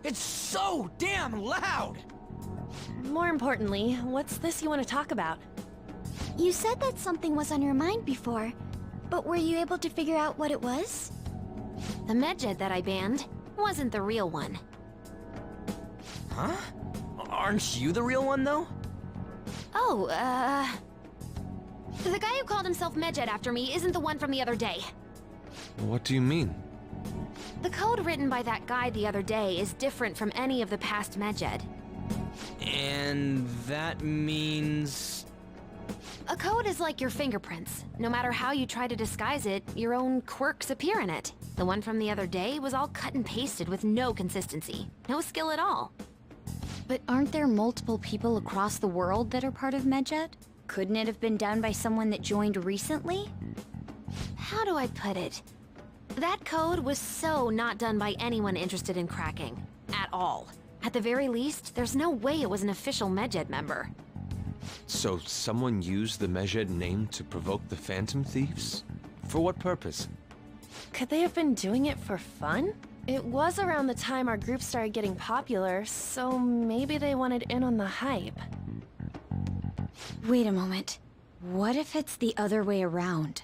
It's so damn loud! More importantly, what's this you want to talk about? You said that something was on your mind before, but were you able to figure out what it was? The medjed that I banned wasn't the real one. Huh? Aren't you the real one, though? Oh, the guy who called himself Medjed after me isn't the one from the other day. What do you mean? The code written by that guy the other day is different from any of the past Medjed. And that means... A code is like your fingerprints. No matter how you try to disguise it, your own quirks appear in it. The one from the other day was all cut and pasted with no consistency. No skill at all. But aren't there multiple people across the world that are part of Medjed? Couldn't it have been done by someone that joined recently? How do I put it? That code was so not done by anyone interested in cracking. At all. At the very least, there's no way it was an official Medjed member. So someone used the Medjed name to provoke the Phantom Thieves? For what purpose? Could they have been doing it for fun? It was around the time our group started getting popular, so maybe they wanted in on the hype. Wait a moment. What if it's the other way around?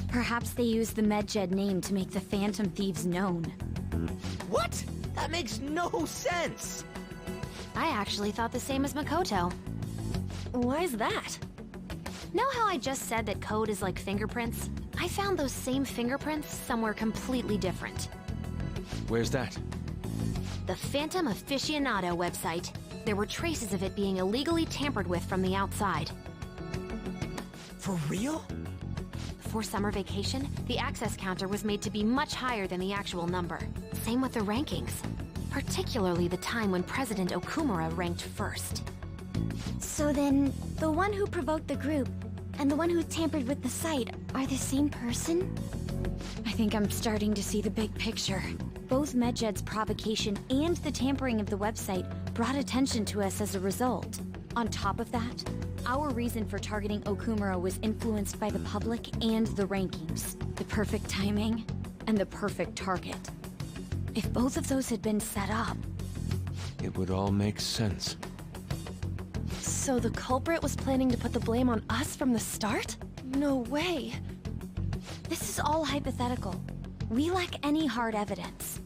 Perhaps they used the Medjed name to make the Phantom Thieves known. What? That makes no sense! I actually thought the same as Makoto. Why's that? Know how I just said that code is like fingerprints? I found those same fingerprints somewhere completely different. Where's that? The Phantom Aficionado website. There were traces of it being illegally tampered with from the outside. For real? For summer vacation, the access counter was made to be much higher than the actual number. Same with the rankings. Particularly the time when President Okumura ranked first. So then, the one who provoked the group and the one who tampered with the site are the same person? I think I'm starting to see the big picture. Both Medjed's provocation and the tampering of the website brought attention to us as a result. On top of that, our reason for targeting Okumura was influenced by the public and the rankings. The perfect timing and the perfect target. If both of those had been set up... It would all make sense. So the culprit was planning to put the blame on us from the start? No way. This is all hypothetical. We lack any hard evidence.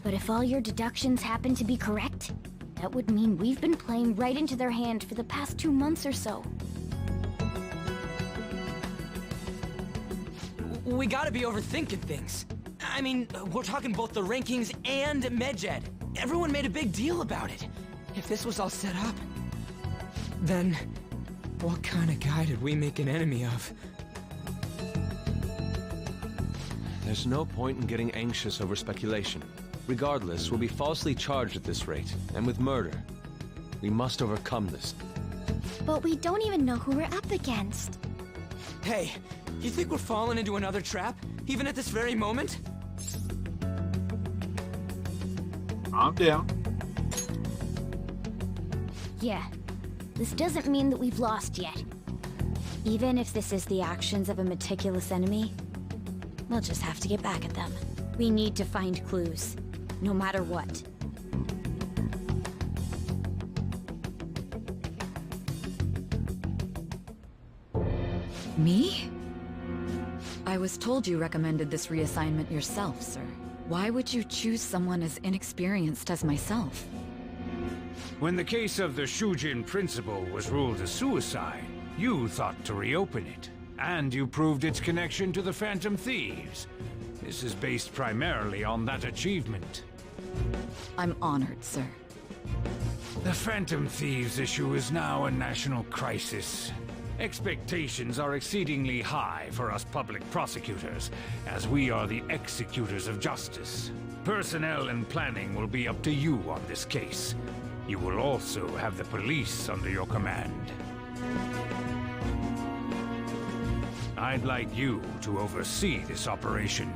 But if all your deductions happen to be correct, that would mean we've been playing right into their hand for the past 2 months or so. We gotta be overthinking things. I mean, we're talking both the rankings and Medjed. Everyone made a big deal about it. If this was all set up, then what kind of guy did we make an enemy of? There's no point in getting anxious over speculation. Regardless, we'll be falsely charged at this rate, and with murder. We must overcome this. But we don't even know who we're up against. Hey, you think we're falling into another trap, even at this very moment? I'm down. Yeah, this doesn't mean that we've lost yet. Even if this is the actions of a meticulous enemy, we'll just have to get back at them. We need to find clues, no matter what. Me? I was told you recommended this reassignment yourself, sir. Why would you choose someone as inexperienced as myself? When the case of the Shujin principal was ruled a suicide, you thought to reopen it. And you proved its connection to the Phantom Thieves. This is based primarily on that achievement. I'm honored, sir. The Phantom Thieves issue is now a national crisis. Expectations are exceedingly high for us public prosecutors, as we are the executors of justice. Personnel and planning will be up to you on this case. You will also have the police under your command. I'd like you to oversee this operation.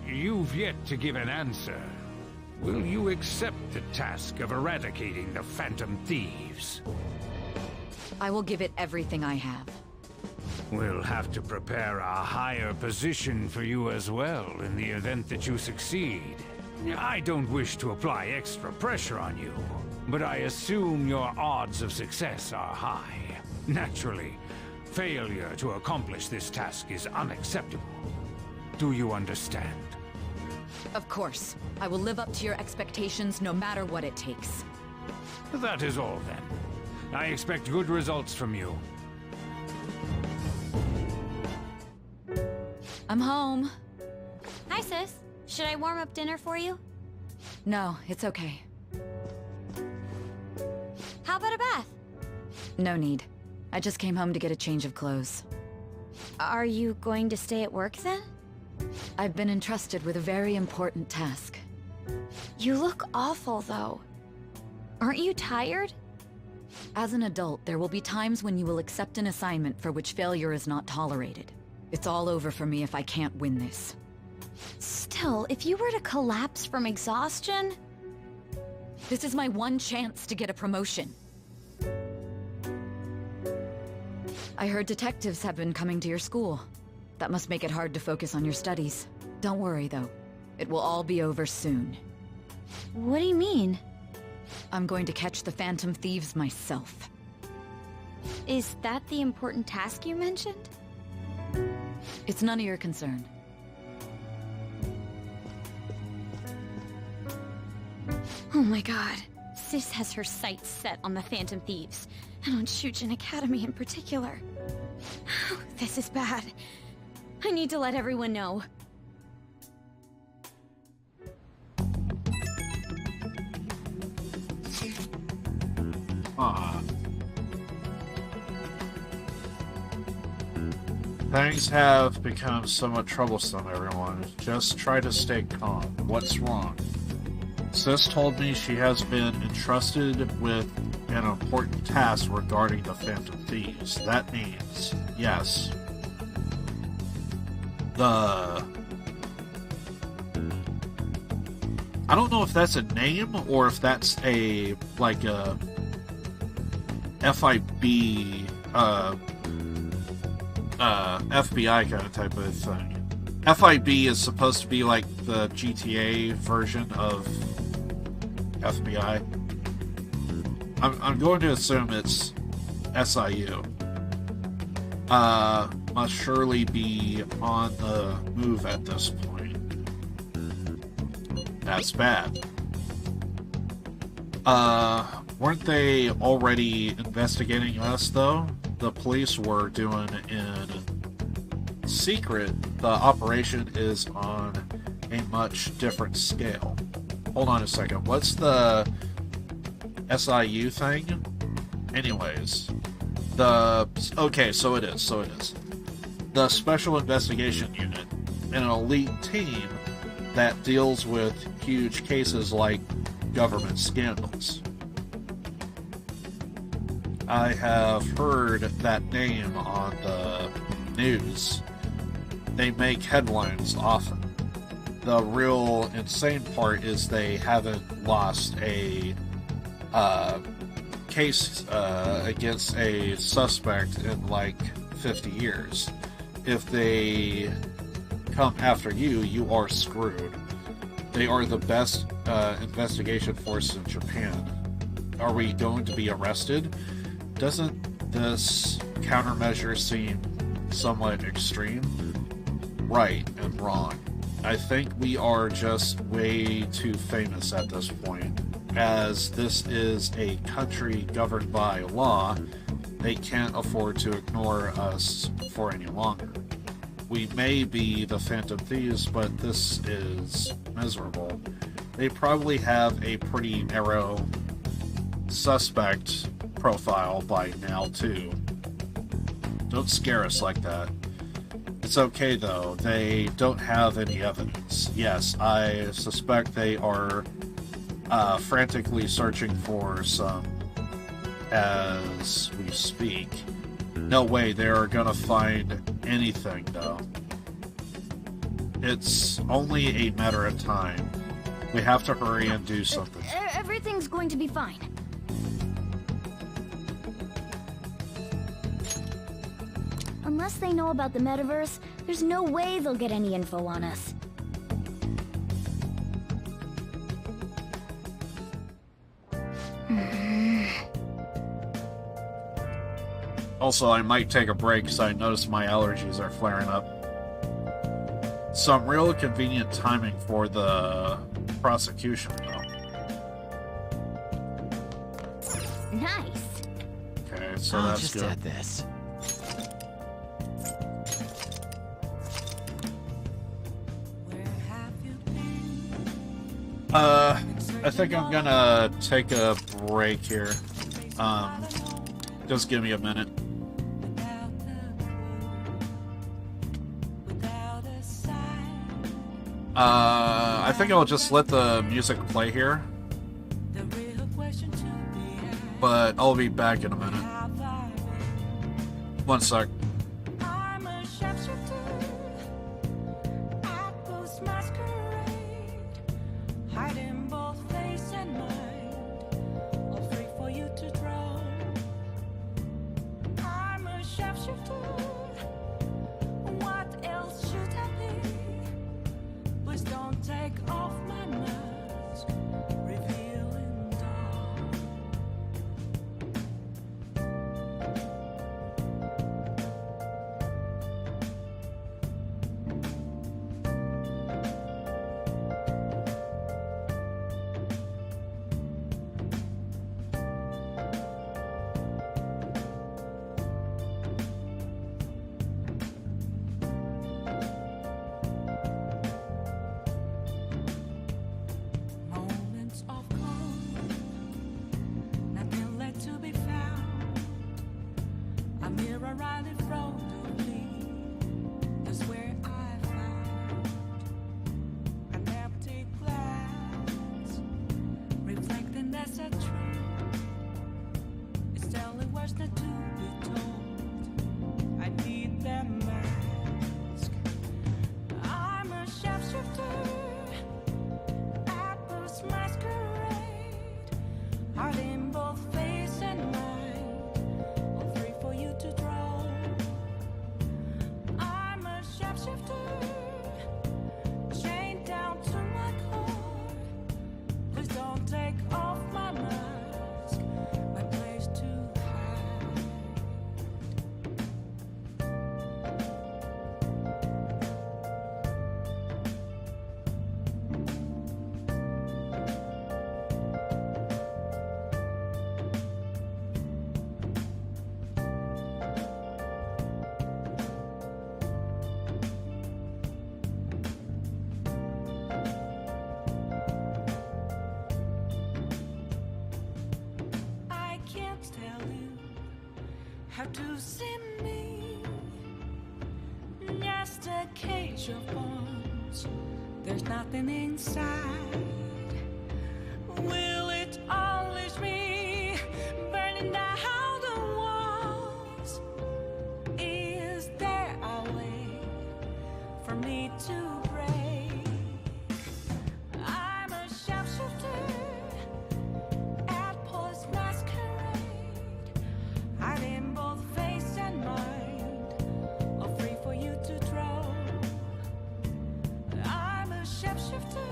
You've yet to give an answer. Will you accept the task of eradicating the Phantom Thieves? I will give it everything I have. We'll have to prepare a higher position for you as well in the event that you succeed. I don't wish to apply extra pressure on you, but I assume your odds of success are high. Naturally, failure to accomplish this task is unacceptable. Do you understand? Of course. I will live up to your expectations no matter what it takes. That is all then. I expect good results from you. I'm home. Hi, sis. Should I warm up dinner for you? No, it's okay. How about a bath? No need. I just came home to get a change of clothes. Are you going to stay at work then? I've been entrusted with a very important task. You look awful, though. Aren't you tired? As an adult, there will be times when you will accept an assignment for which failure is not tolerated. It's all over for me if I can't win this. Still, if you were to collapse from exhaustion... This is my one chance to get a promotion. I heard detectives have been coming to your school. That must make it hard to focus on your studies. Don't worry, though. It will all be over soon. What do you mean? I'm going to catch the Phantom Thieves myself. Is that the important task you mentioned? It's none of your concern. Oh my god. Sis has her sights set on the Phantom Thieves, and on Shujin Academy in particular. This is bad. I need to let everyone know. Things have become somewhat troublesome, everyone. Just try to stay calm. What's wrong? Sis told me she has been entrusted with an important task regarding the Phantom Thieves. That means, yes, I don't know if that's a name or if that's a, like a FIB, FBI kind of type of thing. FIB is supposed to be like the GTA version of FBI. I'm going to assume it's SIU. Must surely be on the move at this point. That's bad. Weren't they already investigating us, though? The police were doing in secret. The operation is on a much different scale. Hold on a second. What's the SIU thing? Anyways. Okay, so it is. The Special Investigation Unit. An elite team that deals with huge cases like government scandals. I have heard that name on the news. They make headlines often. The real insane part is they haven't lost a case against a suspect in like 50 years. If they come after you, you are screwed. They are the best investigation force in Japan. Are we going to be arrested? Doesn't this countermeasure seem somewhat extreme? Right and wrong. I think we are just way too famous at this point. As this is a country governed by law, they can't afford to ignore us for any longer. We may be the Phantom Thieves, but this is miserable. they probably have a pretty narrow suspect profile by now, too. Don't scare us like that. It's okay, though. They don't have any evidence. Yes, I suspect they are frantically searching for some as we speak. No way they're gonna find anything, though. It's only a matter of time. We have to hurry and do something. Everything's going to be fine. Unless they know about the metaverse, there's no way they'll get any info on us. Also, I might take a break because I notice my allergies are flaring up. Some real convenient timing for the prosecution, though. Nice. Okay, so I'll that's just good. add this. I think I'm gonna take a break here. Just give me a minute. I think I'll just let the music play here. But I'll be back in a minute. One sec. How to see me? Just a cage of bones. There's nothing inside. Will it unleash me? Burning down the walls. Is there a way for me to break? I'm a sharpshooter at Post Masquerade. Hiding both face and mind, all free for you to draw. I'm a shapeshifter,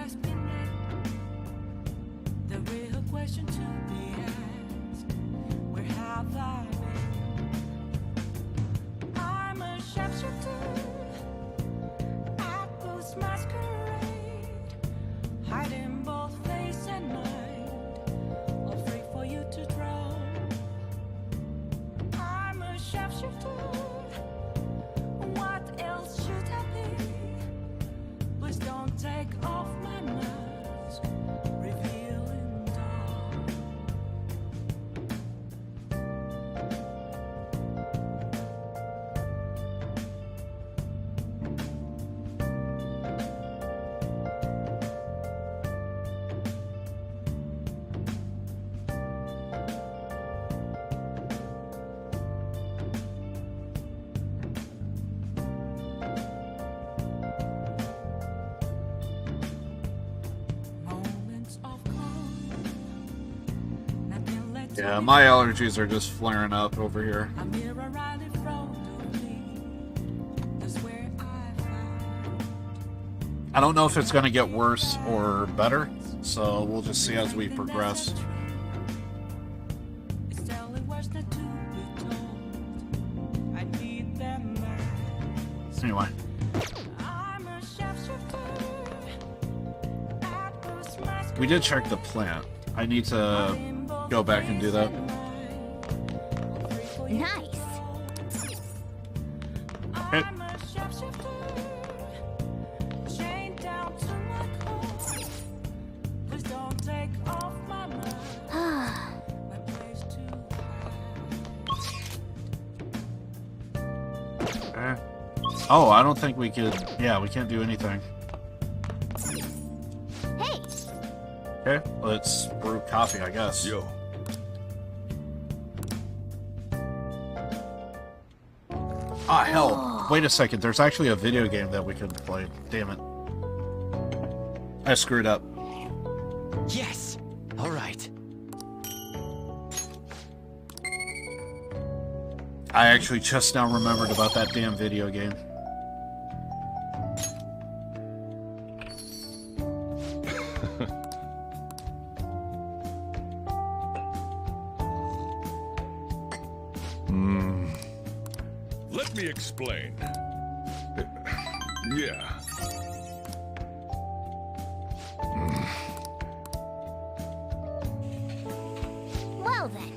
has been named. The real question to be asked, where have I been? I'm a sharpshooter at Ghost Masquerade, hiding both face and mind, afraid for you to drown. I'm a sharpshooter. What else should I be? Please don't take off my mask, revealing dark. Yeah, my allergies are just flaring up over here. I don't know if it's going to get worse or better, so we'll just see as we progress. Anyway. We did check the plant. I need to go back and do that. Nice. Okay. Oh, I don't think we could... Yeah, we can't do anything. Hey! Okay, let's brew coffee, I guess. Yo. Ah, hell. Wait a second, there's actually a video game that we could play. Damn it. I screwed up. Yes! Alright. I actually just now remembered about that damn video game. Let me explain. Yeah. Well then.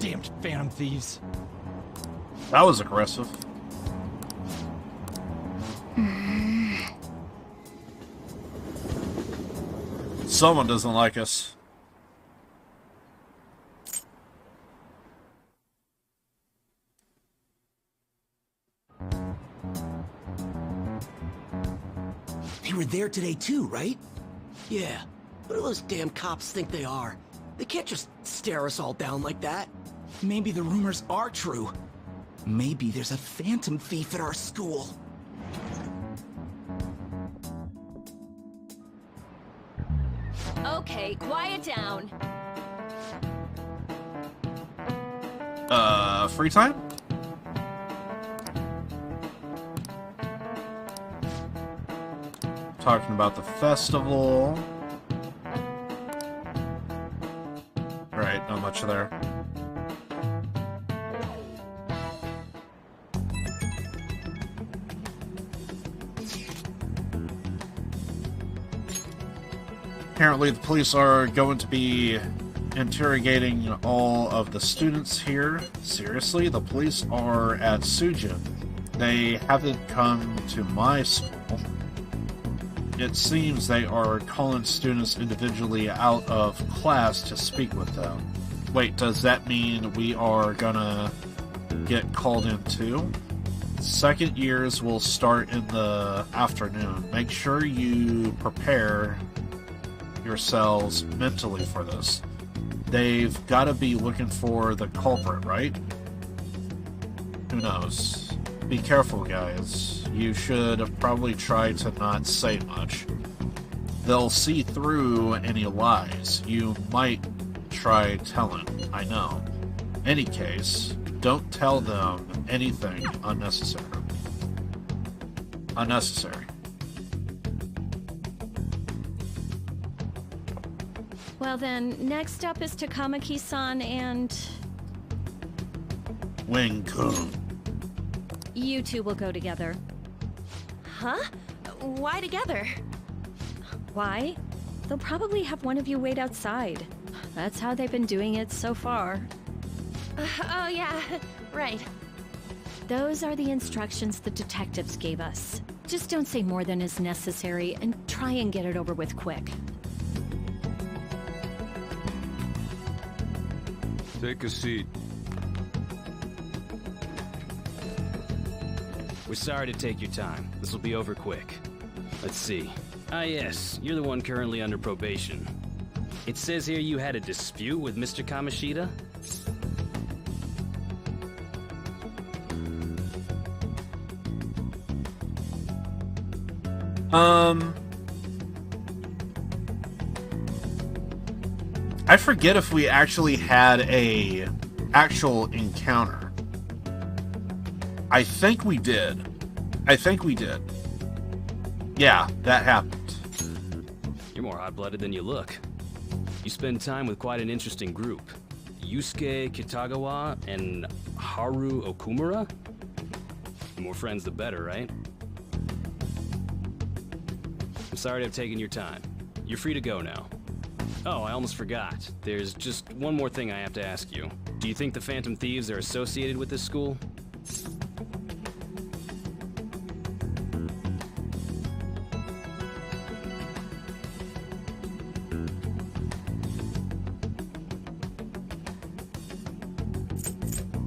Damned phantom thieves. That was aggressive. Someone doesn't like us. They were there today too, right? Yeah. What do those damn cops think they are? They can't just stare us all down like that. Maybe the rumors are true. Maybe there's a phantom thief at our school. Okay, quiet down. Free time? Talking about the festival. Right, not much there. Apparently the police are going to be interrogating all of the students here. Seriously, the police are at Sujin. They haven't come to my school. It seems they are calling students individually out of class to speak with them. Wait, does that mean we are gonna get called in too? Second years will start in the afternoon. Make sure you prepare yourselves mentally for this. They've got to be looking for the culprit, right? Who knows? Be careful, guys. You should probably try to not say much. They'll see through any lies. You might try telling, I know. Any case, don't tell them anything unnecessary. Unnecessary. Well then, next up is Takamaki-san and... Wing-kun. You two will go together. Huh? Why together? Why? They'll probably have one of you wait outside. That's how they've been doing it so far. Oh yeah, right. Those are the instructions the detectives gave us. Just don't say more than is necessary and try and get it over with quick. Take a seat. We're sorry to take your time. This will be over quick. Let's see. Ah yes, you're the one currently under probation. It says here you had a dispute with Mr. Kamoshida? I forget if we actually had a actual encounter. I think we did. Yeah, that happened. You're more hot-blooded than you look. You spend time with quite an interesting group. Yusuke Kitagawa and Haru Okumura? The more friends, the better, right? I'm sorry to have taken your time. You're free to go now. Oh, I almost forgot. There's just one more thing I have to ask you. Do you think the Phantom Thieves are associated with this school?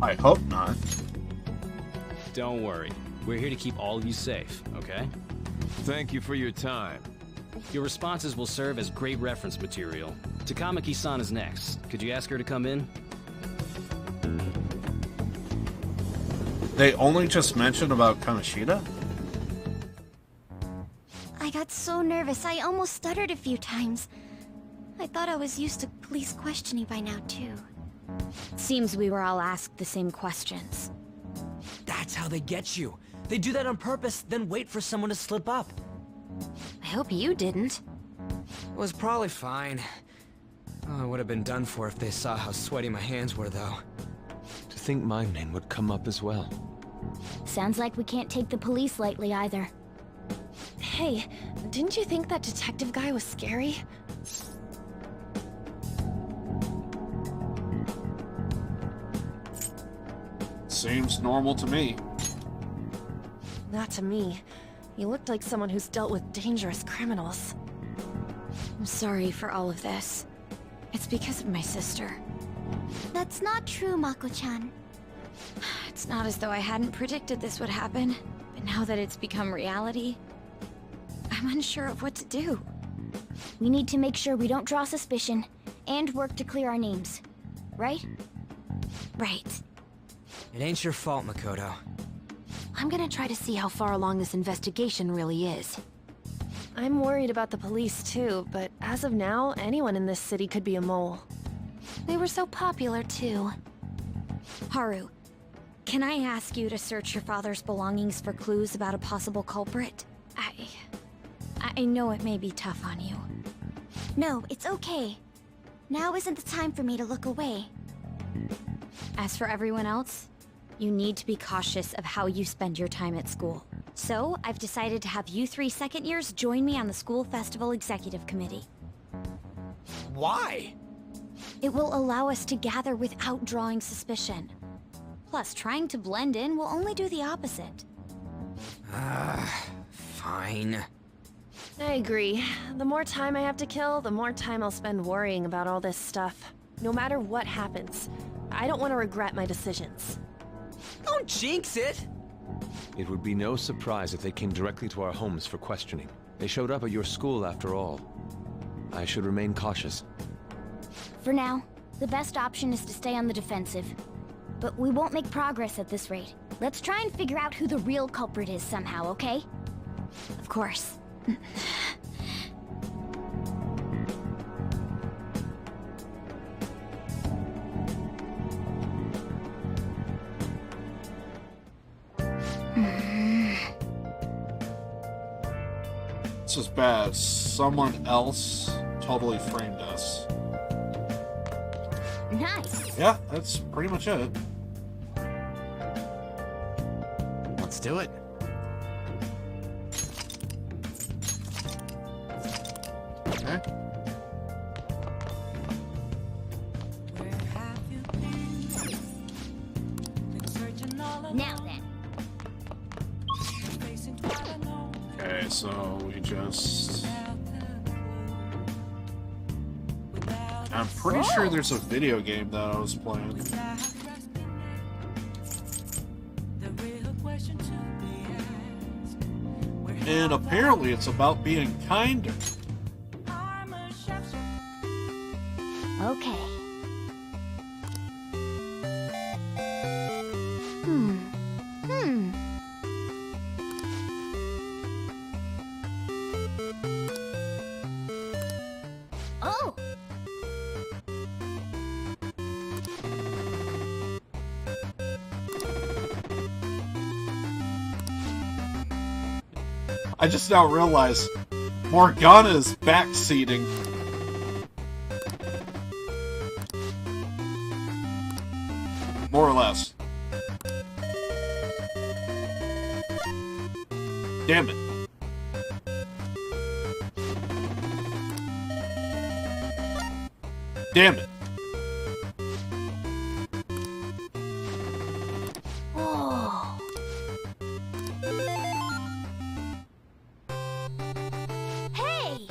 I hope not. Don't worry. We're here to keep all of you safe, okay? Thank you for your time. Your responses will serve as great reference material. Takamaki-san is next. Could you ask her to come in? They only just mentioned about Kamoshida? I got so nervous, I almost stuttered a few times. I thought I was used to police questioning by now, too. Seems we were all asked the same questions. That's how they get you. They do that on purpose, then wait for someone to slip up. I hope you didn't. It was probably fine. Oh, I would have been done for if they saw how sweaty my hands were, though. To think my name would come up as well. Sounds like we can't take the police lightly either. Hey, didn't you think that detective guy was scary? Seems normal to me. Not to me. You looked like someone who's dealt with dangerous criminals. I'm sorry for all of this. It's because of my sister. That's not true, Mako-chan. It's not as though I hadn't predicted this would happen, but now that it's become reality, I'm unsure of what to do. We need to make sure we don't draw suspicion, and work to clear our names. Right? Right. It ain't your fault, Makoto. I'm gonna try to see how far along this investigation really is. I'm worried about the police too, but as of now, anyone in this city could be a mole. They were so popular too. Haru, can I ask you to search your father's belongings for clues about a possible culprit? I know it may be tough on you. No, it's okay. Now isn't the time for me to look away. As for everyone else, you need to be cautious of how you spend your time at school. So, I've decided to have you 3 second years join me on the School Festival Executive Committee. Why? It will allow us to gather without drawing suspicion. Plus, trying to blend in will only do the opposite. Fine. I agree. The more time I have to kill, the more time I'll spend worrying about all this stuff. No matter what happens, I don't want to regret my decisions. Don't jinx it! It would be no surprise if they came directly to our homes for questioning. They showed up at your school after all. I should remain cautious. For now, the best option is to stay on the defensive. But we won't make progress at this rate. Let's try and figure out who the real culprit is somehow, okay? Of course. This is bad. Someone else totally framed us. Nice. Yeah, that's pretty much it. Let's do it. Okay. Now then. Okay, so we just... I'm pretty sure there's a video game that I was playing. And apparently it's about being kinder. Okay. Oh! I just now realized Morgana's backseating. More or less. Damn it. Damn it. Oh. Hey!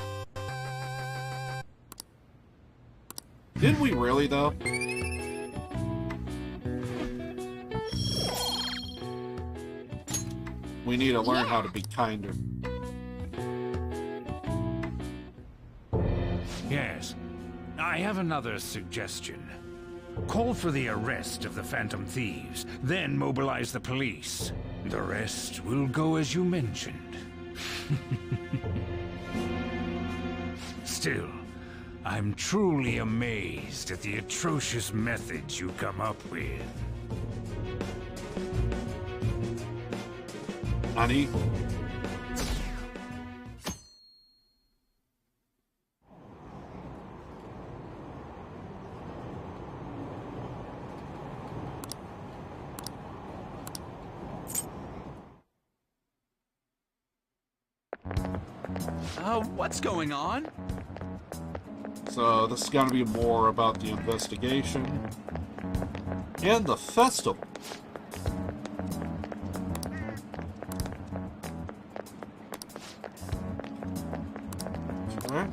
Did we really, though? We need to learn how to be kinder. Yes. I have another suggestion. Call for the arrest of the Phantom Thieves, then mobilize the police. The rest will go as you mentioned. Still, I'm truly amazed at the atrocious methods you come up with. Honey? What's going on? So this is going to be more about the investigation and the festival. Okay.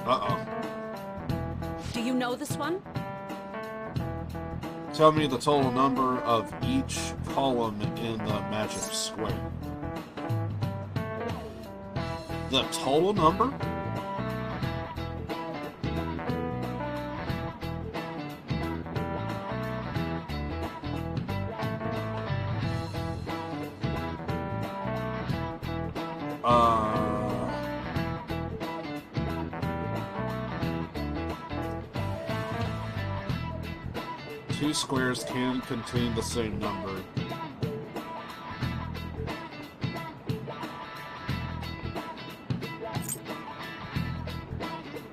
Uh-oh. Do you know this one? Tell me the total number of each column in the magic square. The total number? Two squares can contain the same number.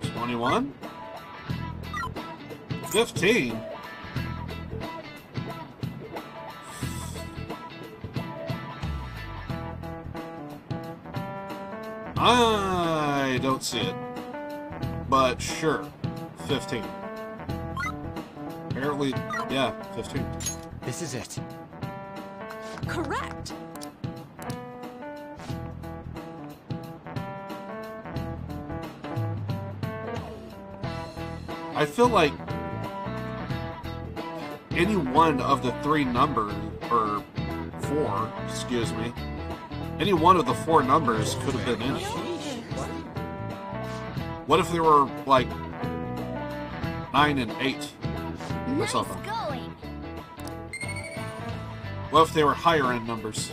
$21? $15? I don't see it. But sure, 15. Apparently, yeah, 15. This is it. Correct. I feel like any one of the three numbers, or four, excuse me, any one of the four numbers could have been in it. What if there were, like, 9 and 8 or something? Going. What if they were higher end numbers?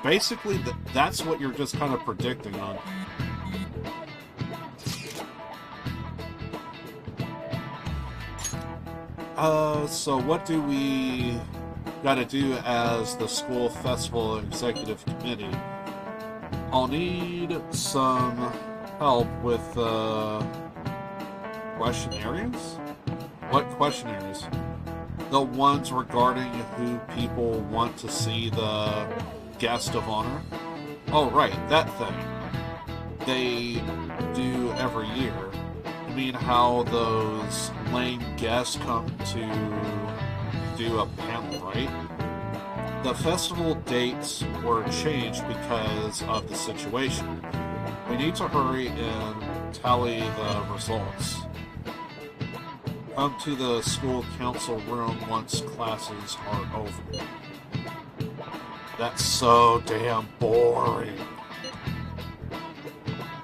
basically that's what you're just kind of predicting on. So what do we gotta do as the school festival executive committee? I'll need some help with questionnaires? What questionnaires? The ones regarding who people want to see the guest of honor? Oh, right, that thing. They do every year. I mean, how those lame guests come to do a panel, right? The festival dates were changed because of the situation. We need to hurry and tally the results. Come to the school council room once classes are over. That's so damn boring.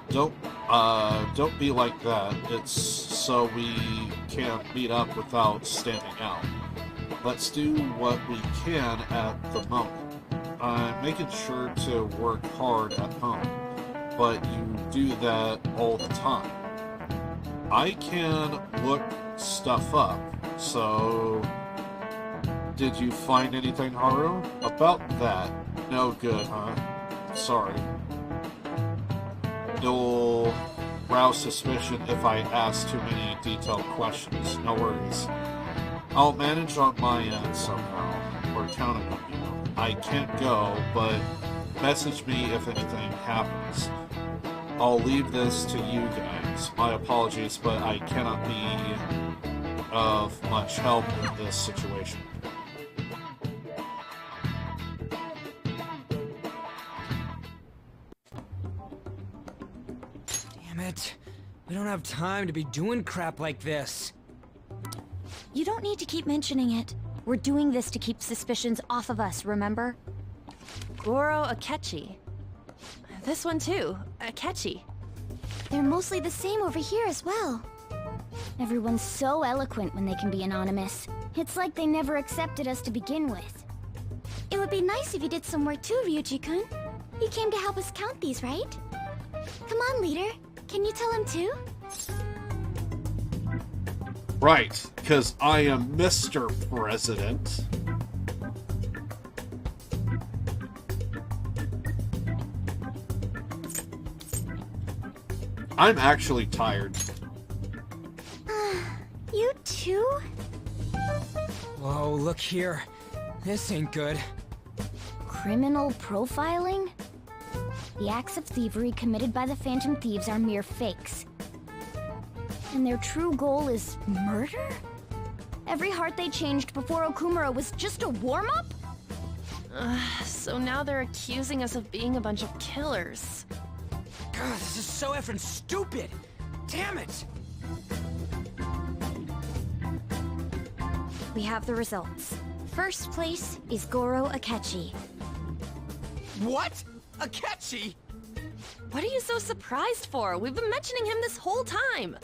Don't be like that. It's so we can meet up without standing out. Let's do what we can at the moment. I'm making sure to work hard at home, but you do that all the time. I can look stuff up, so... Did you find anything, Haru? About that? No good, huh? Sorry. It'll rouse suspicion if I ask too many detailed questions. No worries. I'll manage on my end somehow. We're counting on you. I can't go, but message me if anything happens. I'll leave this to you guys. My apologies, but I cannot be of much help in this situation. Damn it. We don't have time to be doing crap like this. You don't need to keep mentioning it. We're doing this to keep suspicions off of us, remember? Goro Akechi. This one too, Akechi. They're mostly the same over here as well. Everyone's so eloquent when they can be anonymous. It's like they never accepted us to begin with. It would be nice if you did some work too, Ryuji-kun. You came to help us count these, right? Come on, leader. Can you tell him too? Right, because I am Mr. President. I'm actually tired. You too? Whoa, look here. This ain't good. Criminal profiling? The acts of thievery committed by the Phantom Thieves are mere fakes. And their true goal is murder? Every heart they changed before Okumura was just a warm-up? So now they're accusing us of being a bunch of killers. God, this is so effing stupid! Damn it! We have the results. First place is Goro Akechi. What? Akechi? What are you so surprised for? We've been mentioning him this whole time.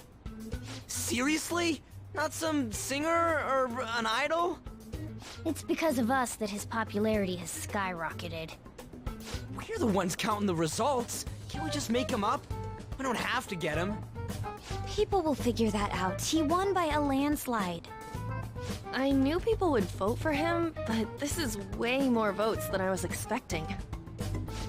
Seriously? Not some singer or an idol? It's because of us that his popularity has skyrocketed. We're the ones counting the results. Can't we just make him up? We don't have to get him. People will figure that out. He won by a landslide. I knew people would vote for him, but this is way more votes than I was expecting.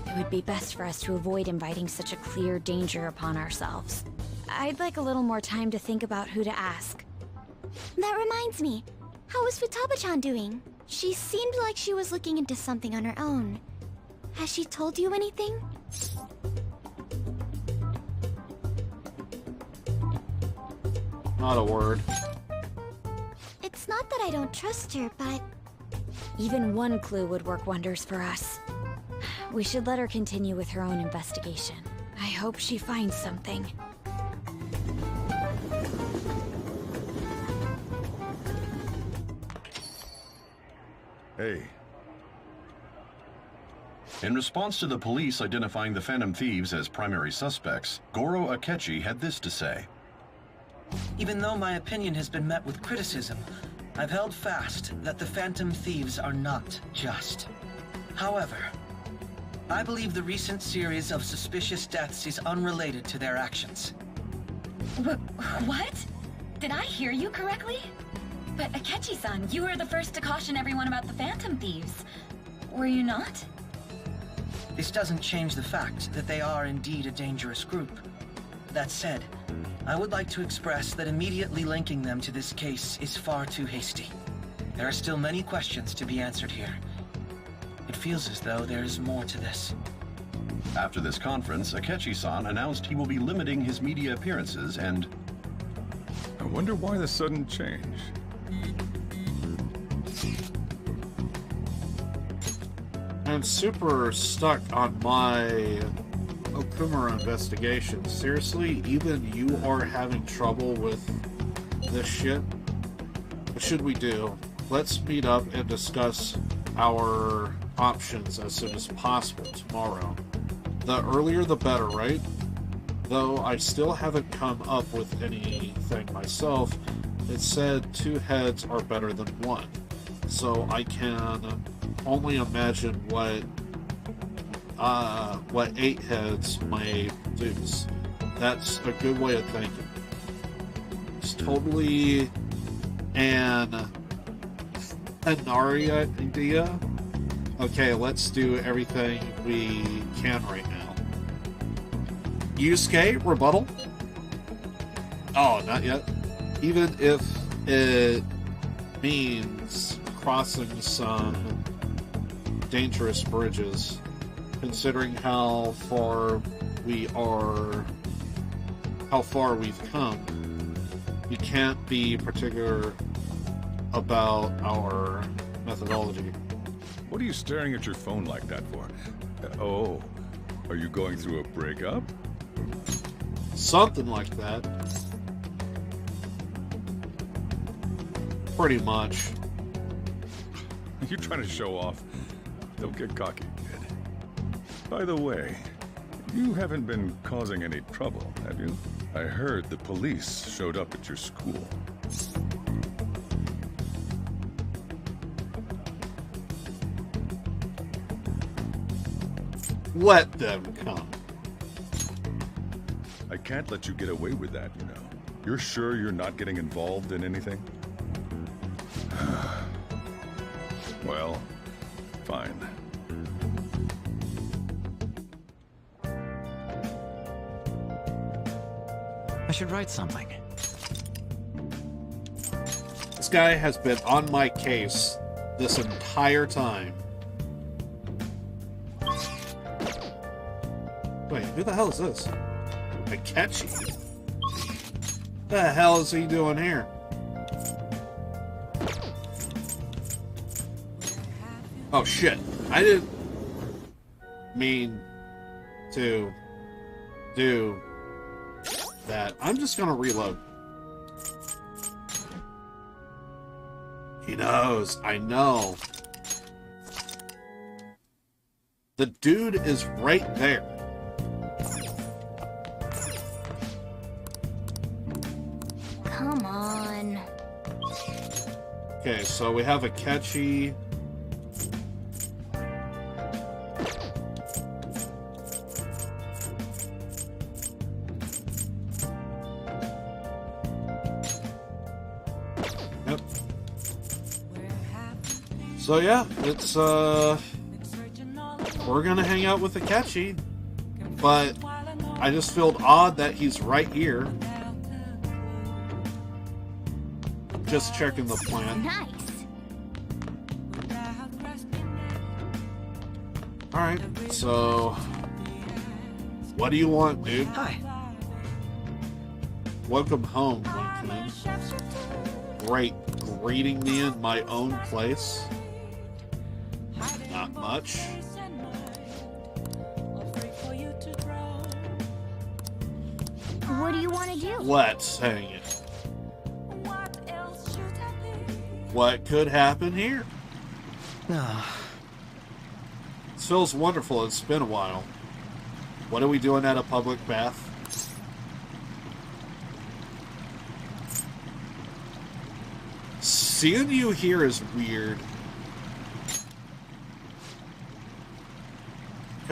It would be best for us to avoid inviting such a clear danger upon ourselves. I'd like a little more time to think about who to ask. That reminds me. How is Futaba-chan doing? She seemed like she was looking into something on her own. Has she told you anything? Not a word. It's not that I don't trust her, but... Even one clue would work wonders for us. We should let her continue with her own investigation. I hope she finds something. Hey. In response to the police identifying the Phantom Thieves as primary suspects, Goro Akechi had this to say. Even though my opinion has been met with criticism, I've held fast that the Phantom Thieves are not just. However, I believe the recent series of suspicious deaths is unrelated to their actions. What? Did I hear you correctly? But Akechi-san, you were the first to caution everyone about the Phantom Thieves. Were you not? This doesn't change the fact that they are indeed a dangerous group. That said, I would like to express that immediately linking them to this case is far too hasty. There are still many questions to be answered here. It feels as though there is more to this. After this conference, Akechi-san announced he will be limiting his media appearances and... I wonder why the sudden change. I'm super stuck on my Okumura investigation. Seriously, even you are having trouble with this shit? What should we do? Let's meet up and discuss our options as soon as possible tomorrow. The earlier the better, right? Though I still haven't come up with anything myself, it said 2 heads are better than 1. So I can only imagine what 8 heads may produce. That's a good way of thinking. It's totally an Inari idea. Okay, let's do everything we can right now. Yusuke, rebuttal? Oh, not yet. Even if it means crossing some dangerous bridges, considering how far we've come, we can't be particular about our methodology. What are you staring at your phone like that for? Oh, are you going through a breakup? Something like that. Pretty much. You're trying to show off. Don't get cocky, kid. By the way, you haven't been causing any trouble, have you? I heard the police showed up at your school. Let them come. I can't let you get away with that, you know. You're sure you're not getting involved in anything? Well, fine. I should write something. This guy has been on my case this entire time. Wait, who the hell is this? Akechi? What the hell is he doing here? Oh shit, I didn't mean to do that. I'm just gonna reload. He knows, I know. The dude is right there. Come on. Okay, so we have Akechi. Yep. So yeah, it's we're gonna hang out with Akechi, but I just feel odd that he's right here. Just checking the plan. Nice. Alright, so what do you want, dude? Hi. Welcome home, Lincoln. Great. Greeting me in my own place. Not much. What do you want to do? Let's hang it. What could happen here? No. This feels wonderful. It's been a while. What are we doing at a public bath? Seeing you here is weird.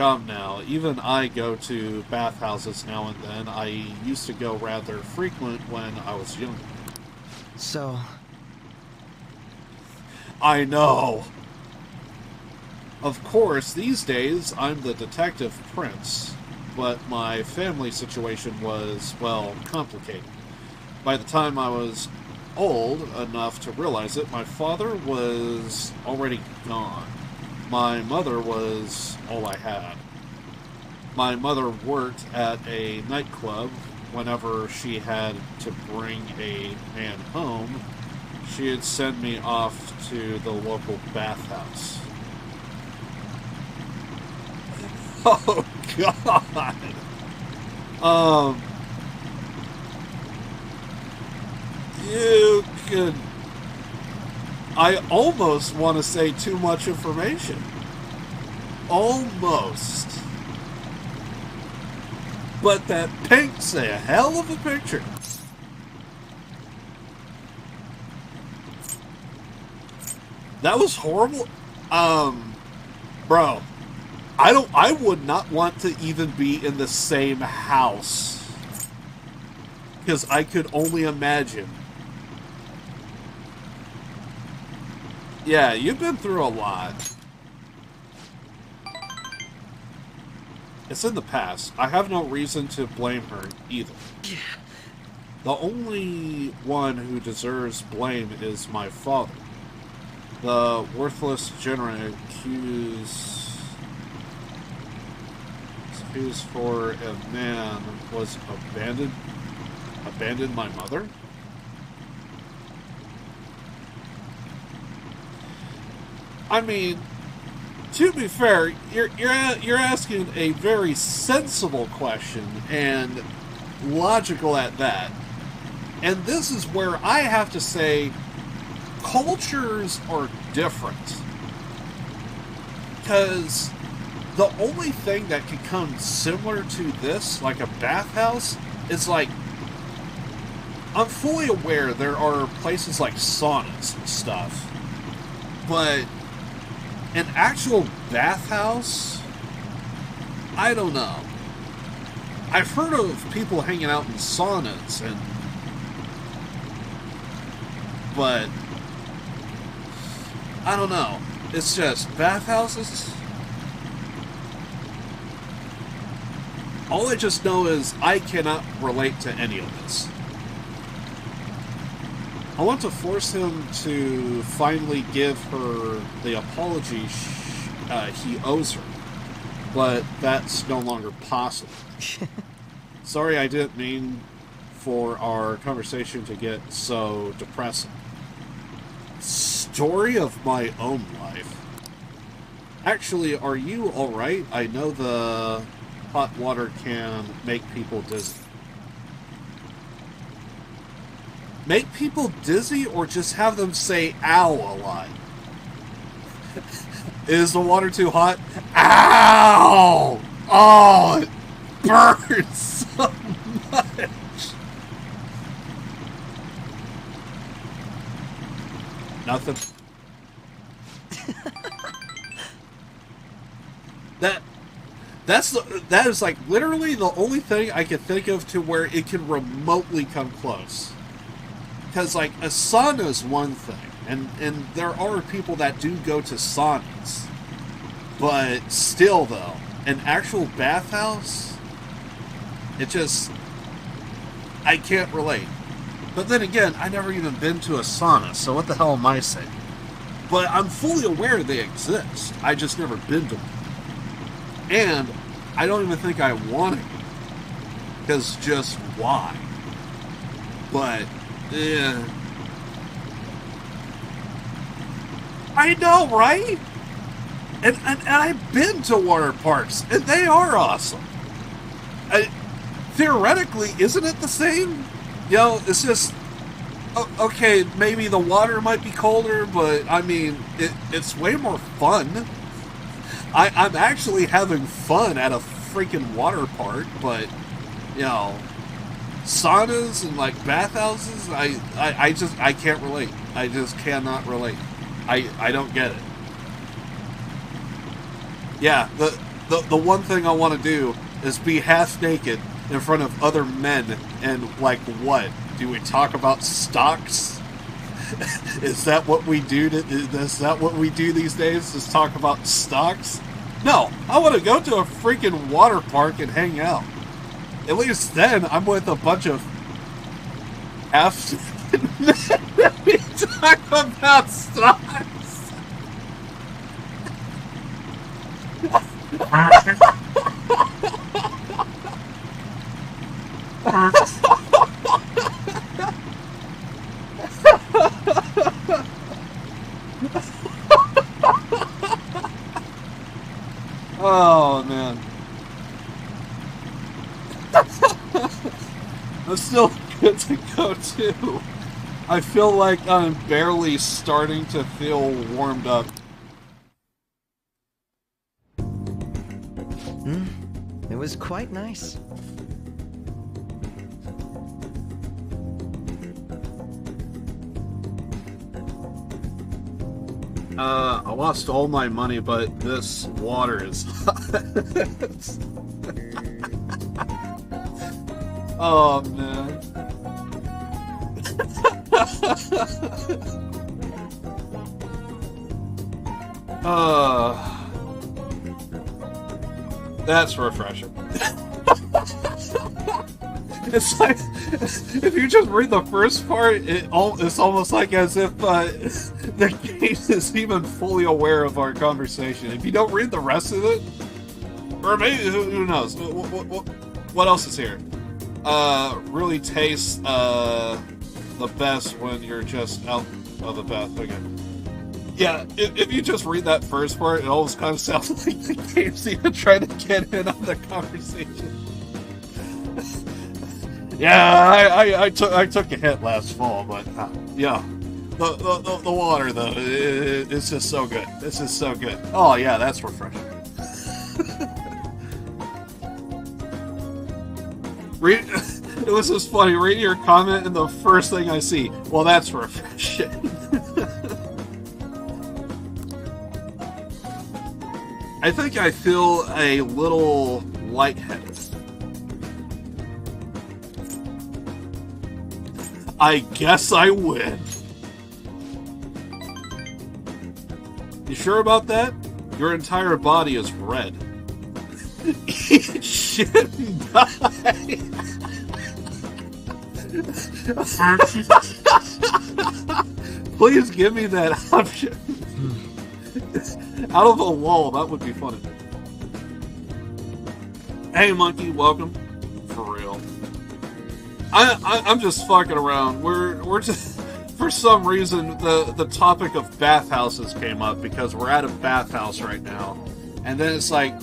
come now. Even I go to bathhouses now and then. I used to go rather frequent when I was younger. So... I know! Of course, these days, I'm the detective prince, but my family situation was, well, complicated. By the time I was old enough to realize it, my father was already gone. My mother was all I had. My mother worked at a nightclub. Whenever she had to bring a man home, she'd send me off to the local bathhouse. Oh, God! You could... I almost want to say too much information. Almost. But that paints a hell of a picture. That was horrible. Bro, I would not want to even be in the same house. Because I could only imagine. Yeah, you've been through a lot. It's in the past. I have no reason to blame her either. The only one who deserves blame is my father. The worthless general accused for a man was abandoned my mother? I mean, to be fair, you're asking a very sensible question and logical at that. And this is where I have to say cultures are different. Because the only thing that could come similar to this, like a bathhouse, is like, I'm fully aware there are places like saunas and stuff, but an actual bathhouse? I don't know. I've heard of people hanging out in saunas, but I don't know. It's just bathhouses. All I just know is I cannot relate to any of this. I want to force him to finally give her the apology he owes her, but that's no longer possible. Sorry, I didn't mean for our conversation to get so depressing. Story of my own life. Actually, are you alright? I know the hot water can make people dizzy. Make people dizzy or just have them say ow a lot? Is the water too hot? Ow! Oh, it burns so much. Nothing. That is like literally the only thing I can think of to where it can remotely come close. Because, like, a sauna is one thing, and there are people that do go to saunas. But still, though, an actual bathhouse, it just, I can't relate. But then again, I've never even been to a sauna, so what the hell am I saying? But I'm fully aware they exist. I just never been to one. And I don't even think I want to, because just why? But... yeah. I know, right? And I've been to water parks, and they are awesome. Theoretically, isn't it the same? You know, it's just... okay, maybe the water might be colder, but, I mean, it's way more fun. I'm actually having fun at a freaking water park, but, you know... saunas and like bathhouses, I can't relate. I just cannot relate. I don't get it. Yeah, the one thing I want to do is be half naked in front of other men, and like what? Do we talk about stocks? Is that what we do? Is that what we do these days? Is talk about stocks? No, I want to go to a freaking water park and hang out. At least then I'm with a bunch of half men. We talk about stocks. Oh, man. I'm still good to go, too. I feel like I'm barely starting to feel warmed up. It was quite nice. I lost all my money, but this water is hot. Oh, man. That's refreshing. It's like, if you just read the first part, it's almost like as if the game is even fully aware of our conversation. If you don't read the rest of it, or maybe, who knows? What else is here? Really tastes the best when you're just out of the bath. Okay. Yeah, if you just read that first part, it almost kind of sounds like the game's even trying to get in on the conversation. Yeah, I took a hit last fall, but yeah, the water though, it's just so good. This is so good. Oh yeah, that's refreshing. It was just funny reading your comment, and the first thing I see, well, that's refreshing. I think I feel a little lightheaded. I guess I win. You sure about that? Your entire body is red. Eat shit and die. Please give me that option. Out of a wall, that would be funny. Hey, Monkey, welcome. For real. I'm just fucking around. We're just, for some reason, the topic of bathhouses came up because we're at a bathhouse right now, and then it's like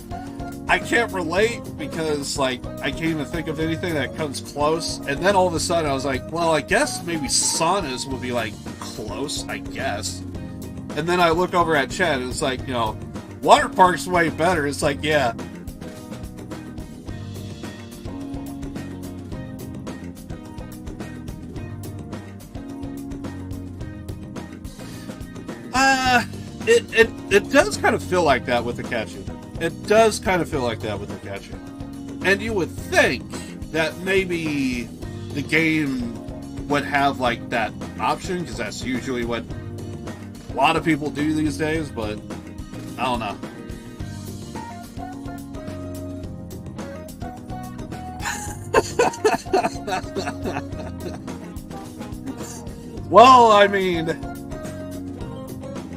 I can't relate because like I can't even think of anything that comes close, and then all of a sudden I was like, well, I guess maybe saunas would be like close, I guess. And then I look over at chat and it's like, you know, water park's way better. It's like, yeah. It does kind of feel like that with Akechi. It does kind of feel like that with Akechi. And you would think that maybe the game would have like that option, because that's usually what a lot of people do these days, but I don't know. Well, I mean,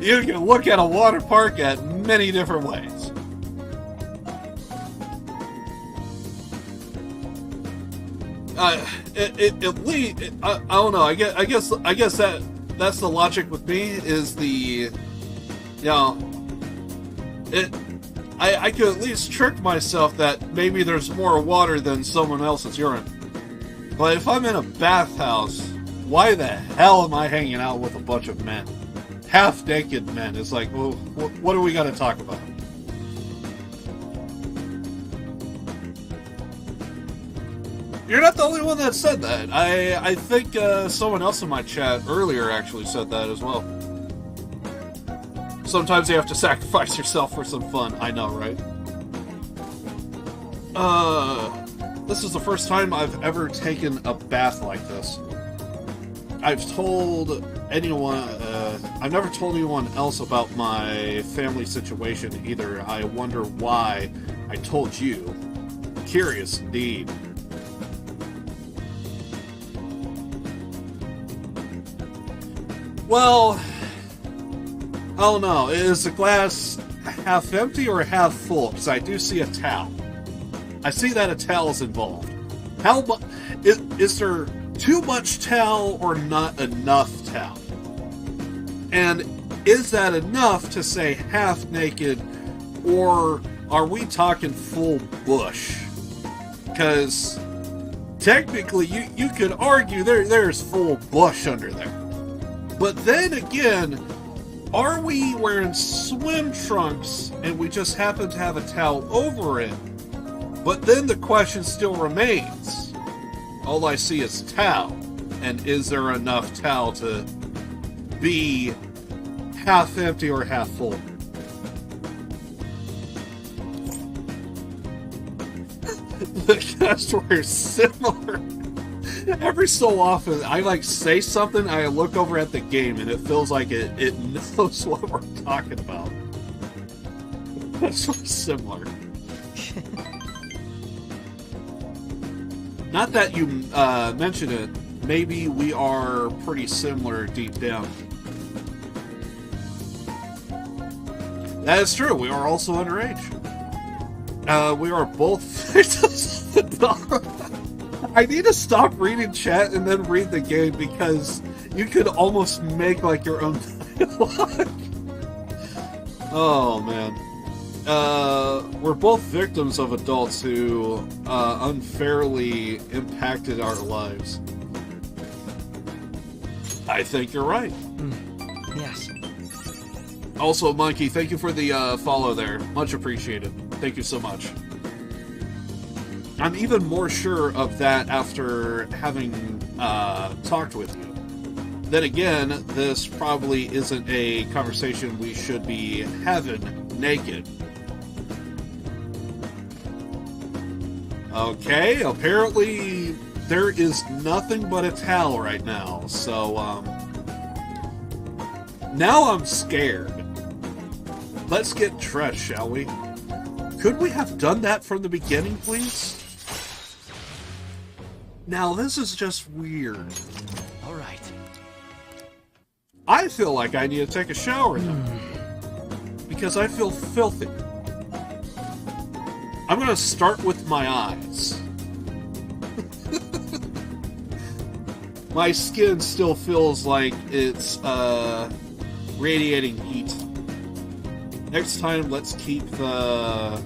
you can look at a water park at many different ways. At least, I don't know. I guess that's the logic with me. Is the, you know, I could at least trick myself that maybe there's more water than someone else's urine. But if I'm in a bathhouse, why the hell am I hanging out with a bunch of men? Half-naked men. It's like, well, what do we got to talk about? You're not the only one that said that. I think someone else in my chat earlier actually said that as well. Sometimes you have to sacrifice yourself for some fun. I know, right? This is the first time I've ever taken a bath like this. I've never told anyone else about my family situation either. I wonder why I told you. Curious indeed. Well, I don't know. Is the glass half empty or half full? Because I do see a towel. I see that a towel is involved. How much is there? Too much towel or not enough towel? And is that enough to say half naked, or are we talking full bush? Because technically you could argue there's full bush under there. But then again, are we wearing swim trunks and we just happen to have a towel over it? But then the question still remains. All I see is towel. And is there enough towel to be half empty or half full? The guys were similar. Every so often, I like say something, I look over at the game, and it feels like it knows what we're talking about. That's so similar. Not that you mention it, maybe we are pretty similar deep down. That is true, we are also underage. We are both victims of the dog. I need to stop reading chat and then read the game because you could almost make like your own dialogue. Oh man. We're both victims of adults who unfairly impacted our lives. I think you're right. Yes. Also, Monkey, thank you for the follow there. Much appreciated. Thank you so much. I'm even more sure of that after having talked with you. Then again, this probably isn't a conversation we should be having naked. Okay, apparently there is nothing but a towel right now, so now I'm scared. Let's get dressed, shall we? Could we have done that from the beginning, please? Now, this is just weird. All right. I feel like I need to take a shower now. Because I feel filthy. I'm going to start with my eyes. My skin still feels like it's radiating heat. Next time, let's keep the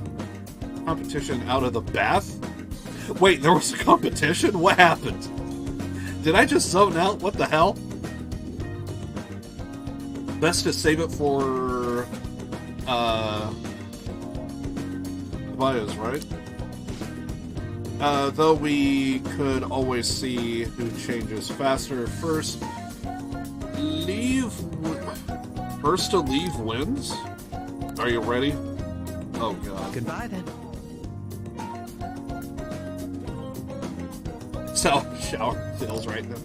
competition out of the bath. Wait, there was a competition? What happened? Did I just zone out? What the hell? Best to save it for bios, right? Though we could always see who changes faster. First to leave wins? Are you ready? Oh god. Goodbye then. So, shower feels right then.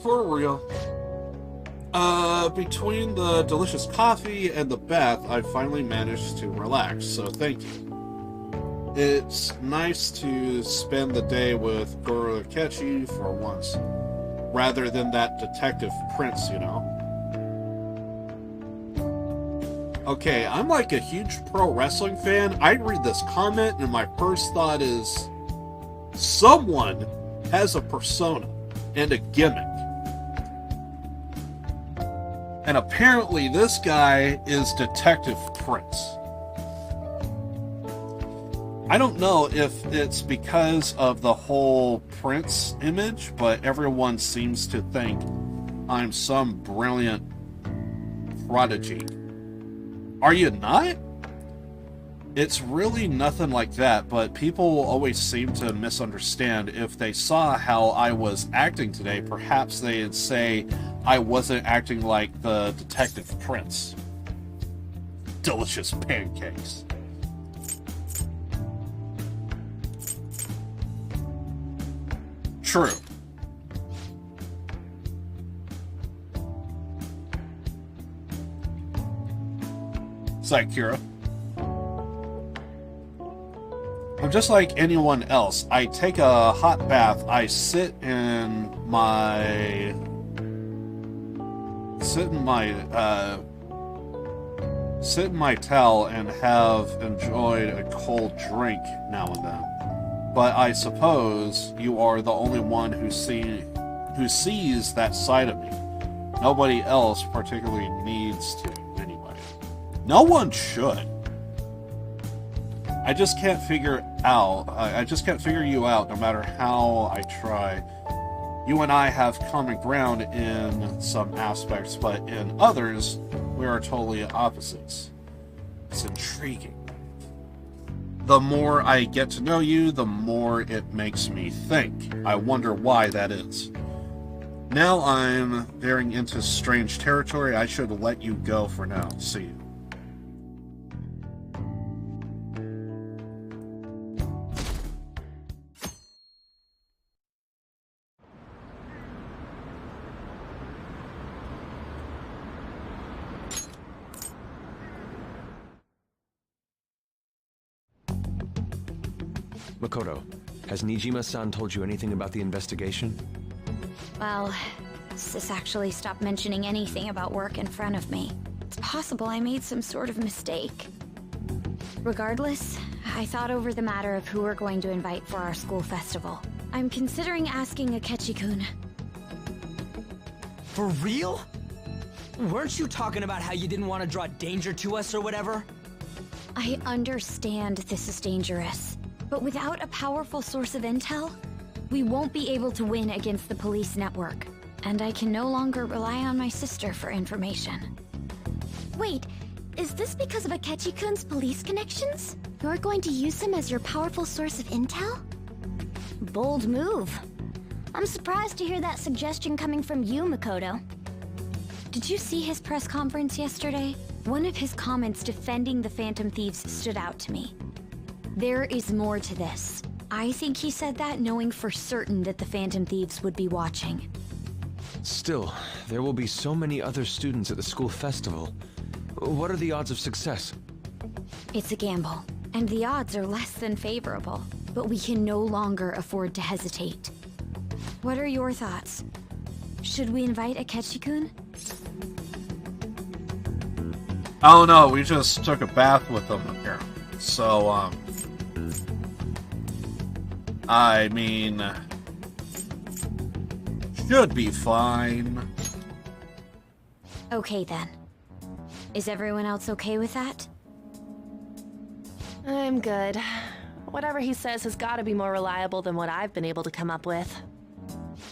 For real. Between the delicious coffee and the bath, I finally managed to relax, so thank you. It's nice to spend the day with Goro Akechi for once, rather than that detective prince, you know? Okay, I'm like a huge pro wrestling fan. I read this comment and my first thought is, someone has a persona and a gimmick. And apparently this guy is Detective Prince. I don't know if it's because of the whole Prince image, but everyone seems to think I'm some brilliant prodigy. Are you not? It's really nothing like that, but people always seem to misunderstand. If they saw how I was acting today, perhaps they'd say I wasn't acting like the Detective Prince. delicious pancakes. True. Kira. I'm just like anyone else. I take a hot bath. I sit in my towel and have enjoyed a cold drink now and then. But I suppose you are the only one who sees that side of me. Nobody else particularly needs to, anyway. No one should. I just can't figure you out no matter how I try. You and I have common ground in some aspects, but in others, we are totally opposites. It's intriguing. The more I get to know you, the more it makes me think. I wonder why that is. Now I'm veering into strange territory. I should let you go for now. See you. Makoto, has Nijima-san told you anything about the investigation? Well, Sis actually stopped mentioning anything about work in front of me. It's possible I made some sort of mistake. Regardless, I thought over the matter of who we're going to invite for our school festival. I'm considering asking Akechi-kun. For real? Weren't you talking about how you didn't want to draw danger to us or whatever? I understand this is dangerous, but without a powerful source of intel, we won't be able to win against the police network. And I can no longer rely on my sister for information. Wait, is this because of Akechi-kun's police connections? You're going to use him as your powerful source of intel? Bold move. I'm surprised to hear that suggestion coming from you, Makoto. Did you see his press conference yesterday? One of his comments defending the Phantom Thieves stood out to me. There is more to this. I think he said that knowing for certain that the Phantom Thieves would be watching. Still, there will be so many other students at the school festival. What are the odds of success? It's a gamble, and the odds are less than favorable, but we can no longer afford to hesitate. What are your thoughts? Should we invite Akechi-kun? I don't know, we just took a bath with them here. So, I mean, should be fine. Okay then. Is everyone else okay with that? I'm good. Whatever he says has got to be more reliable than what I've been able to come up with.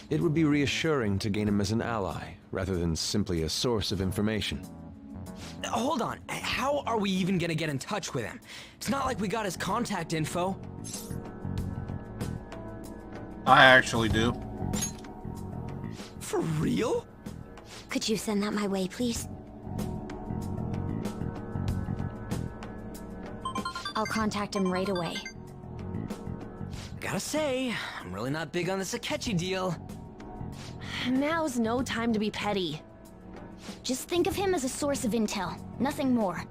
It would be reassuring to gain him as an ally, rather than simply a source of information. Hold on, how are we even gonna get in touch with him? It's not like we got his contact info. I actually do. For real? Could you send that my way, please? I'll contact him right away. Gotta say, I'm really not big on this Akechi deal. Now's no time to be petty. Just think of him as a source of intel, nothing more.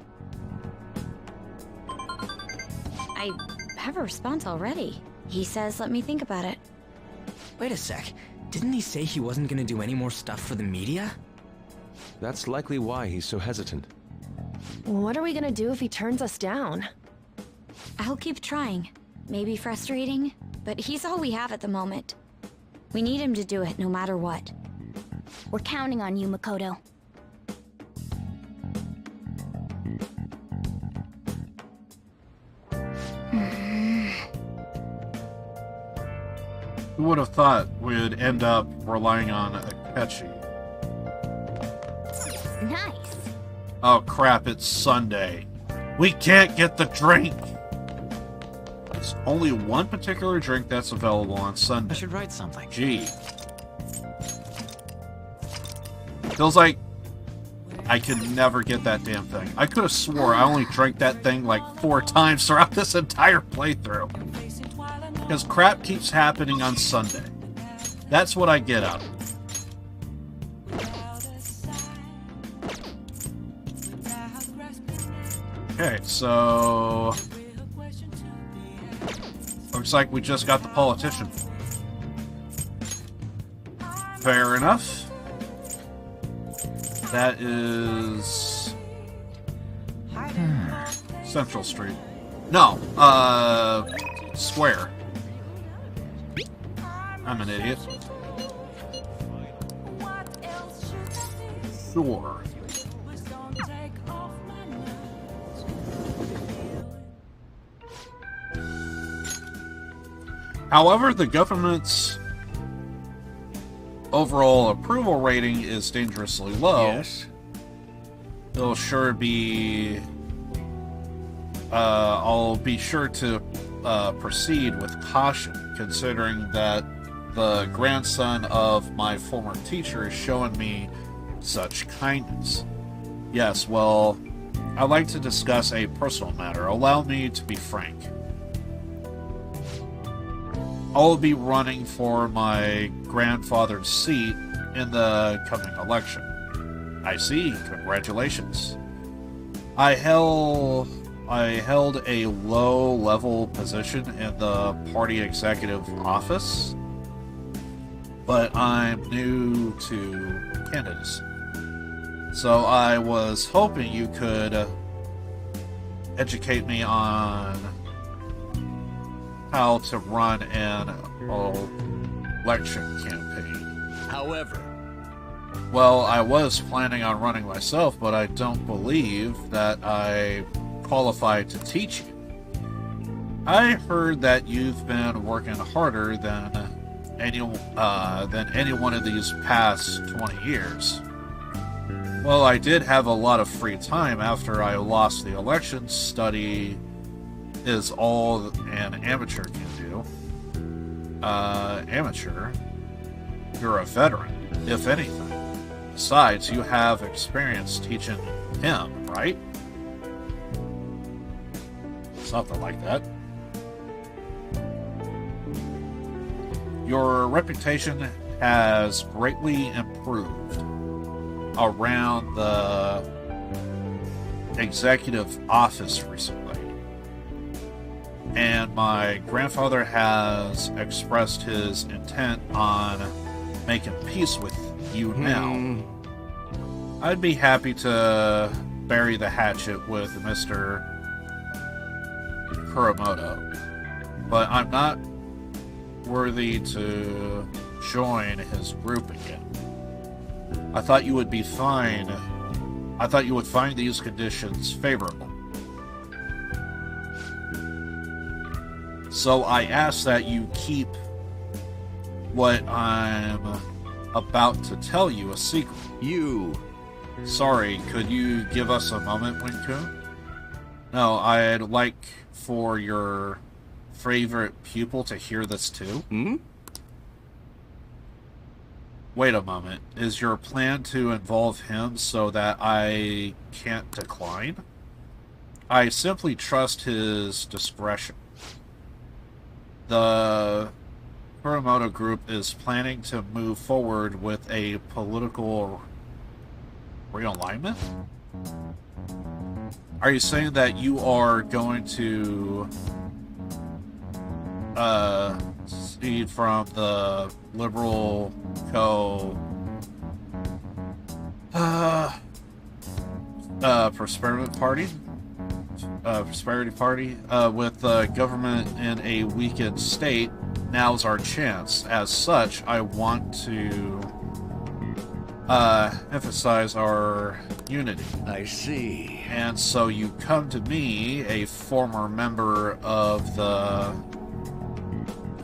I have a response already. He says let me think about it. Wait a sec, didn't he say he wasn't gonna do any more stuff for the media? That's likely why he's so hesitant. What are we gonna do if he turns us down? I'll keep trying. Maybe frustrating, but he's all we have at the moment. We need him to do it no matter what. We're counting on you, Makoto. Who would have thought we'd end up relying on Akechi? Nice. Oh crap, it's Sunday. We can't get the drink! There's only one particular drink that's available on Sunday. I should write something. Gee. Feels like I can never get that damn thing. I could have swore I only drank that thing like 4 times throughout this entire playthrough. Because crap keeps happening on Sunday. That's what I get out of it. Okay, so... looks like we just got the politician. Fair enough. That is... Central Street. No, Square. I'm an idiot. Sure. However, the government's overall approval rating is dangerously low. Yes. It'll sure be... I'll be sure to proceed with caution, considering that the grandson of my former teacher is showing me such kindness. Yes, well, I'd like to discuss a personal matter. Allow me to be frank. I'll be running for my grandfather's seat in the coming election. I see. Congratulations. I held a low-level position in the party executive office, but I'm new to candidacy. So I was hoping you could educate me on how to run an election campaign. However, well, I was planning on running myself, but I don't believe that I qualified to teach you. I heard that you've been working harder than any one of these past 20 years. Well, I did have a lot of free time after I lost the election. Study is all an amateur can do. Amateur? You're a veteran, if anything. Besides, you have experience teaching him, right? Something like that. Your reputation has greatly improved around the executive office recently. And my grandfather has expressed his intent on making peace with you now. I'd be happy to bury the hatchet with Mr. Kuramoto, but I'm not worthy to join his group again. I thought you would be fine. I thought you would find these conditions favorable. So I ask that you keep what I'm about to tell you a secret. Sorry, could you give us a moment, Wing-kun? No, I'd like for your favorite pupil to hear this too. Wait a moment. Is your plan to involve him so that I can't decline? I simply trust his discretion. The Kuramoto group is planning to move forward with a political realignment? Are you saying that you are going to secede from the Liberal Prosperity Party with the government in a weakened state? Now's our chance. As such, I want to emphasize our unity. I see. And so you come to me, a former member of the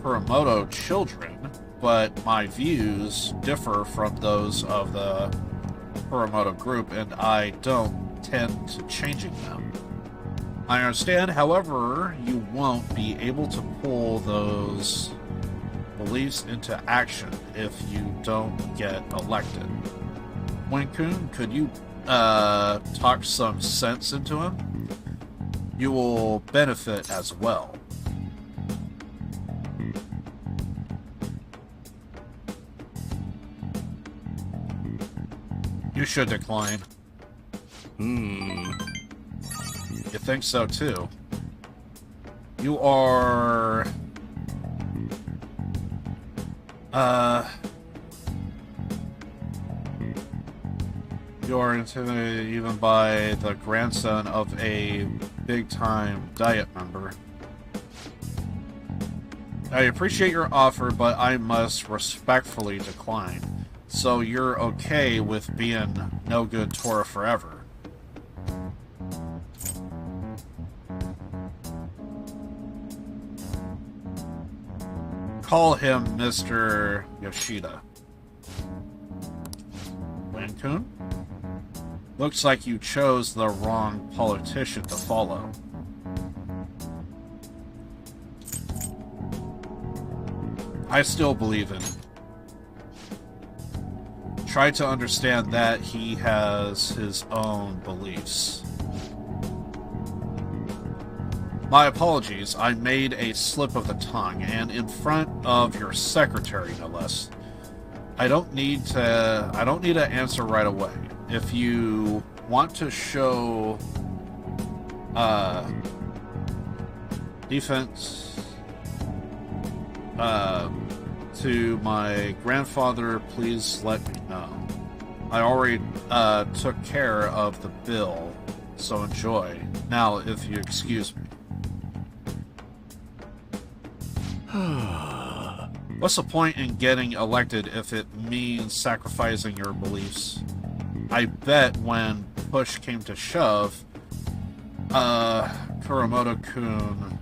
Kuramoto children, but my views differ from those of the Kuramoto group, and I don't tend to changing them. I understand, however, you won't be able to pull those beliefs into action if you don't get elected. Wing-kun, could you talk some sense into him, you will benefit as well. You should decline. You think so too? You are... You are intimidated even by the grandson of a big-time Diet member. I appreciate your offer, but I must respectfully decline. So you're okay with being no good Tora forever? Call him Mr. Yoshida. Lancun? Looks like you chose the wrong politician to follow. I still believe in him. Try to understand that he has his own beliefs. My apologies, I made a slip of the tongue, and in front of your secretary, no less. I don't need to answer right away. If you want to show defense to my grandfather, please let me know. I already took care of the bill, so enjoy. Now, if you excuse me. What's the point in getting elected if it means sacrificing your beliefs? I bet when push came to shove, Kuramoto-kun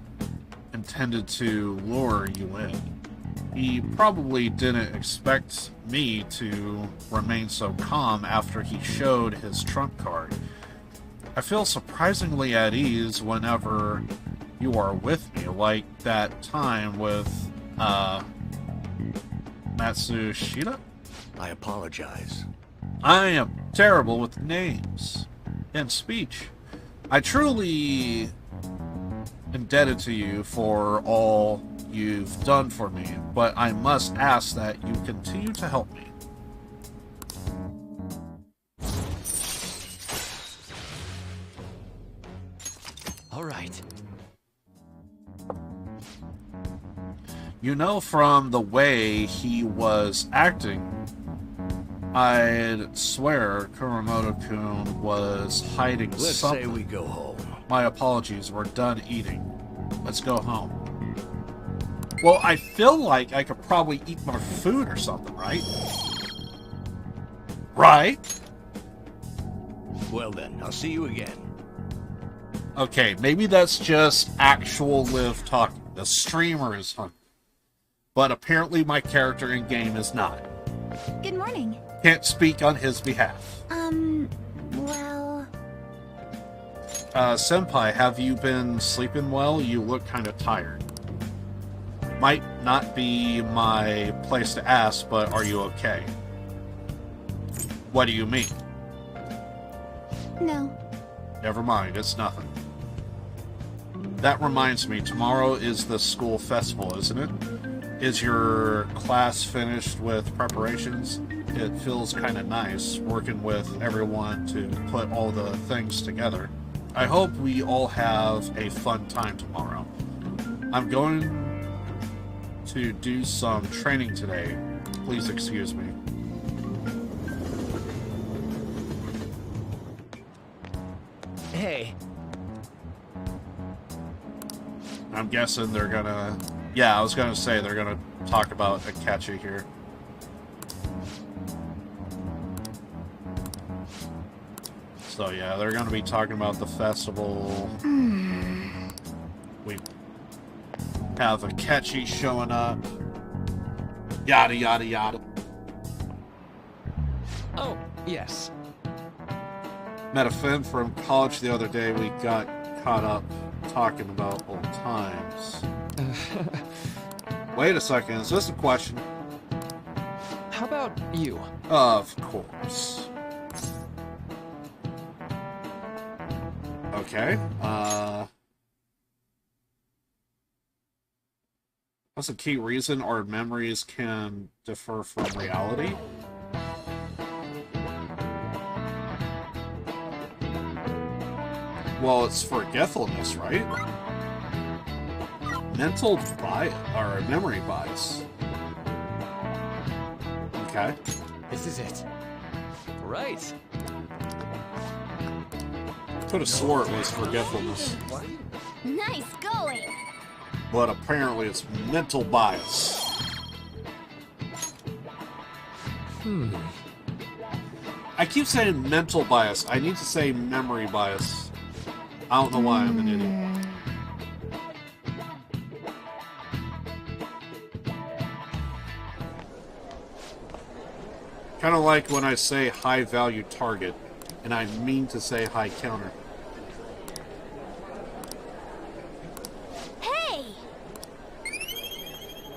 intended to lure you in. He probably didn't expect me to remain so calm after he showed his trump card. I feel surprisingly at ease whenever you are with me, like that time with, Matsushita? I apologize. I am terrible with names and speech. I truly indebted to you for all you've done for me, but I must ask that you continue to help me. All right. You know, from the way he was acting, I'd swear Kuramoto-kun was hiding something. Let's say we go home. My apologies, we're done eating. Let's go home. Well, I feel like I could probably eat more food or something, right? Right? Well then, I'll see you again. Okay, maybe that's just actual Liv talking. The streamer is hungry. But apparently my character in game is not. Good morning. Can't speak on his behalf. Well... Senpai, have you been sleeping well? You look kind of tired. Might not be my place to ask, but are you okay? What do you mean? No. Never mind, it's nothing. That reminds me, tomorrow is the school festival, isn't it? Is your class finished with preparations? It feels kind of nice working with everyone to put all the things together. I hope we all have a fun time tomorrow. I'm going to do some training today. Please excuse me. Hey. I'm guessing they're gonna... Yeah, I was gonna say they're gonna talk about Akechi here. So yeah, they're gonna be talking about the festival. We have Akechi showing up. Yada yada yada. Oh, yes. Met a friend from college the other day. We got caught up talking about old times. Wait a second, is this a question? How about you? Of course. Okay. That's a key reason our memories can differ from reality. Well, it's forgetfulness, right? Mental bias, or memory bias. Okay. This is it. Right. Could have swore it was forgetfulness. Nice going. But apparently it's mental bias. I keep saying mental bias. I need to say memory bias. I don't know why I'm an idiot. Kind of like when I say high value target, and I mean to say high counter. Hey!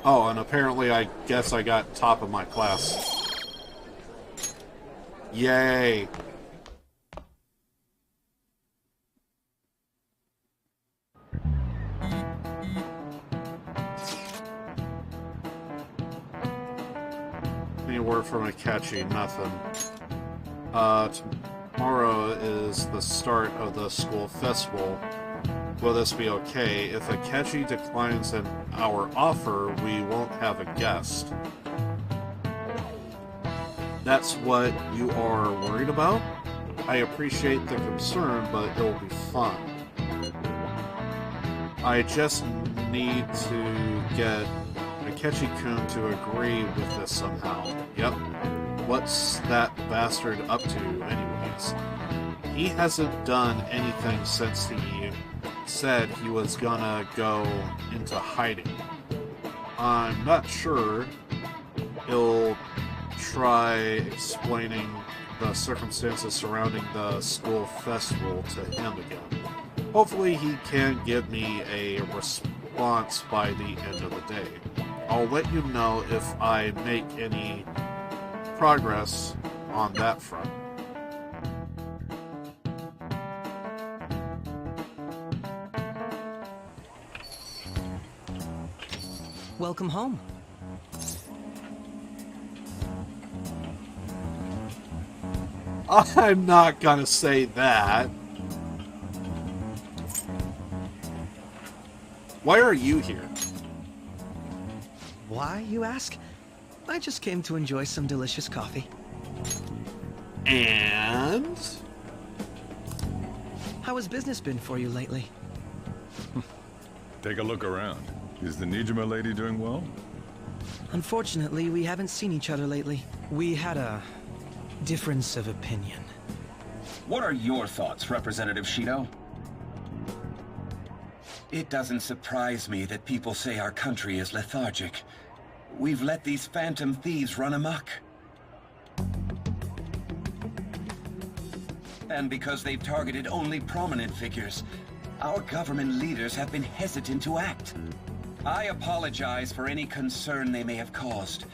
Oh, and apparently I guess I got top of my class. Yay! Any word from Akechi? Nothing. Tomorrow is the start of the school festival. Will this be okay? If Akechi declines our offer, we won't have a guest. That's what you are worried about? I appreciate the concern, but it'll be fun. I just need to get Akechi-kun to agree with this somehow. Yep. What's that bastard up to, anyways? He hasn't done anything since he said he was gonna go into hiding. I'm not sure he'll try explaining the circumstances surrounding the school festival to him again. Hopefully he can give me a response by the end of the day. I'll let you know if I make any progress on that front. Welcome home. I'm not gonna say that. Why are you here? Why, you ask? I just came to enjoy some delicious coffee. And? How has business been for you lately? Take a look around. Is the Nijima lady doing well? Unfortunately, we haven't seen each other lately. We had a difference of opinion. What are your thoughts, Representative Shido? It doesn't surprise me that people say our country is lethargic. We've let these phantom thieves run amok. And because they've targeted only prominent figures, our government leaders have been hesitant to act. I apologize for any concern they may have caused,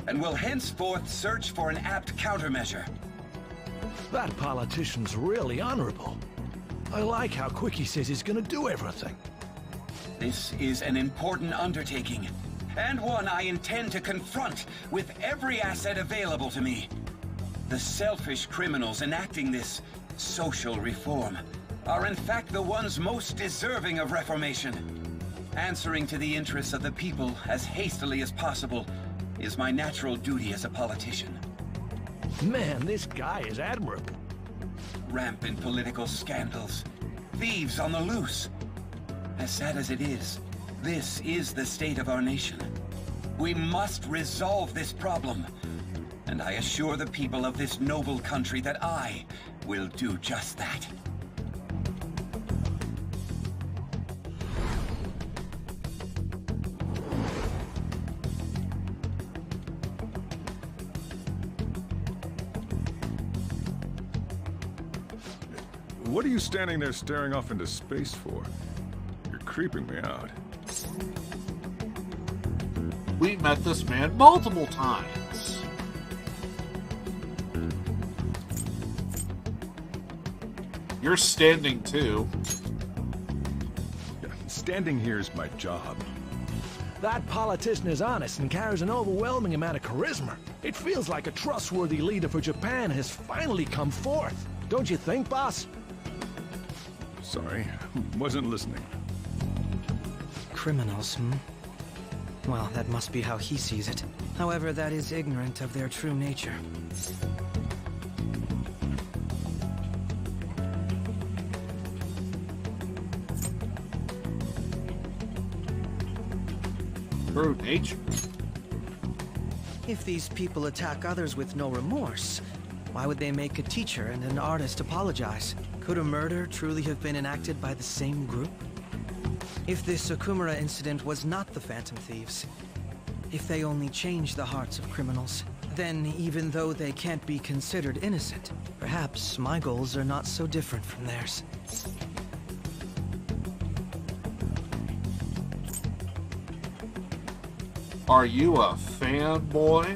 and will henceforth search for an apt countermeasure. That politician's really honorable. I like how quick he says he's gonna do everything. This is an important undertaking, and one I intend to confront with every asset available to me. The selfish criminals enacting this social reform are in fact the ones most deserving of reformation. Answering to the interests of the people as hastily as possible is my natural duty as a politician. Man, this guy is admirable. Rampant political scandals, thieves on the loose. As sad as it is, this is the state of our nation. We must resolve this problem, and I assure the people of this noble country that I will do just that. What are you standing there staring off into space for? You're creeping me out. We met this man multiple times. You're standing too. Standing here is my job. That politician is honest and carries an overwhelming amount of charisma. It feels like a trustworthy leader for Japan has finally come forth. Don't you think, boss? Sorry, wasn't listening. Criminals, hmm? Well, that must be how he sees it. However, that is ignorant of their true nature. True nature? If these people attack others with no remorse, why would they make a teacher and an artist apologize? Could a murder truly have been enacted by the same group? If this Okumura incident was not the Phantom Thieves, if they only changed the hearts of criminals, then even though they can't be considered innocent, perhaps my goals are not so different from theirs. Are you a fanboy?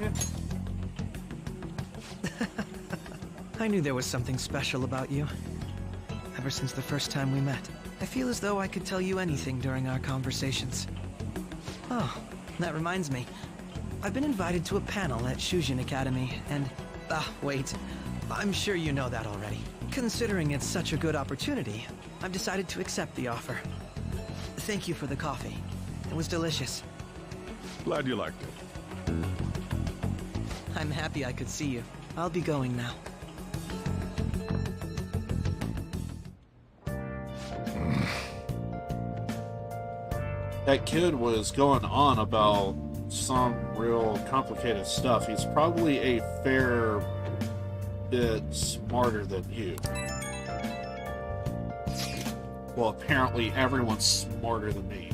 I knew there was something special about you. Ever since the first time we met, I feel as though I could tell you anything during our conversations. Oh, that reminds me. I've been invited to a panel at Shujin Academy, and... wait. I'm sure you know that already. Considering it's such a good opportunity, I've decided to accept the offer. Thank you for the coffee. It was delicious. Glad you liked it. I'm happy I could see you. I'll be going now. That kid was going on about some real complicated stuff. He's probably a fair bit smarter than you. Well, apparently everyone's smarter than me.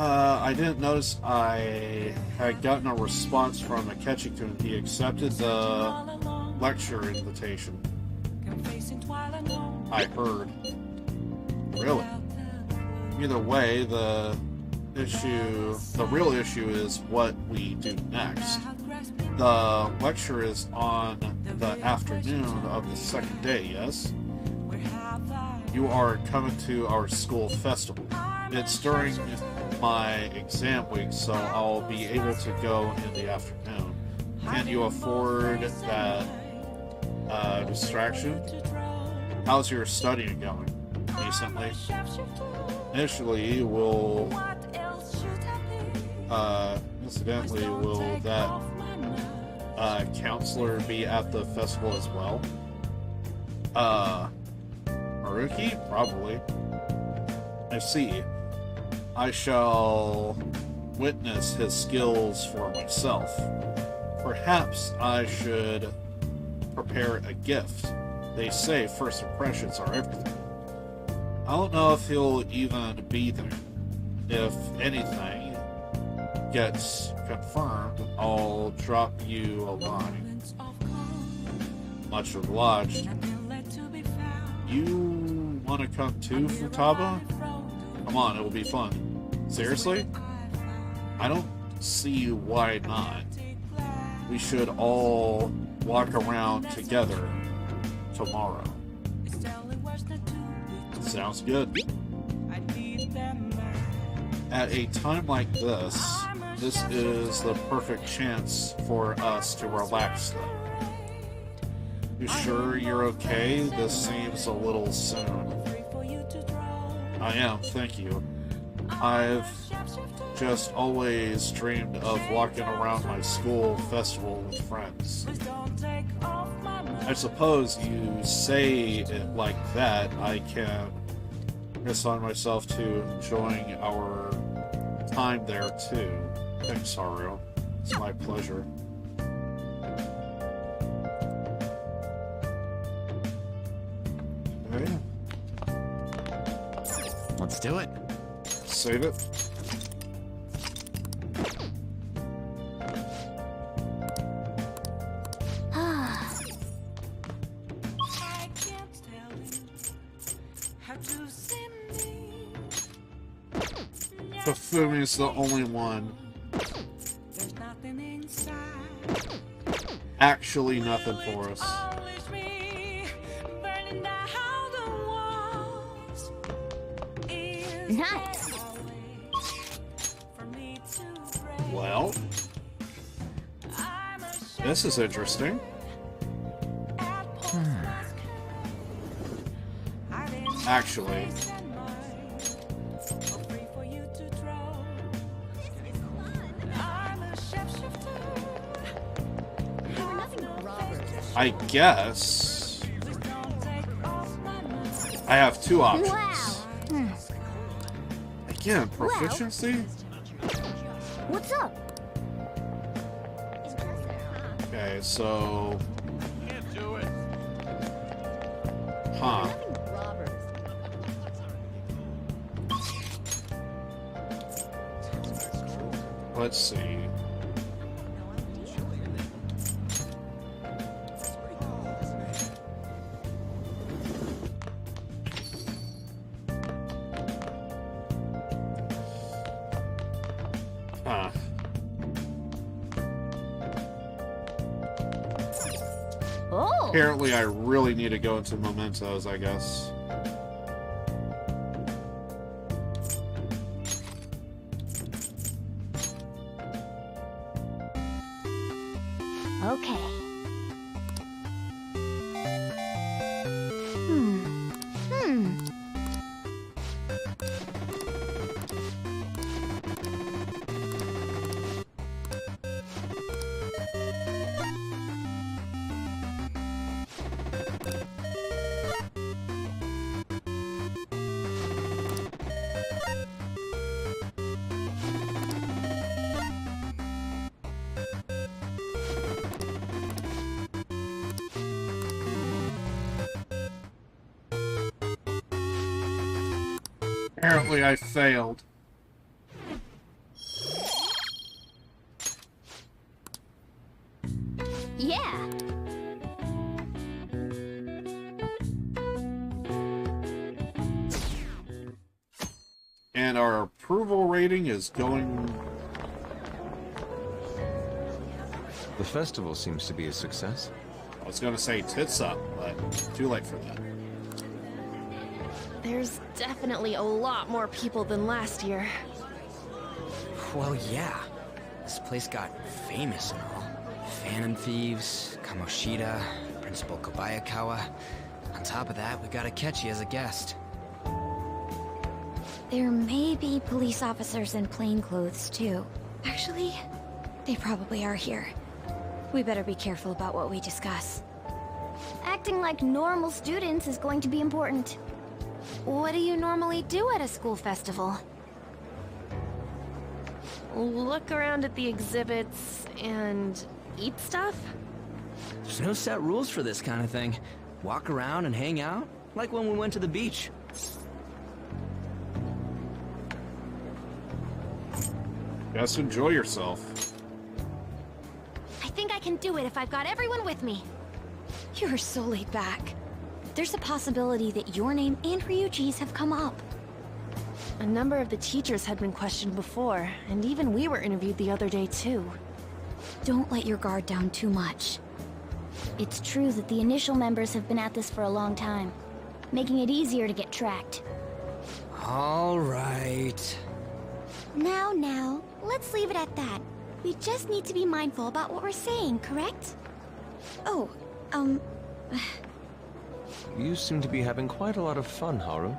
I didn't notice I had gotten a response from Akechi-kun. He accepted the lecture invitation. I heard. Really? Either way, the real issue is what we do next. The lecture is on the afternoon of the second day, yes? You are coming to our school festival. It's during my exam week, so I'll be able to go in the afternoon. Can you afford that distraction? How's your studying going? Recently? Initially, will that counselor be at the festival as well? Haruki? Probably. I see. I shall witness his skills for myself. Perhaps I should prepare a gift. They say first impressions are everything. I don't know if he'll even be there. If anything gets confirmed, I'll drop you a line. Much obliged. You want to come too, Futaba? Come on, it will be fun. Seriously? I don't see why not. We should all walk around together tomorrow. Sounds good. At a time like this, this is the perfect chance for us to relax though. You sure you're okay? This seems a little soon. I am, thank you. I've just always dreamed of walking around my school festival with friends. I suppose you say it like that, I can assign myself to enjoying our time there too. Thanks, Haru. It's my pleasure. Okay. Let's do it. Save it. Fumi's the only one. actually nothing for us. Nice. Well, this is interesting. Actually, I guess I have two options. Wow. Again, proficiency? What's up? Okay, so... Huh. Let's see. Huh. Oh. Apparently I really need to go into mementos, I guess. Okay. Apparently I failed. Yeah. And our approval rating is going... The festival seems to be a success. I was going to say tits up, but too late for that. There's definitely a lot more people than last year. Well, yeah. This place got famous and all. Phantom Thieves, Kamoshida, Principal Kobayakawa. On top of that, we got Akechi as a guest. There may be police officers in plainclothes, too. Actually, they probably are here. We better be careful about what we discuss. Acting like normal students is going to be important. What do you normally do at a school festival? Look around at the exhibits and eat stuff? There's no set rules for this kind of thing. Walk around and hang out, like when we went to the beach. Just enjoy yourself. I think I can do it if I've got everyone with me. You're so laid back. There's a possibility that your name and Ryuji's have come up. A number of the teachers had been questioned before, and even we were interviewed the other day too. Don't let your guard down too much. It's true that the initial members have been at this for a long time, making it easier to get tracked. All right. Now, let's leave it at that. We just need to be mindful about what we're saying, correct? Oh, You seem to be having quite a lot of fun, Haru.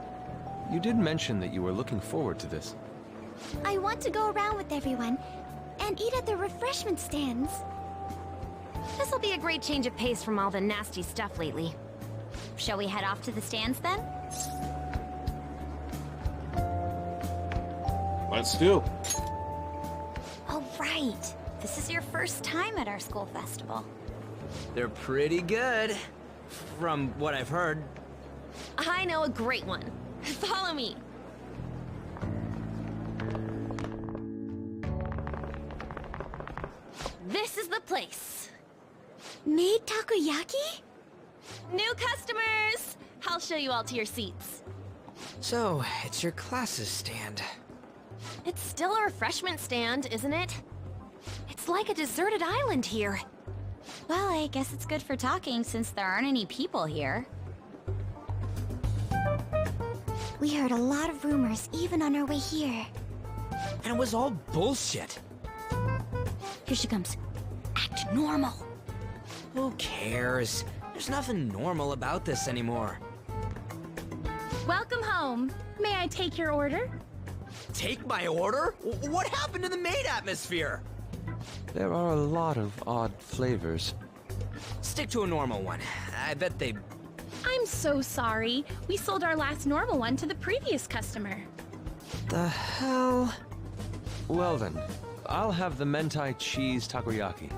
You did mention that you were looking forward to this. I want to go around with everyone and eat at the refreshment stands. This'll be a great change of pace from all the nasty stuff lately. Shall we head off to the stands then? Let's do. Oh, right. This is your first time at our school festival. They're pretty good, from what I've heard. I know a great one. Follow me. This is the place. Made takoyaki? New customers! I'll show you all to your seats. So, it's your class's stand. It's still a refreshment stand, isn't it? It's like a deserted island here. Well, I guess it's good for talking since there aren't any people here. We heard a lot of rumors, even on our way here. And it was all bullshit. Here she comes. Act normal. Who cares? There's nothing normal about this anymore. Welcome home. May I take your order? Take my order? What happened to the maid atmosphere? There are a lot of odd flavors. Stick to a normal one. I bet they... I'm so sorry. We sold our last normal one to the previous customer. The hell? Well then, I'll have the mentai cheese takoyaki.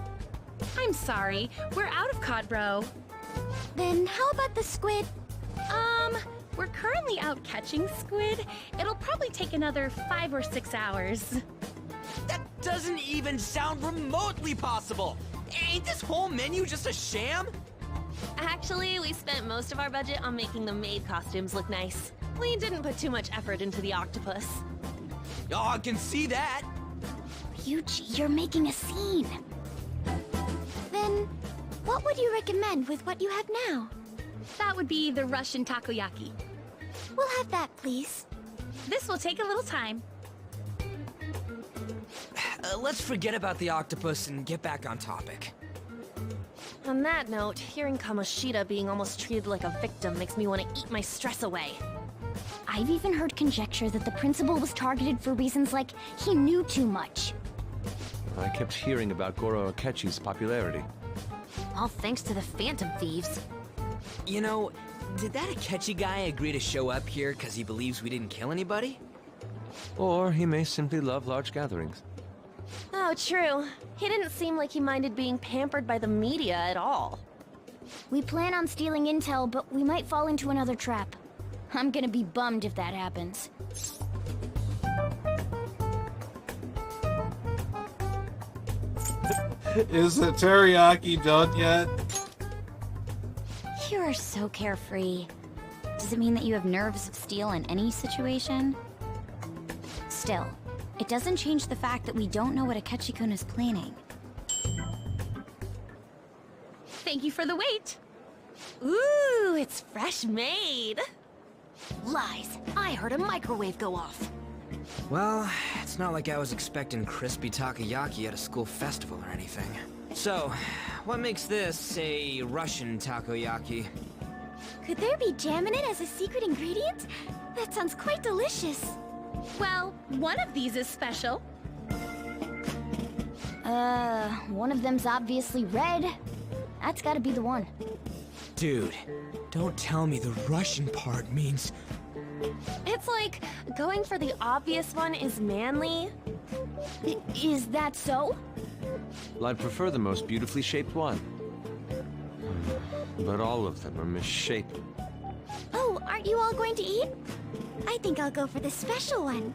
I'm sorry. We're out of cod roe. Then how about the squid? We're currently out catching squid. It'll probably take another 5 or 6 hours. That doesn't even sound remotely possible! Ain't this whole menu just a sham? Actually, we spent most of our budget on making the maid costumes look nice. We didn't put too much effort into the octopus. Oh, I can see that! Ryuji, you're making a scene. Then, what would you recommend with what you have now? That would be the Russian takoyaki. We'll have that, please. This will take a little time. Let's forget about the octopus and get back on topic. On that note, hearing Kamoshida being almost treated like a victim makes me want to eat my stress away. I've even heard conjecture that the principal was targeted for reasons like he knew too much. I kept hearing about Goro Akechi's popularity. All thanks to the Phantom Thieves. You know, did that Akechi guy agree to show up here because he believes we didn't kill anybody? Or he may simply love large gatherings. Oh, true. He didn't seem like he minded being pampered by the media at all. We plan on stealing intel, but we might fall into another trap. I'm gonna be bummed if that happens. Is the teriyaki done yet? You are so carefree. Does it mean that you have nerves of steel in any situation? Still, it doesn't change the fact that we don't know what Akechi-kun is planning. Thank you for the wait. Ooh, it's fresh made. Lies. I heard a microwave go off. Well, it's not like I was expecting crispy takoyaki at a school festival or anything. So, what makes this a Russian takoyaki? Could there be jam in it as a secret ingredient? That sounds quite delicious. Well, one of these is special. One of them's obviously red. That's gotta be the one. Dude, don't tell me the Russian part means... It's like, going for the obvious one is manly. Is that so? Well, I'd prefer the most beautifully shaped one. But all of them are misshapen. Oh, aren't you all going to eat? I think I'll go for the special one.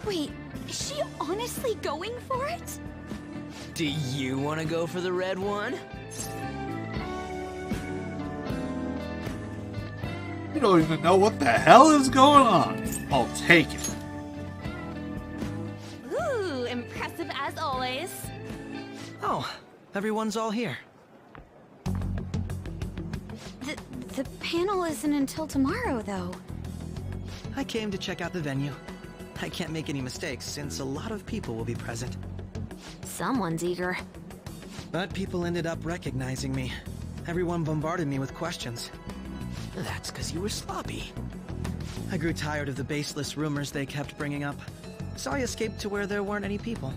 Wait, is she honestly going for it? Do you want to go for the red one? You don't even know what the hell is going on. I'll take it. Ooh, impressive as always. Oh, everyone's all here. The panel isn't until tomorrow, though. I came to check out the venue. I can't make any mistakes since a lot of people will be present. Someone's eager. But people ended up recognizing me. Everyone bombarded me with questions. That's because you were sloppy. I grew tired of the baseless rumors they kept bringing up, so I escaped to where there weren't any people.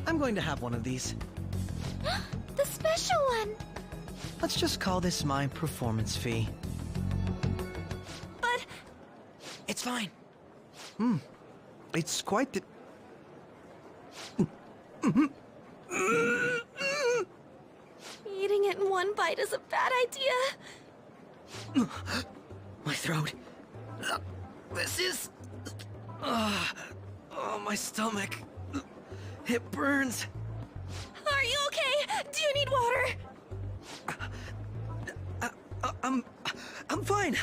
I'm going to have one of these. The special one! Let's just call this my performance fee. But... It's fine. It's quite the... Eating it in one bite is a bad idea. My throat. This is... oh, my stomach. It burns. Are you okay? Do you need water? I'm fine.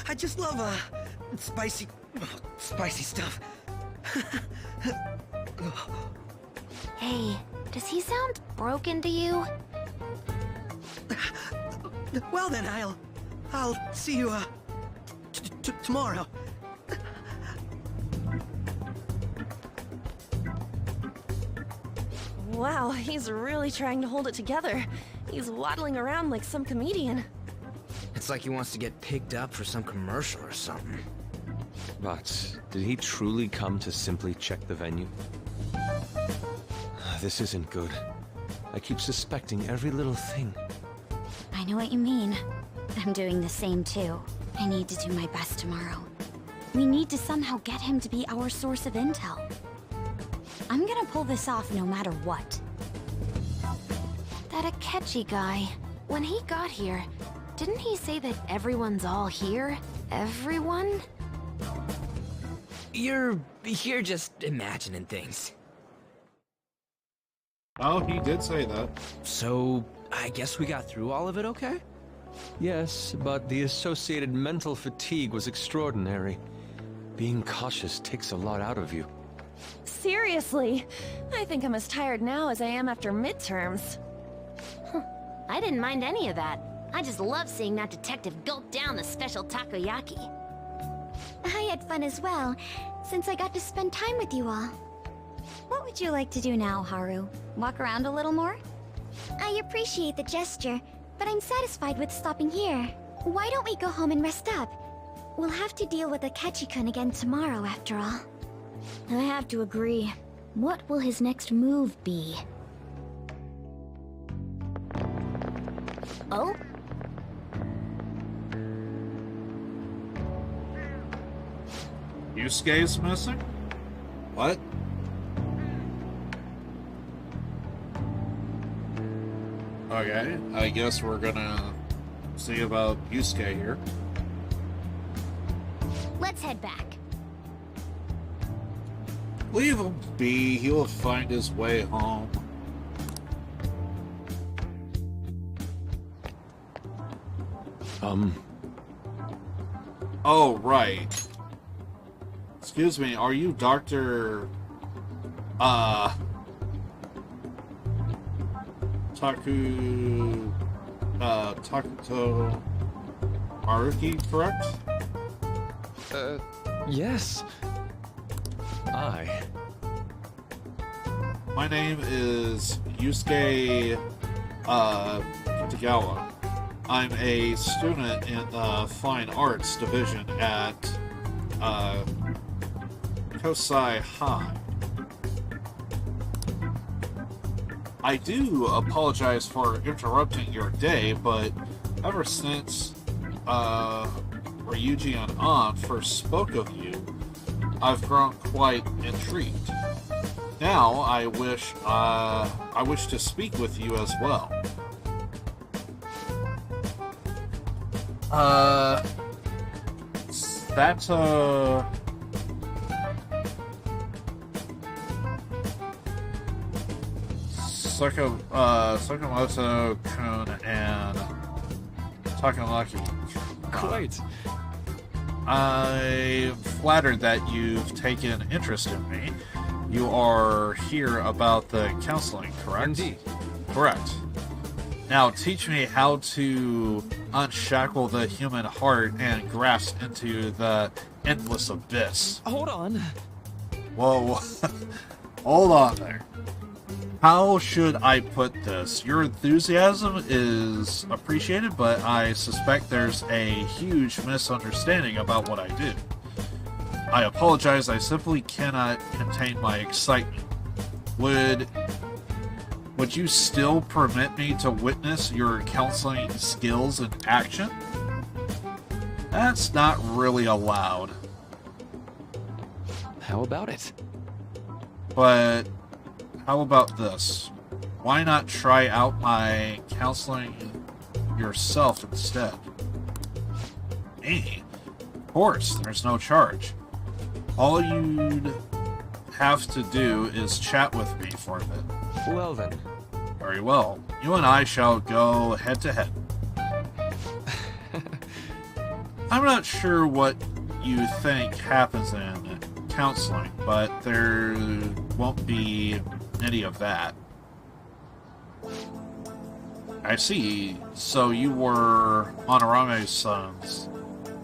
I just love, spicy stuff. Hey, does he sound broken to you? Well then, I'll see you, tomorrow. Wow, he's really trying to hold it together. He's waddling around like some comedian. It's like he wants to get picked up for some commercial or something. But did he truly come to simply check the venue? This isn't good. I keep suspecting every little thing. I know what you mean. I'm doing the same too. I need to do my best tomorrow. We need to somehow get him to be our source of intel. I'm gonna pull this off no matter what. That Akechi guy, when he got here, didn't he say that everyone's all here? Everyone? You're just imagining things. Oh, he did say that. So, I guess we got through all of it okay? Yes, but the associated mental fatigue was extraordinary. Being cautious takes a lot out of you. Seriously, I think I'm as tired now as I am after midterms. I didn't mind any of that. I just love seeing that detective gulp down the special takoyaki. I had fun as well, since I got to spend time with you all. What would you like to do now, Haru? Walk around a little more? I appreciate the gesture, but I'm satisfied with stopping here. Why don't we go home and rest up? We'll have to deal with Akechi-kun again tomorrow, after all. I have to agree. What will his next move be? Oh? Yusuke's missing? What? Okay, I guess we're gonna see about Yusuke here. Let's head back. Leave him be, he'll find his way home. Oh, right. Excuse me, are you Dr. Takuto Haruki, correct? Yes. My name is Yusuke, Kitagawa. I'm a student in the Fine Arts Division at, Kosai High. I do apologize for interrupting your day, but ever since, Ryuji and An first spoke of you, I've grown quite intrigued. Now, I wish to speak with you as well. That's, Sakamoto-kun and Takanaki. Quite. I'm flattered that you've taken interest in me. You are here about the counseling, correct? Indeed. Correct. Now teach me how to unshackle the human heart and grasp into the endless abyss. Hold on. Whoa. Hold on there. How should I put this? Your enthusiasm is appreciated, but I suspect there's a huge misunderstanding about what I do. I apologize, I simply cannot contain my excitement. Would you still permit me to witness your counseling skills in action? That's not really allowed. How about it? But how about this? Why not try out my counseling yourself instead? Me? Of course, there's no charge. All you'd have to do is chat with me for a bit. Well then. Very well. You and I shall go head to head. I'm not sure what you think happens in counseling, but there won't be any of that. I see. So you were Monorome's sons.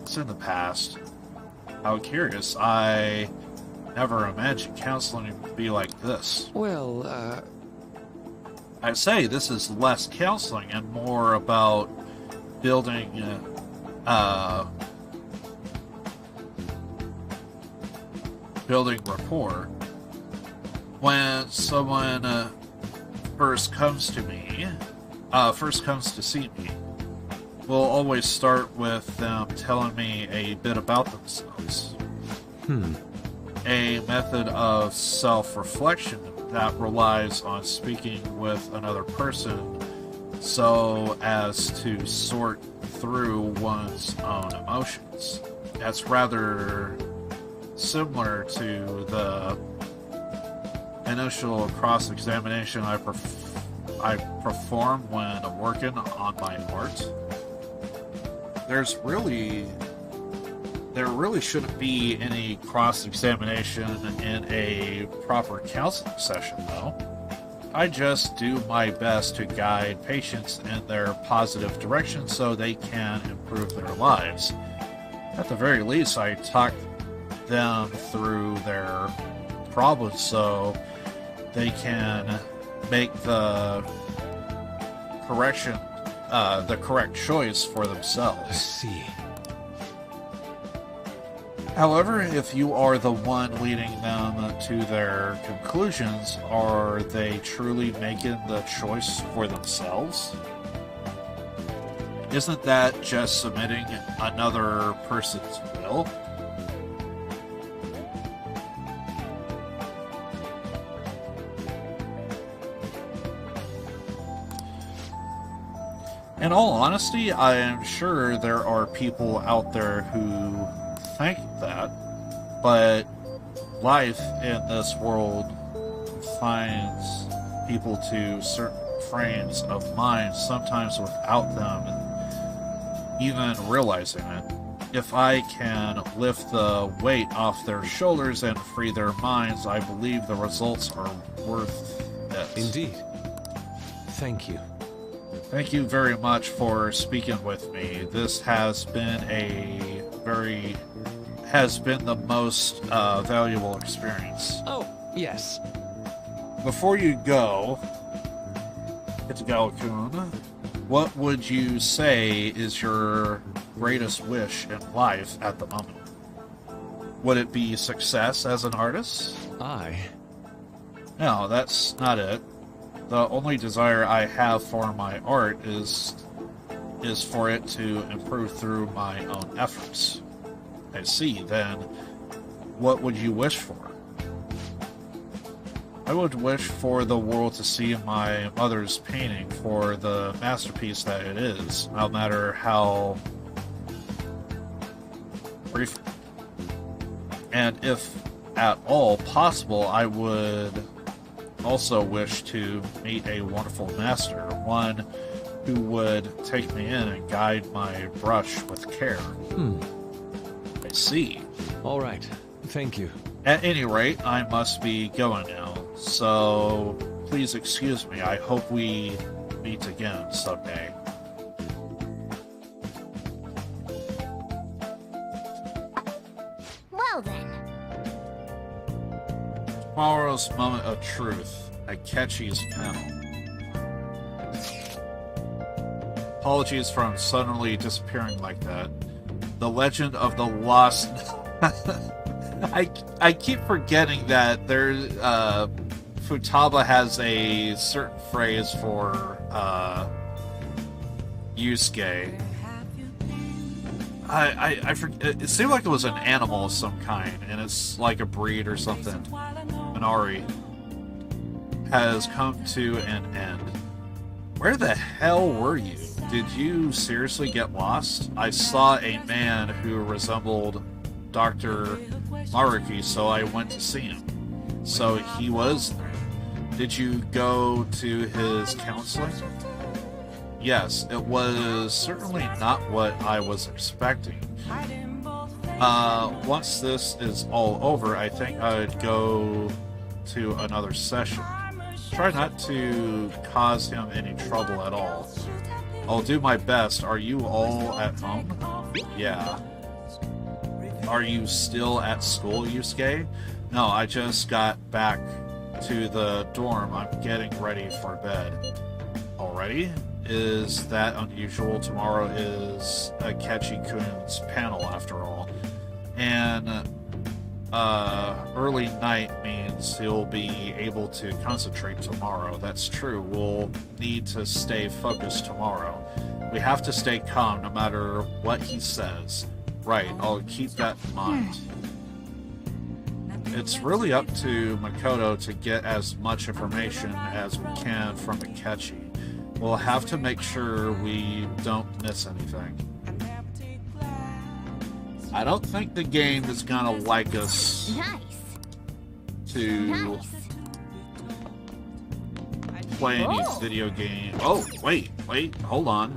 It's in the past. How curious. I never imagined counseling would be like this. Well, I say this is less counseling and more about building building rapport. When someone first comes to see me, we'll always start with them telling me a bit about themselves. A method of self-reflection that relies on speaking with another person so as to sort through one's own emotions. That's rather similar to the initial cross-examination I perform when working on my art. There really shouldn't be any cross-examination in a proper counseling session, though. I just do my best to guide patients in their positive direction so they can improve their lives. At the very least, I talk them through their problems so they can make the correct choice for themselves. I see. However, if you are the one leading them to their conclusions, are they truly making the choice for themselves? Isn't that just submitting another person's will? In all honesty, I am sure there are people out there who think that, but life in this world finds people to certain frames of mind, sometimes without them even realizing it. If I can lift the weight off their shoulders and free their minds, I believe the results are worth it. Indeed. Thank you. Thank you very much for speaking with me. This has been the most valuable experience. Oh, yes. Before you go, Kitagawa-kun, what would you say is your greatest wish in life at the moment? Would it be success as an artist? No, that's not it. The only desire I have for my art is for it to improve through my own efforts. I see. Then, what would you wish for? I would wish for the world to see my mother's painting for the masterpiece that it is, no matter how brief. And if at all possible, I would also wish to meet a wonderful master, one who would take me in and guide my brush with care. I see. All right. Thank you. At any rate, I must be going now, so please excuse me. I hope we meet again someday. Well then. Tomorrow's moment of truth at Ketchy's panel. Apologies for suddenly disappearing like that. The legend of the lost... I keep forgetting that there, Futaba has a certain phrase for Yusuke. I forget. It seemed like it was an animal of some kind, and it's like a breed or something. Minari has come to an end. Where the hell were you? Did you seriously get lost? I saw a man who resembled Dr. Maruki, so I went to see him. So he was there. Did you go to his counseling? Yes, it was certainly not what I was expecting. Once this is all over, I think I'd go to another session. try not to cause him any trouble at all. I'll do my best. Are you all at home? Yeah. Are you still at school, Yusuke? No, I just got back to the dorm. I'm getting ready for bed. Already? Is that unusual? Tomorrow is Akechi-kun's panel, after all. And early night means he'll be able to concentrate tomorrow. That's true. We'll need to stay focused tomorrow. We have to stay calm no matter what he says. Right, I'll keep that in mind. It's really up to Makoto to get as much information as we can from Akechi. We'll have to make sure we don't miss anything. I don't think the game is gonna like us to play any video game. Oh, wait, hold on.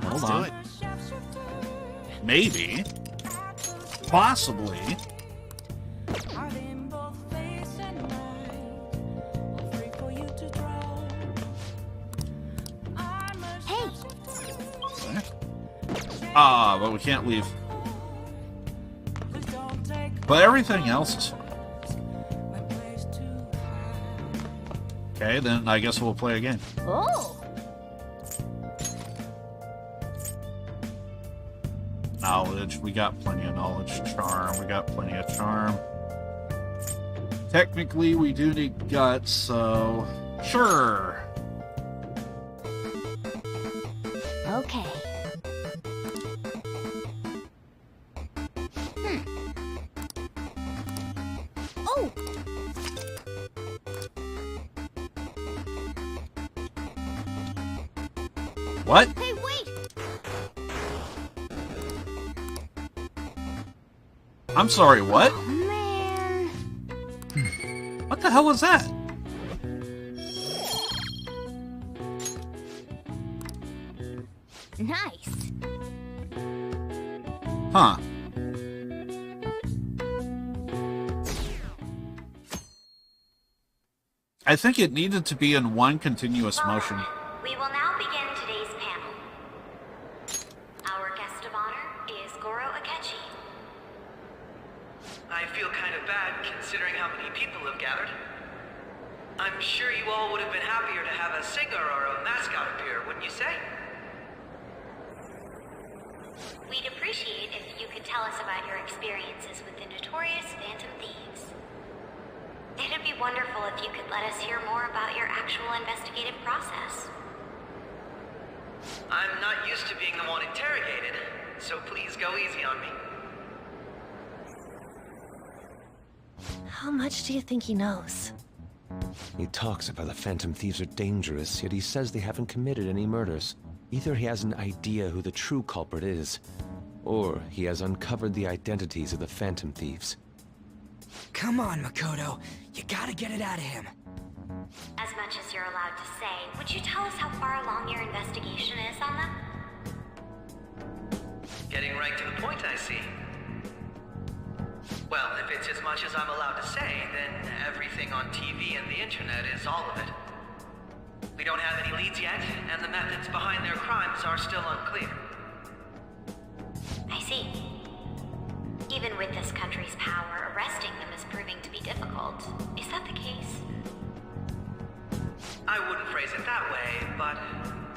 Maybe. Possibly. But we can't leave. But everything else is fine. Okay, then I guess we'll play again. Oh. Knowledge. We got plenty of knowledge. Charm. We got plenty of charm. Technically, we do need guts, so... Sure! Okay. Oh! What? Hey, wait! I'm sorry, what? Oh, man. What the hell was that? Nice. Huh. I think it needed to be in one continuous motion. We will now begin today's panel. Our guest of honor is Goro Akechi. I feel kind of bad considering how many people have gathered. I'm sure you all would have been happier to have a singer or a mascot appear, wouldn't you say? We'd appreciate if you could tell us about your experiences with the notorious Phantom Thieves. It'd be wonderful if you could let us hear more about your actual investigative process. I'm not used to being the one interrogated, so please go easy on me. How much do you think he knows? He talks about the Phantom Thieves are dangerous, yet he says they haven't committed any murders. Either he has an idea who the true culprit is, or he has uncovered the identities of the Phantom Thieves. Come on, Makoto. You gotta get it out of him. As much as you're allowed to say, would you tell us how far along your investigation is on them? Getting right to the point, I see. Well, if it's as much as I'm allowed to say, then everything on TV and the internet is all of it. We don't have any leads yet, and the methods behind their crimes are still unclear. I see. Even with this country's power, arresting them is proving to be difficult. Is that the case? I wouldn't phrase it that way, but,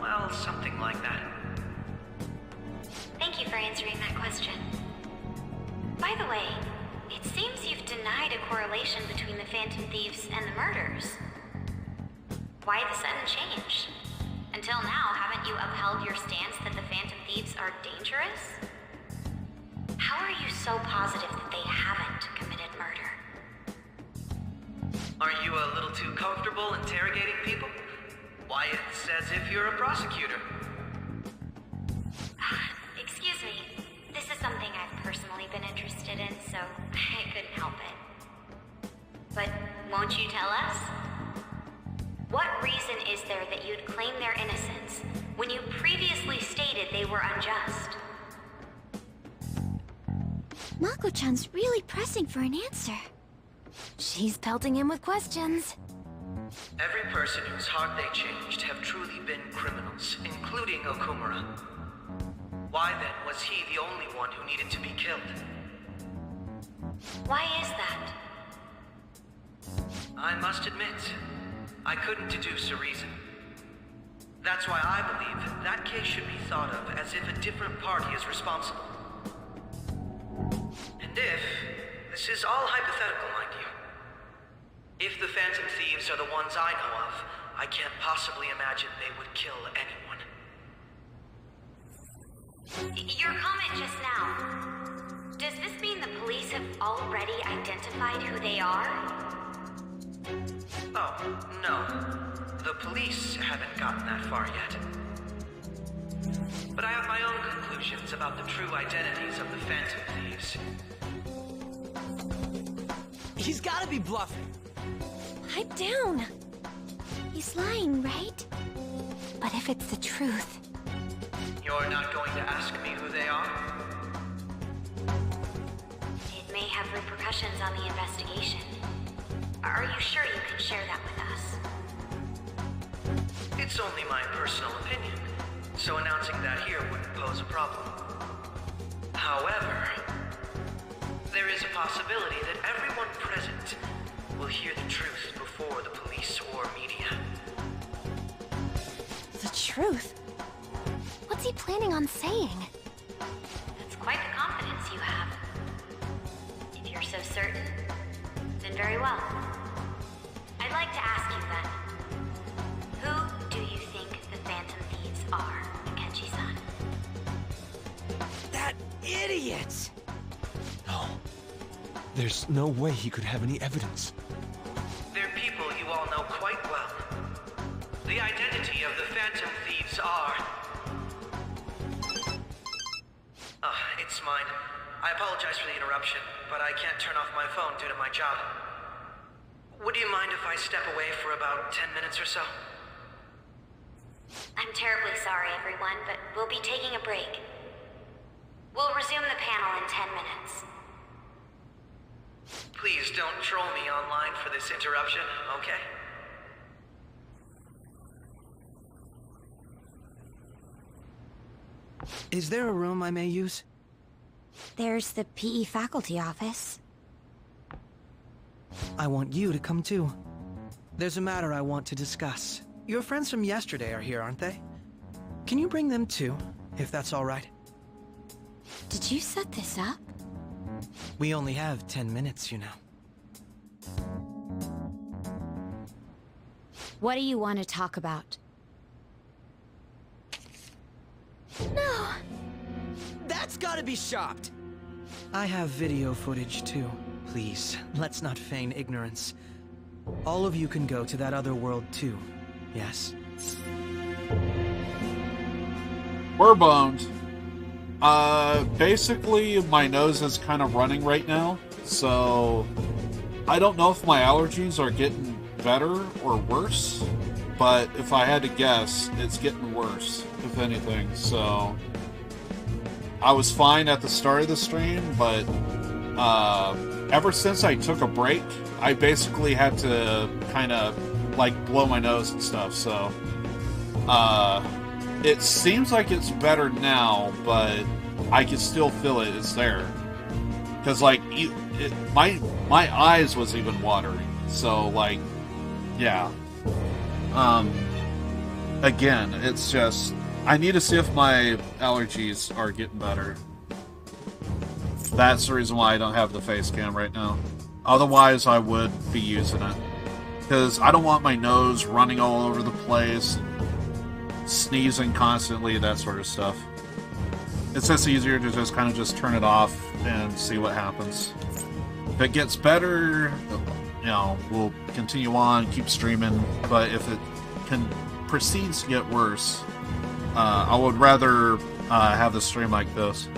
well, something like that. Thank you for answering that question. By the way, it seems you've denied a correlation between the Phantom Thieves and the murders. Why the sudden change? Until now, haven't you upheld your stance that the Phantom Thieves are dangerous? How are you so positive that they haven't committed murder? Aren't you a little too comfortable interrogating people? Why, it's as if you're a prosecutor. Excuse me. This is something I've personally been interested in, so I couldn't help it. But won't you tell us? What reason is there that you'd claim their innocence when you previously stated they were unjust? Mako-chan's really pressing for an answer. She's pelting him with questions. Every person whose heart they changed have truly been criminals, including Okumura. Why then was he the only one who needed to be killed? Why is that? I must admit, I couldn't deduce a reason. That's why I believe that case should be thought of as if a different party is responsible. And if, this is all hypothetical, mind you, if the Phantom Thieves are the ones I know of, I can't possibly imagine they would kill anyone. Your comment just now, does this mean the police have already identified who they are? Oh, no. The police haven't gotten that far yet. But I have my own conclusions about the true identities of the Phantom Thieves. He's gotta be bluffing. Pipe down. He's lying, right? But if it's the truth... You're not going to ask me who they are? It may have repercussions on the investigation. Are you sure you can share that with us? It's only my personal opinion, so announcing that here wouldn't pose a problem. However, there is a possibility that everyone present will hear the truth before the police or media. The truth? What's he planning on saying? That's quite the confidence you have. If you're so certain, then very well. I'd like to ask you then, who do you think the Phantom Thieves are, Akechi-san? That idiot! No. There's no way he could have any evidence. They're people you all know quite well. The identity of the Phantom Thieves are... it's mine. I apologize for the interruption, but I can't turn off my phone due to my job. Would you mind if I step away for about 10 minutes or so? I'm terribly sorry, everyone, but we'll be taking a break. We'll resume the panel in 10 minutes. Please don't troll me online for this interruption, okay? Is there a room I may use? There's the PE faculty office. I want you to come too. There's a matter I want to discuss. Your friends from yesterday are here, aren't they? Can you bring them too, if that's all right? Did you set this up? We only have 10 minutes, you know. What do you want to talk about? No! That's gotta be shopped! I have video footage too. Please, let's not feign ignorance. All of you can go to that other world too, yes? We're boned. Basically, my nose is kind of running right now, so I don't know if my allergies are getting better or worse, but if I had to guess, it's getting worse, if anything, so I was fine at the start of the stream, but ever since I took a break, I basically had to kind of like blow my nose and stuff, so it seems like it's better now, but I can still feel it. It's there. Because, like, my eyes was even watering. So, like, yeah. Again, it's just... I need to see if my allergies are getting better. That's the reason why I don't have the face cam right now. Otherwise, I would be using it. Because I don't want my nose running all over the place, sneezing constantly, that sort of stuff. It's just easier to just kind of just turn it off and see what happens. If it gets better, you know, we'll continue on, keep streaming. But if it proceeds to get worse, I would rather have the stream like this.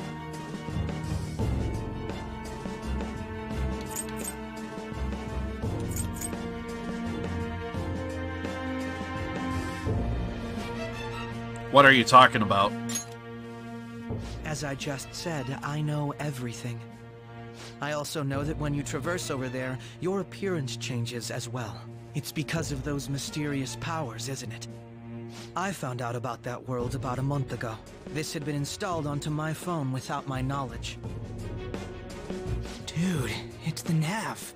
What are you talking about? As I just said, I know everything. I also know that when you traverse over there, your appearance changes as well. It's because of those mysterious powers, isn't it? I found out about that world about a month ago. This had been installed onto my phone without my knowledge. Dude, it's the nav.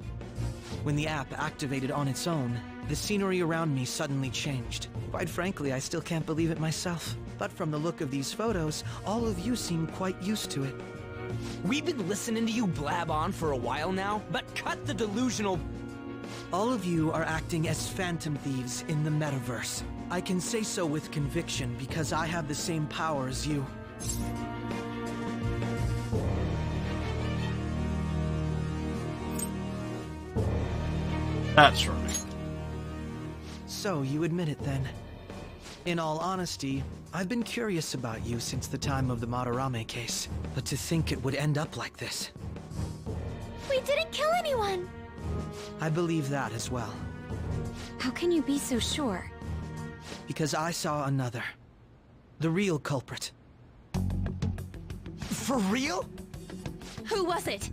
When the app activated on its own, the scenery around me suddenly changed. Quite frankly, I still can't believe it myself. But from the look of these photos, all of you seem quite used to it. We've been listening to you blab on for a while now, but cut the delusional... All of you are acting as phantom thieves in the metaverse. I can say so with conviction because I have the same power as you. That's right. So you admit it then. In all honesty, I've been curious about you since the time of the Madarame case, but to think it would end up like this. We didn't kill anyone! I believe that as well. How can you be so sure? Because I saw another. The real culprit. For real? Who was it?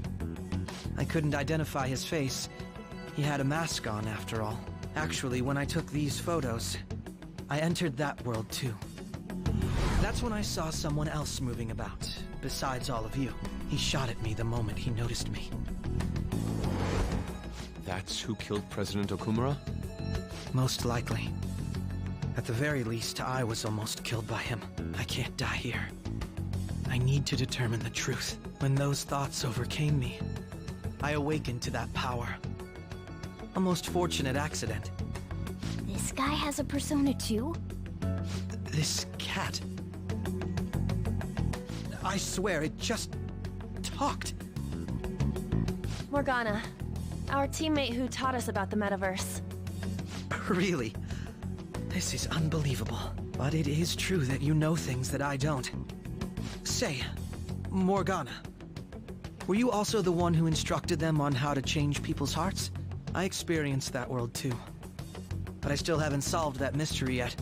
I couldn't identify his face. He had a mask on, after all. Actually, when I took these photos, I entered that world too. That's when I saw someone else moving about, besides all of you. He shot at me the moment he noticed me. That's who killed President Okumura? Most likely. At the very least, I was almost killed by him. I can't die here. I need to determine the truth. When those thoughts overcame me, I awakened to that power. A most fortunate accident. This guy has a persona too? This cat. I swear, it just talked. Morgana, our teammate who taught us about the metaverse. Really? This is unbelievable. But it is true that you know things that I don't. Say, Morgana, were you also the one who instructed them on how to change people's hearts? I experienced that world too. But I still haven't solved that mystery yet.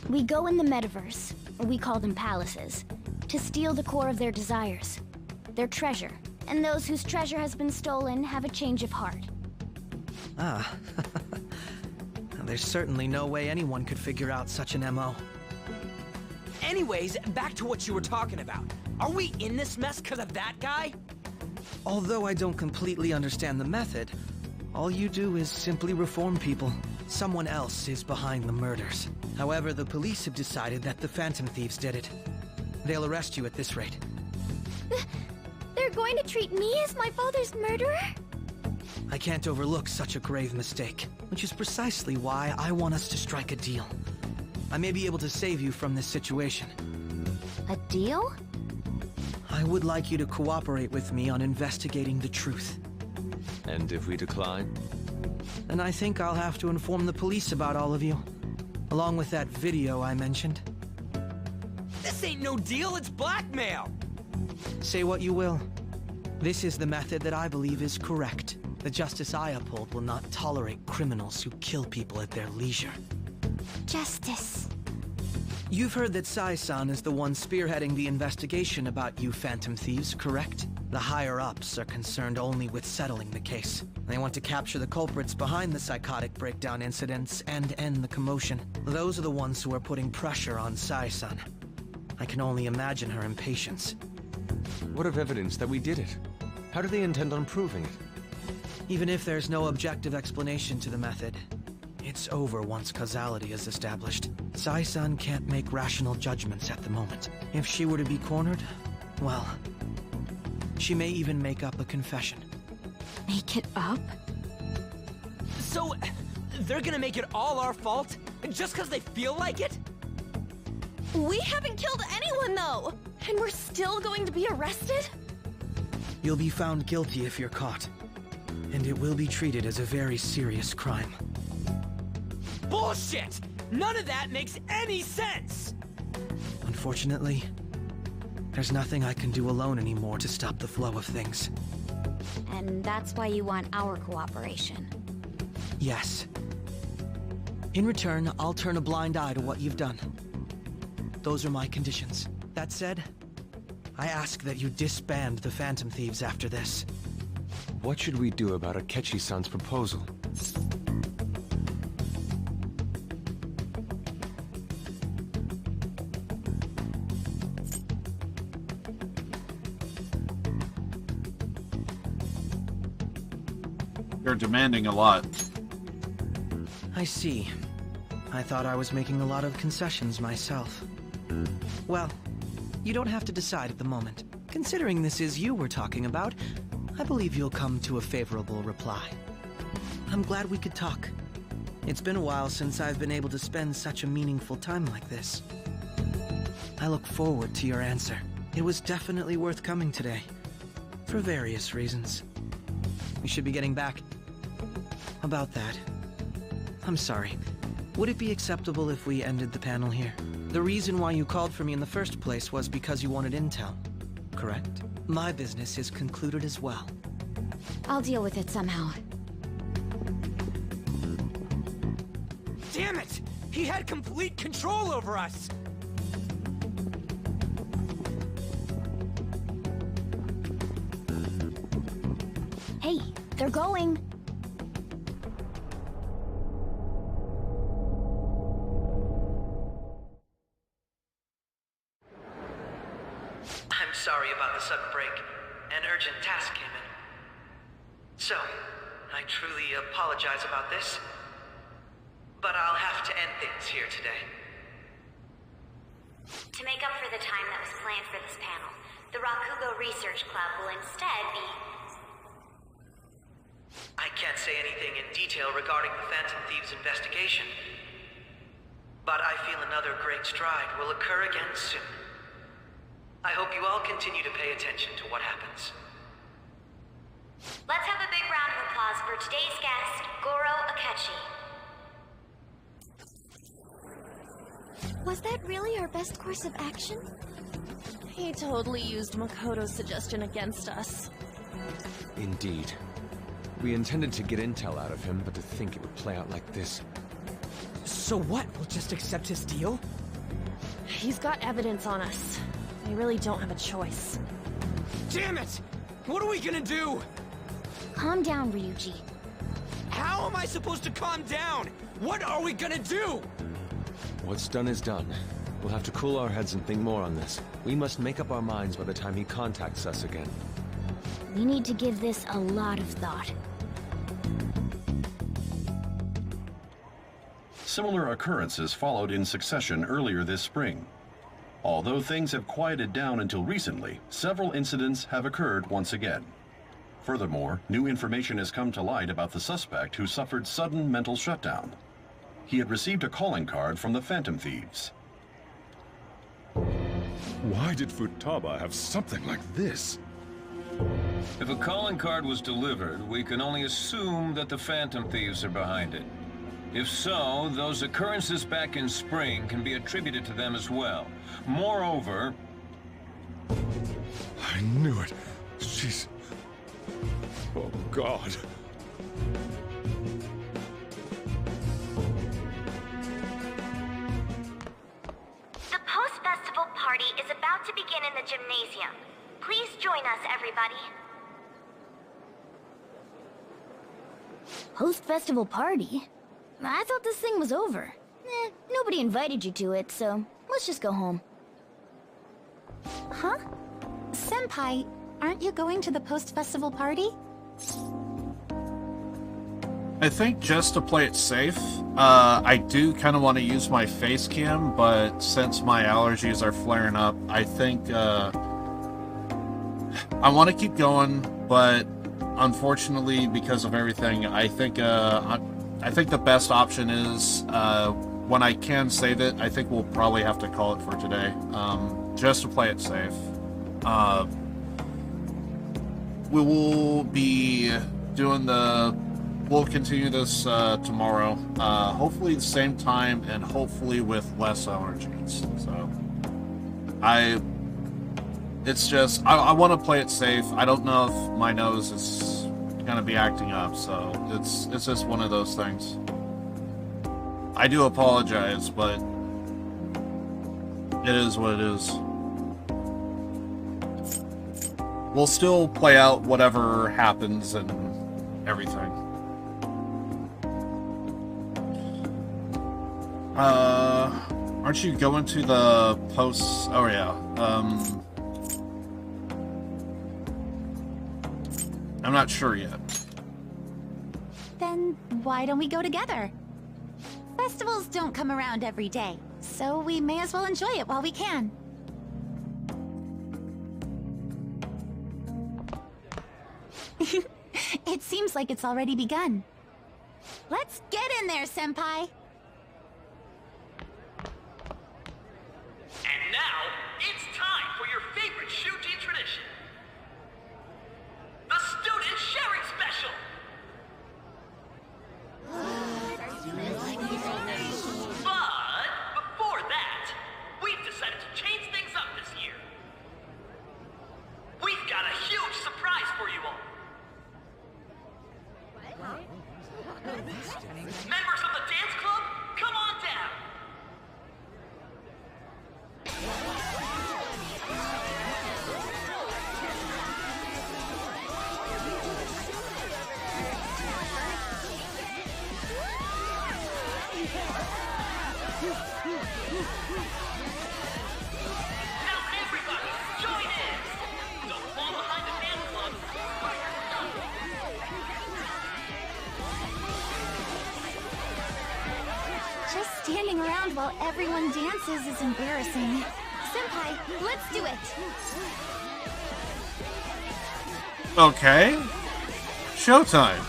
We go in the metaverse, we call them palaces, to steal the core of their desires, their treasure. And those whose treasure has been stolen have a change of heart. Ah. There's certainly no way anyone could figure out such an MO. Anyways, back to what you were talking about. Are we in this mess because of that guy? Although I don't completely understand the method, all you do is simply reform people. Someone else is behind the murders. However, the police have decided that the Phantom Thieves did it. They'll arrest you at this rate. They're going to treat me as my father's murderer? I can't overlook such a grave mistake, which is precisely why I want us to strike a deal. I may be able to save you from this situation. A deal? I would like you to cooperate with me on investigating the truth. And if we decline? Then I think I'll have to inform the police about all of you, along with that video I mentioned. This ain't no deal, it's blackmail! Say what you will. This is the method that I believe is correct. The justice I uphold will not tolerate criminals who kill people at their leisure. Justice. You've heard that Sai-san is the one spearheading the investigation about you Phantom Thieves, correct? The higher-ups are concerned only with settling the case. They want to capture the culprits behind the psychotic breakdown incidents and end the commotion. Those are the ones who are putting pressure on Sai-san. I can only imagine her impatience. What of evidence that we did it? How do they intend on proving it? Even if there's no objective explanation to the method, it's over once causality is established. Sai-san can't make rational judgments at the moment. If she were to be cornered, well, she may even make up a confession. Make it up? So, they're gonna make it all our fault? Just because they feel like it? We haven't killed anyone, though! And we're still going to be arrested? You'll be found guilty if you're caught. And it will be treated as a very serious crime. Bullshit! None of that makes any sense! Unfortunately, there's nothing I can do alone anymore to stop the flow of things. And that's why you want our cooperation. Yes. In return, I'll turn a blind eye to what you've done. Those are my conditions. That said, I ask that you disband the Phantom Thieves after this. What should we do about Akechi-san's proposal? You're demanding a lot. I see. I thought I was making a lot of concessions myself. Well, you don't have to decide at the moment. Considering this is you we're talking about, I believe you'll come to a favorable reply. I'm glad we could talk. It's been a while since I've been able to spend such a meaningful time like this. I look forward to your answer. It was definitely worth coming today, for various reasons. We should be getting back. About that, I'm sorry. Would it be acceptable if we ended the panel here? The reason why you called for me in the first place was because you wanted intel, correct? My business is concluded as well. I'll deal with it somehow. Damn it! He had complete control over us! Hey, they're going. I'm sorry about the sudden break. An urgent task came in. So, I truly apologize about this. But I'll have to end things here today. To make up for the time that was planned for this panel, the Rakugo Research Club will instead be... I can't say anything in detail regarding the Phantom Thieves investigation. But I feel another great stride will occur again soon. I hope you all continue to pay attention to what happens. Let's have a big round of applause for today's guest, Goro Akechi. Was that really our best course of action? He totally used Makoto's suggestion against us. Indeed. We intended to get intel out of him, but to think it would play out like this. So what? We'll just accept his deal? He's got evidence on us. We really don't have a choice. Damn it! What are we gonna do? Calm down, Ryuji. How am I supposed to calm down? What are we gonna do? What's done is done. We'll have to cool our heads and think more on this. We must make up our minds by the time he contacts us again. We need to give this a lot of thought. Similar occurrences followed in succession earlier this spring. Although things have quieted down until recently, several incidents have occurred once again. Furthermore, new information has come to light about the suspect who suffered sudden mental shutdown. He had received a calling card from the Phantom Thieves. Why did Futaba have something like this? If a calling card was delivered, we can only assume that the Phantom Thieves are behind it. If so, those occurrences back in spring can be attributed to them as well. Moreover... I knew it. She's... Oh, God. The post-festival party is about to begin in the gymnasium. Please join us, everybody. Post-festival party? I thought this thing was over. Nobody invited you to it, so let's just go home. Huh? Senpai, aren't you going to the post-festival party? I think just to play it safe, I do kind of want to use my face cam, but since my allergies are flaring up, I think I want to keep going, but unfortunately, because of everything, I think the best option is when I can save it, I think we'll probably have to call it for today, just to play it safe. We will be doing we'll continue this tomorrow, hopefully the same time and hopefully with less allergies. So I want to play it safe. I don't know if my nose is gonna be acting up, so it's just one of those things. I do apologize, but it is what it is. We'll still play out whatever happens and everything. Aren't you going to the posts? Oh yeah. I'm not sure yet. Then why don't we go together? Festivals don't come around every day, so we may as well enjoy it while we can. It seems like it's already begun. Let's get in there, Senpai! And now, it's time for your favorite Shuji tradition. The Student Sharing Special! But, before that, we've decided to change things up this year. We've got a huge surprise for you all. Members of the dance club, come on down! Now everybody, join in! Don't fall behind the dance club or you're stuck! Just standing around while everyone dances is embarrassing. Senpai, let's do it! Okay. Showtime.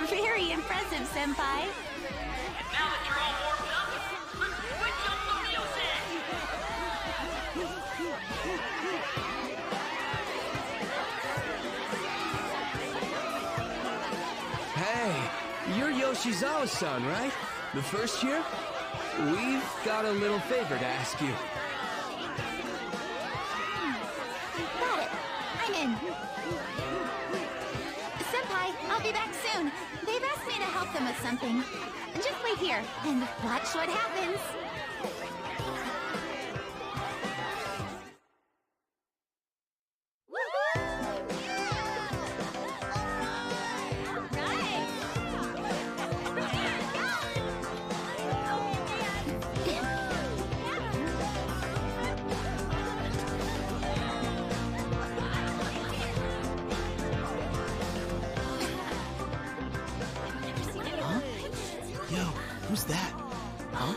Very impressive, Senpai. And now that you're all warmed up, let's switch up the music! Hey, you're Yoshizawa-san, right? The first year? We've got a little favor to ask you. Got it. I'm in. Senpai, I'll be back soon. They've asked me to help them with something. Just wait here and watch what happens. Yo, who's that? Huh?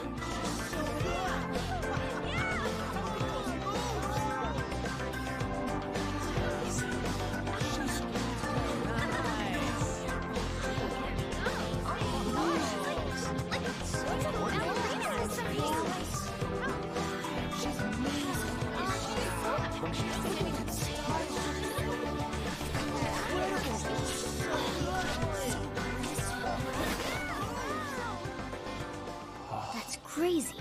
That's crazy.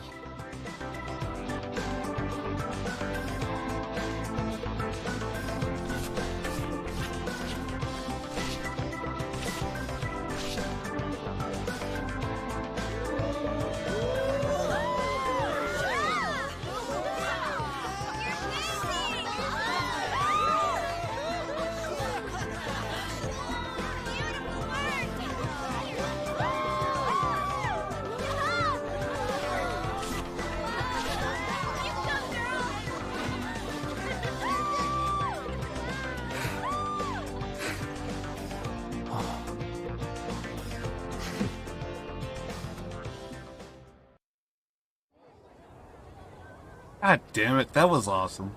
God damn it, that was awesome.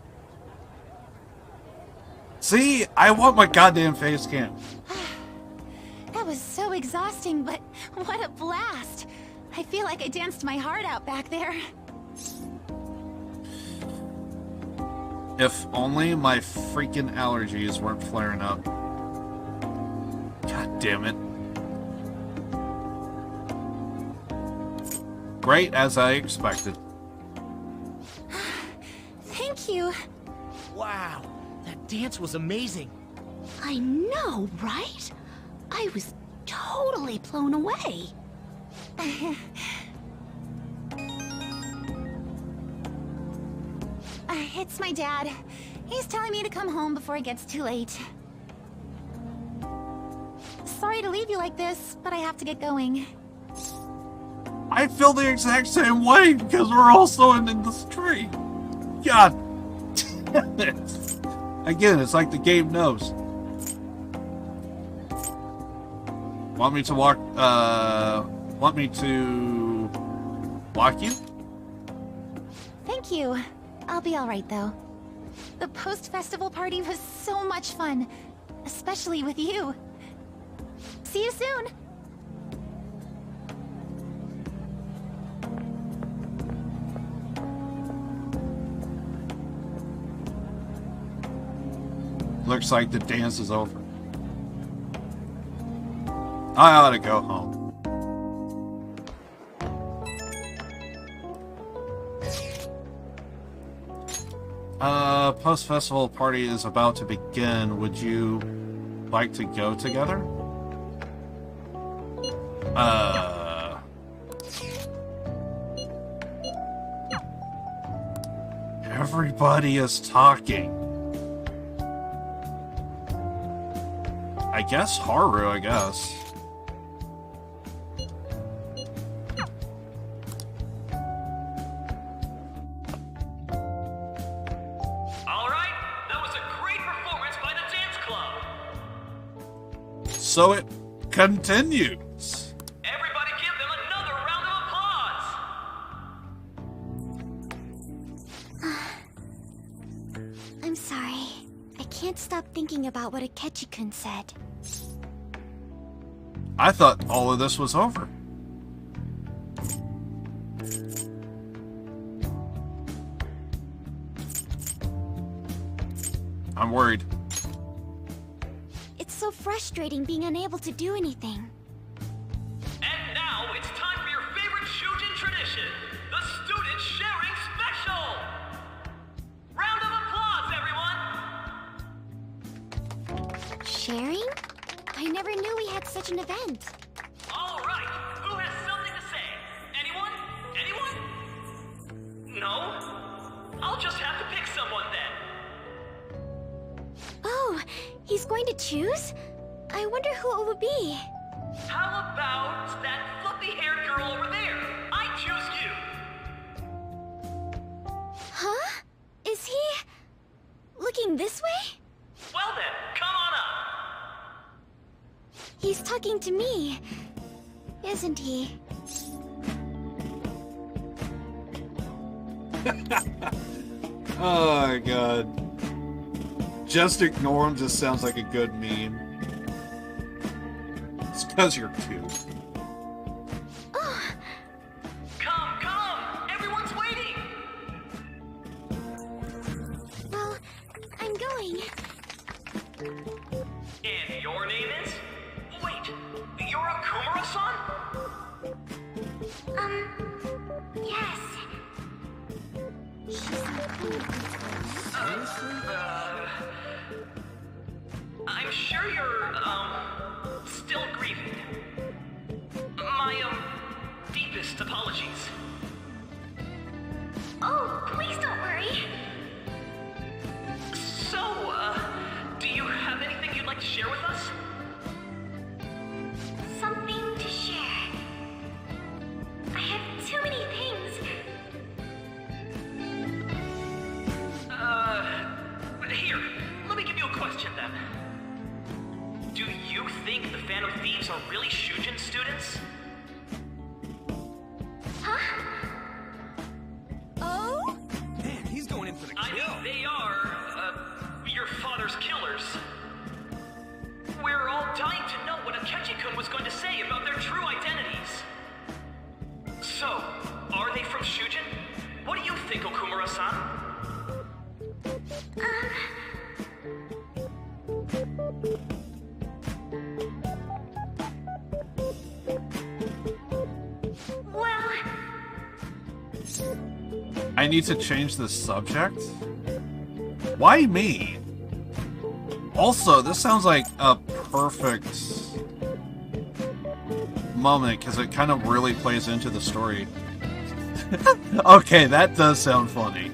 See, I want my goddamn face cam. That was so exhausting, but what a blast! I feel like I danced my heart out back there. If only my freaking allergies weren't flaring up. God damn it. Great as I expected. Thank you. Wow, that dance was amazing. I know, right? I was totally blown away. It's my dad. He's telling me to come home before it gets too late. Sorry to leave you like this, but I have to get going. I feel the exact same way because we're also in the street. God damn it. Again, it's like the game knows. Want me to walk you? Thank you. I'll be alright though. The post-festival party was so much fun. Especially with you. See you soon! Looks like the dance is over. I ought to go home. Post-festival party is about to begin. Would you like to go together? Everybody is talking. I guess Haru, I guess. Alright, that was a great performance by the dance club. So it continues. Everybody give them another round of applause. I'm sorry. I can't stop thinking about what Akechi-kun said. I thought all of this was over. I'm worried. It's so frustrating being unable to do anything. And now it's time for your favorite Shujin tradition, the Student Sharing Special! Round of applause, everyone! Sharing? I never knew we had such an event. Alright, who has something to say? Anyone? Anyone? No? I'll just have to pick someone then. Oh, he's going to choose? I wonder who it would be. How about that fluffy-haired girl over there? I choose you! Huh? Is he... looking this way? Well then, come on up! He's talking to me, isn't he? Oh my god. Just ignore him just sounds like a good meme. It's because you're cute. Come, come! Everyone's waiting! Well, I'm going. And your name is? Wait, you're a Kumura-san? Yes. I'm sure you're, still grieving. My, deepest apologies. Oh, please don't worry. So, do you have anything you'd like to share with us? Something to share. I have too many things. Here, let me give you a question then. Do you think the Phantom Thieves are really Shujin students? Huh? Oh? Man, he's going in for the kill. I mean, they are, your father's killers. We're all dying to know what Akechi-kun was going to say about their true identities. So, are they from Shujin? What do you think, Okumura-san? Well... I need to change the subject? Why me? Also, this sounds like a perfect moment because it kind of really plays into the story. Okay, that does sound funny.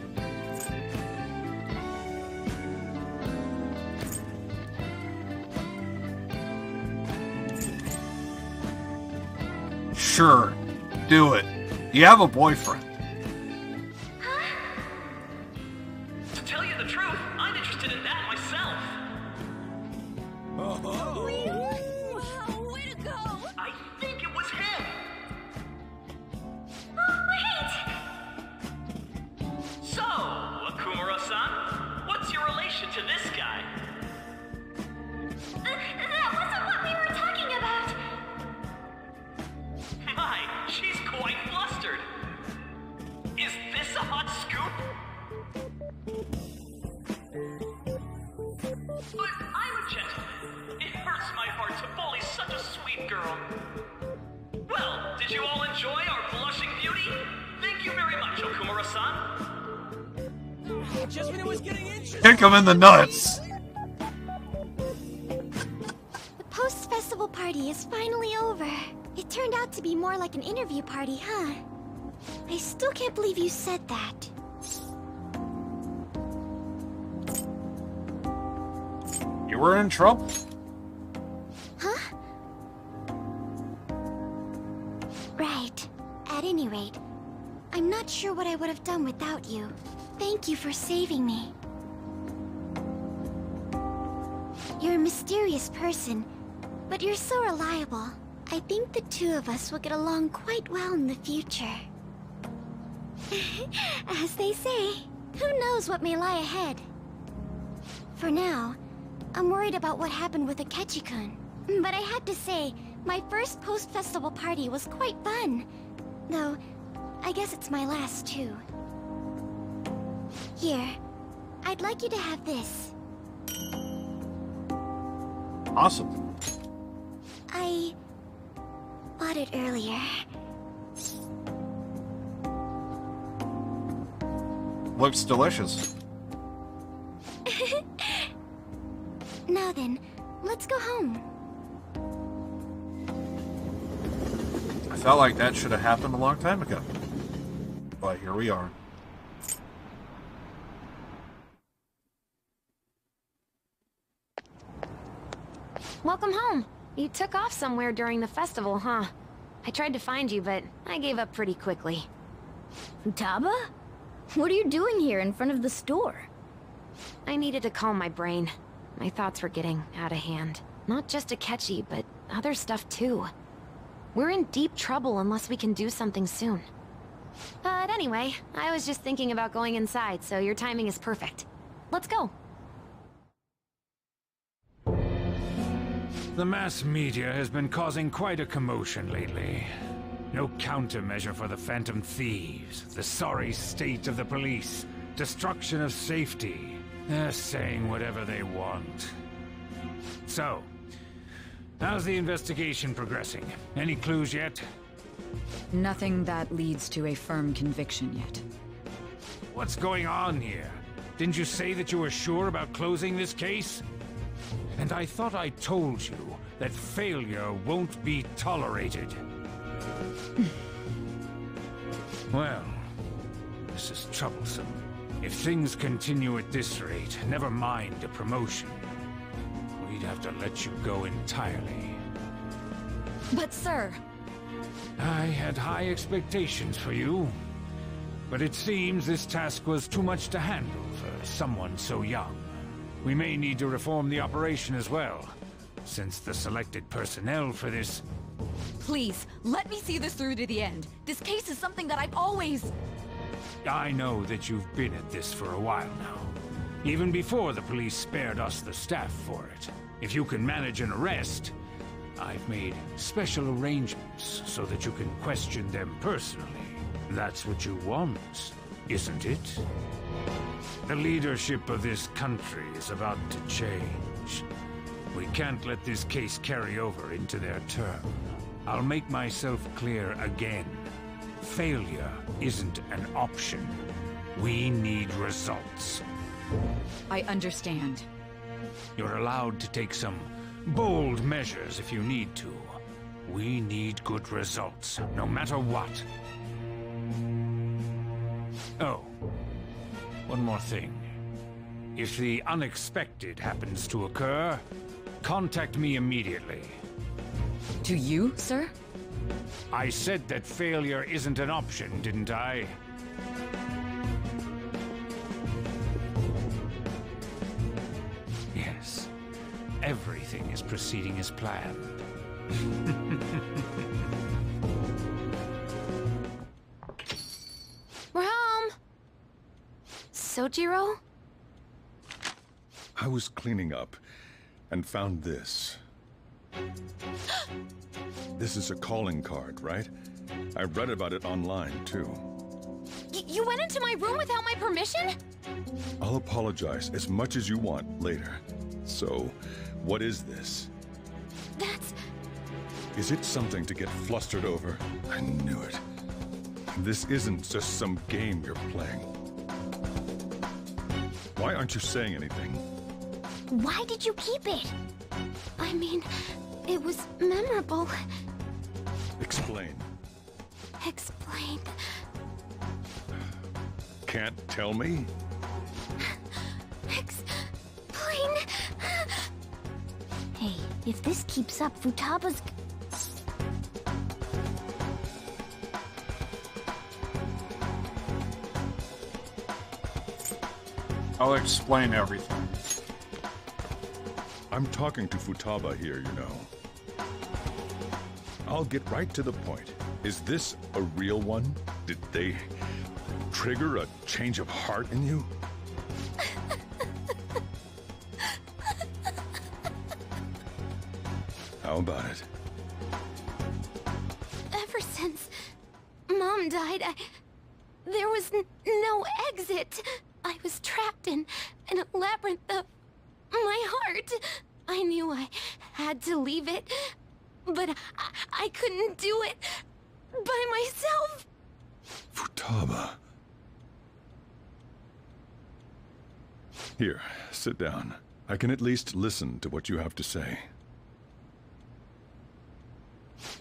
Sure, do it. You have a boyfriend. To tell you the truth, I'm interested in that myself. Wow, way to go! I think it was him. Oh, wait! So, Akumura-san, what's your relation to this guy? That wasn't what we were talking about. My, she's quite flustered. Is this a hot scoop? But I'm a gentleman. It hurts my heart to bully such a sweet girl. Well, did you all enjoy our blushing beauty? Thank you very much, Okumura-san. Just when it was getting interesting. Kick him in the nuts. The post-festival party is finally over. It turned out to be more like an interview party, huh? I still can't believe you said that. You were in trouble. Huh? Right. At any rate, I'm not sure what I would have done without you. Thank you for saving me. You're a mysterious person, but you're so reliable. I think the two of us will get along quite well in the future. As they say, who knows what may lie ahead? For now, I'm worried about what happened with Akechi-kun. But I had to say, my first post-festival party was quite fun. Though, I guess it's my last too. Here, I'd like you to have this. Awesome. I bought it earlier. Looks delicious. Now then, let's go home. I felt like that should have happened a long time ago. But here we are. Welcome home. You took off somewhere during the festival, huh? I tried to find you, but I gave up pretty quickly. Futaba? What are you doing here in front of the store? I needed to calm my brain. My thoughts were getting out of hand. Not just Akechi, but other stuff too. We're in deep trouble unless we can do something soon. But anyway, I was just thinking about going inside, so your timing is perfect. Let's go. The mass media has been causing quite a commotion lately. No countermeasure for the Phantom Thieves, the sorry state of the police, destruction of safety. They're saying whatever they want. So, how's the investigation progressing? Any clues yet? Nothing that leads to a firm conviction yet. What's going on here? Didn't you say that you were sure about closing this case? And I thought I told you that failure won't be tolerated. Well, this is troublesome. If things continue at this rate, never mind a promotion. We'd have to let you go entirely. But sir... I had high expectations for you. But it seems this task was too much to handle for someone so young. We may need to reform the operation as well, since the selected personnel for this... Please, let me see this through to the end. This case is something that I've always... I know that you've been at this for a while now. Even before the police spared us the staff for it. If you can manage an arrest, I've made special arrangements so that you can question them personally. That's what you want, isn't it? The leadership of this country is about to change. We can't let this case carry over into their term. I'll make myself clear again. Failure isn't an option. We need results. I understand. You're allowed to take some bold measures if you need to. We need good results, no matter what. Oh, one more thing. If the unexpected happens to occur, contact me immediately. To you, sir? I said that failure isn't an option, didn't I? Yes. Everything is proceeding as planned. We're home! Sojiro? I was cleaning up and found this. This is a calling card, right? I read about it online, too. You went into my room without my permission? I'll apologize as much as you want later. So, what is this? That's... Is it something to get flustered over? I knew it. This isn't just some game you're playing. Why aren't you saying anything? Why did you keep it? I mean, it was memorable. Explain. Explain. Can't tell me? Explain. Hey, if this keeps up, Futaba's... I'll explain everything. I'm talking to Futaba here, you know. I'll get right to the point. Is this a real one? Did they trigger a change of heart in you? How about it? Ever since Mom died, there was no exit. I was trapped in a labyrinth of my heart. I knew I had to leave it, but I couldn't do it by myself. Futaba. Here, sit down. I can at least listen to what you have to say.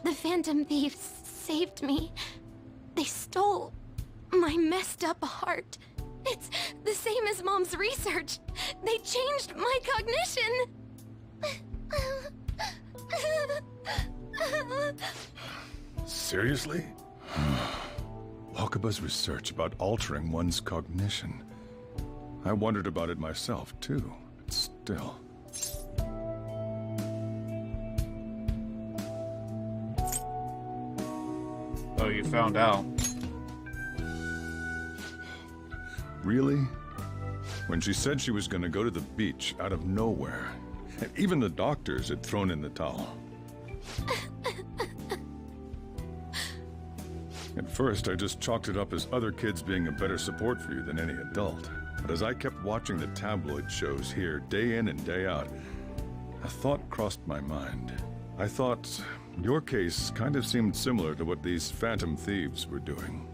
The Phantom Thieves saved me. They stole my messed up heart. It's the same as Mom's research. They changed my cognition. Seriously? Wakaba's research about altering one's cognition. I wondered about it myself, too. But still. Oh, you found out. Really? When she said she was going to go to the beach out of nowhere, and even the doctors had thrown in the towel. At first, I just chalked it up as other kids being a better support for you than any adult. But as I kept watching the tabloid shows here, day in and day out, a thought crossed my mind. I thought your case kind of seemed similar to what these Phantom Thieves were doing.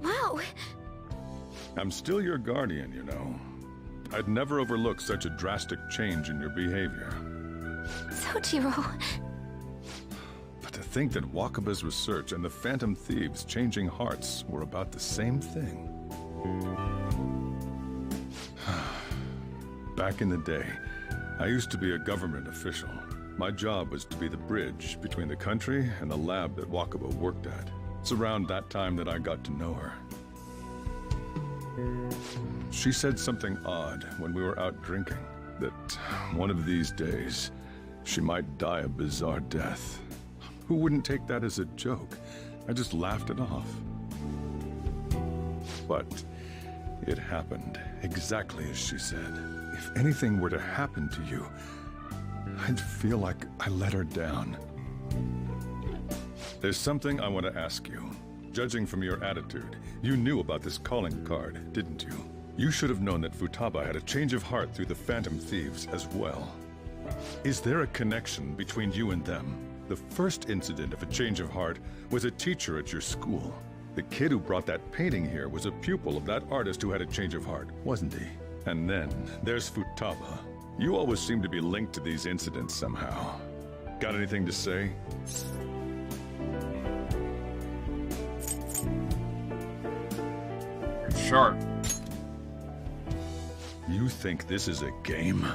Wow. I'm still your guardian, you know. I'd never overlook such a drastic change in your behavior. Sojiro. But to think that Wakaba's research and the Phantom Thieves changing hearts were about the same thing. Back in the day, I used to be a government official. My job was to be the bridge between the country and the lab that Wakaba worked at. It's around that time that I got to know her. She said something odd when we were out drinking, that one of these days, she might die a bizarre death. Who wouldn't take that as a joke? I just laughed it off. But it happened exactly as she said. If anything were to happen to you, I'd feel like I let her down. There's something I want to ask you. Judging from your attitude, you knew about this calling card, didn't you? You should have known that Futaba had a change of heart through the Phantom Thieves as well. Is there a connection between you and them? The first incident of a change of heart was a teacher at your school. The kid who brought that painting here was a pupil of that artist who had a change of heart, wasn't he? And then there's Futaba. You always seem to be linked to these incidents somehow. Got anything to say? Sure. You think this is a game?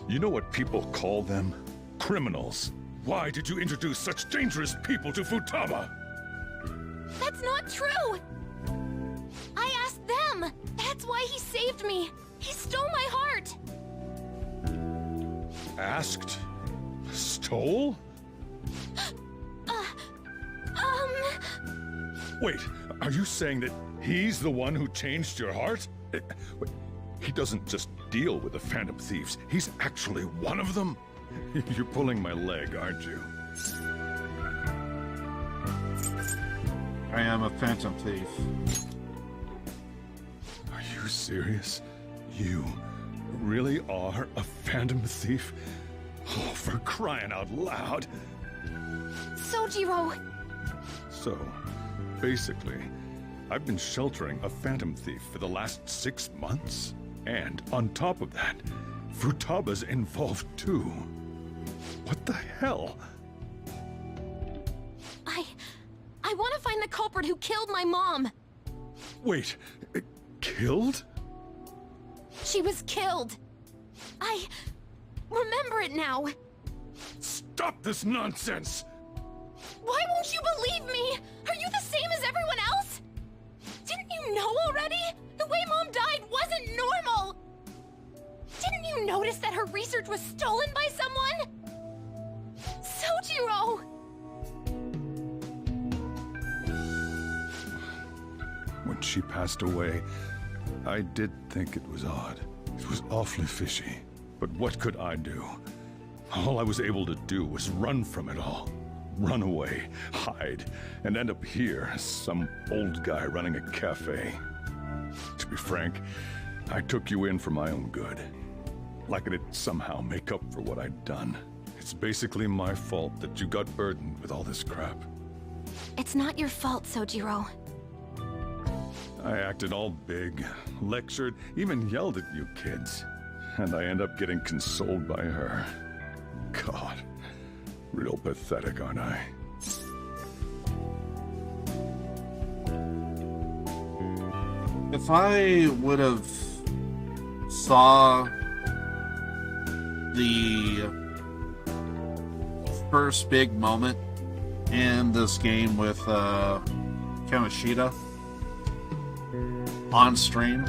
You know what people call them? Criminals. Why did you introduce such dangerous people to Futaba? That's not true! I asked them! That's why he saved me! He stole my heart! Asked? Stole? Wait, are you saying that he's the one who changed your heart? Wait, he doesn't just deal with the Phantom Thieves, he's actually one of them? You're pulling my leg, aren't you? I am a Phantom Thief. Are you serious? You really are a Phantom Thief? Oh, for crying out loud! Sojiro! So, basically, I've been sheltering a Phantom Thief for the last 6 months. And on top of that, Futaba's involved too. What the hell? I want to find the culprit who killed my mom! Wait, killed? She was killed! I remember it now! Stop this nonsense! Why won't you believe me? Are you the same as everyone else? Didn't you know already? The way Mom died wasn't normal! Didn't you notice that her research was stolen by someone? Sojiro! When she passed away, I did think it was odd. It was awfully fishy. But what could I do? All I was able to do was run from it all. Run away, hide, and end up here as some old guy running a cafe. To be frank, I took you in for my own good. Like it'd somehow make up for what I'd done. It's basically my fault that you got burdened with all this crap. It's not your fault, Sojiro. I acted all big, lectured, even yelled at you kids. And I end up getting consoled by her. God. Real pathetic, aren't I? If I would have saw the first big moment in this game with Kamoshida on stream,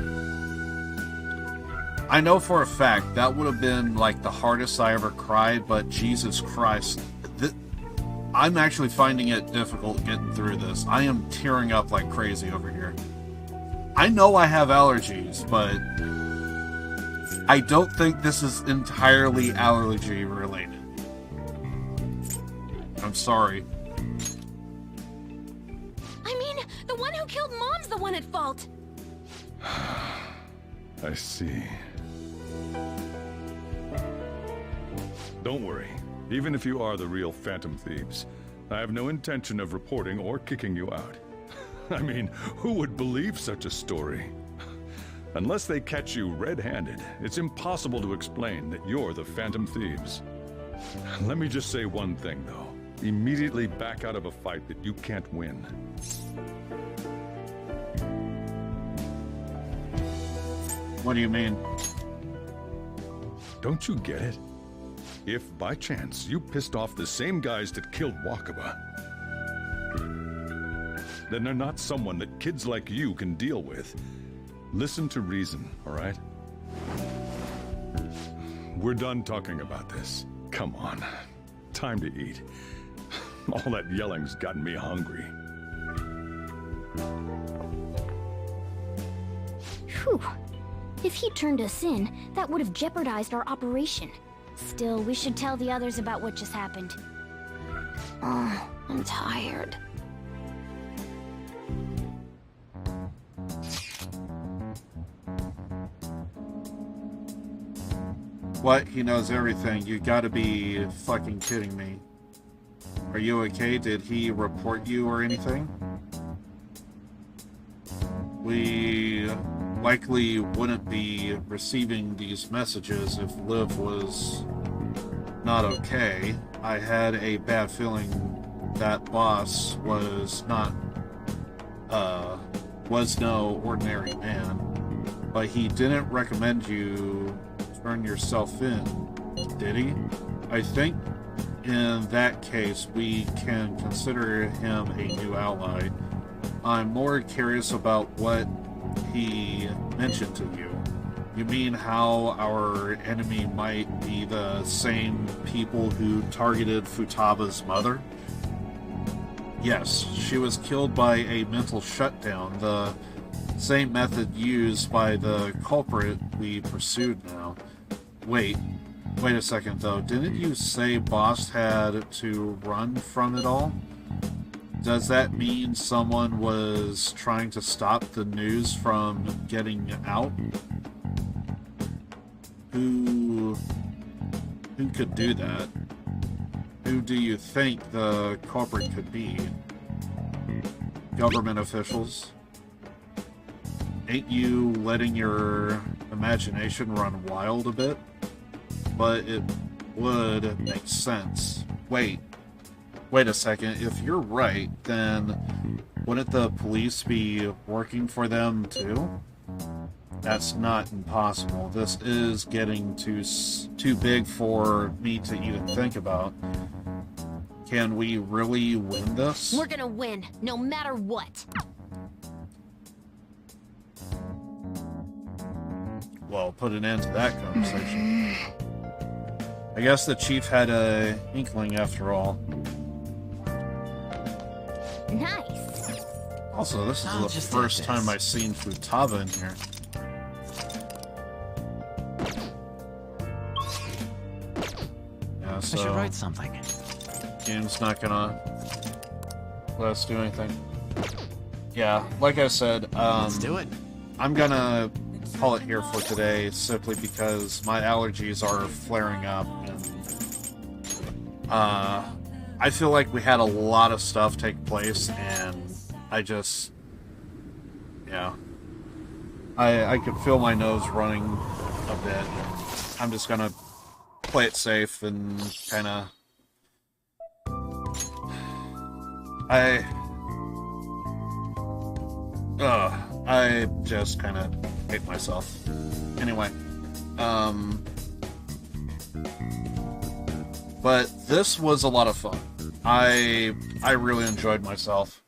I know for a fact that would have been like the hardest I ever cried, but Jesus Christ, I'm actually finding it difficult getting through this. I am tearing up like crazy over here. I know I have allergies, but I don't think this is entirely allergy related. I'm sorry. I mean, the one who killed Mom's the one at fault. I see. Don't worry. Even if you are the real Phantom Thieves, I have no intention of reporting or kicking you out. I mean, who would believe such a story? Unless they catch you red-handed, it's impossible to explain that you're the Phantom Thieves. Let me just say one thing, though. Immediately back out of a fight that you can't win. What do you mean? Don't you get it? If, by chance, you pissed off the same guys that killed Wakaba, then they're not someone that kids like you can deal with. Listen to reason, all right? We're done talking about this. Come on. Time to eat. All that yelling's gotten me hungry. Whew. If he turned us in, that would have jeopardized our operation. Still, we should tell the others about what just happened. Oh, I'm tired. What? He knows everything. You gotta be fucking kidding me. Are you okay? Did he report you or anything? We likely wouldn't be receiving these messages if Liv was not okay. I had a bad feeling that boss was no ordinary man, but he didn't recommend you turn yourself in, did he? I think in that case, we can consider him a new ally. I'm more curious about what he mentioned to you. You mean how our enemy might be the same people who targeted Futaba's mother? Yes, she was killed by a mental shutdown, the same method used by the culprit we pursued now. Wait a second though, didn't you say Boss had to run from it all? Does that mean someone was trying to stop the news from getting out? Who could do that? Who do you think the culprit could be? Government officials? Ain't you letting your imagination run wild a bit? But it would make sense. Wait a second. If you're right, then wouldn't the police be working for them too? That's not impossible. This is getting too big for me to even think about. Can we really win this? We're gonna win, no matter what. Well, put an end to that conversation. I guess the chief had a inkling after all. Nice. Also, this is the first time I've seen Futaba in here. Yeah, so I should write something. Game's not gonna let us do anything. Yeah, like I said, Let's do it. I'm gonna call it here for today simply because my allergies are flaring up and I feel like we had a lot of stuff take place and I just, yeah, I could feel my nose running a bit. I'm just gonna play it safe and kind of I just kind of hate myself. Anyway, but this was a lot of fun. I really enjoyed myself.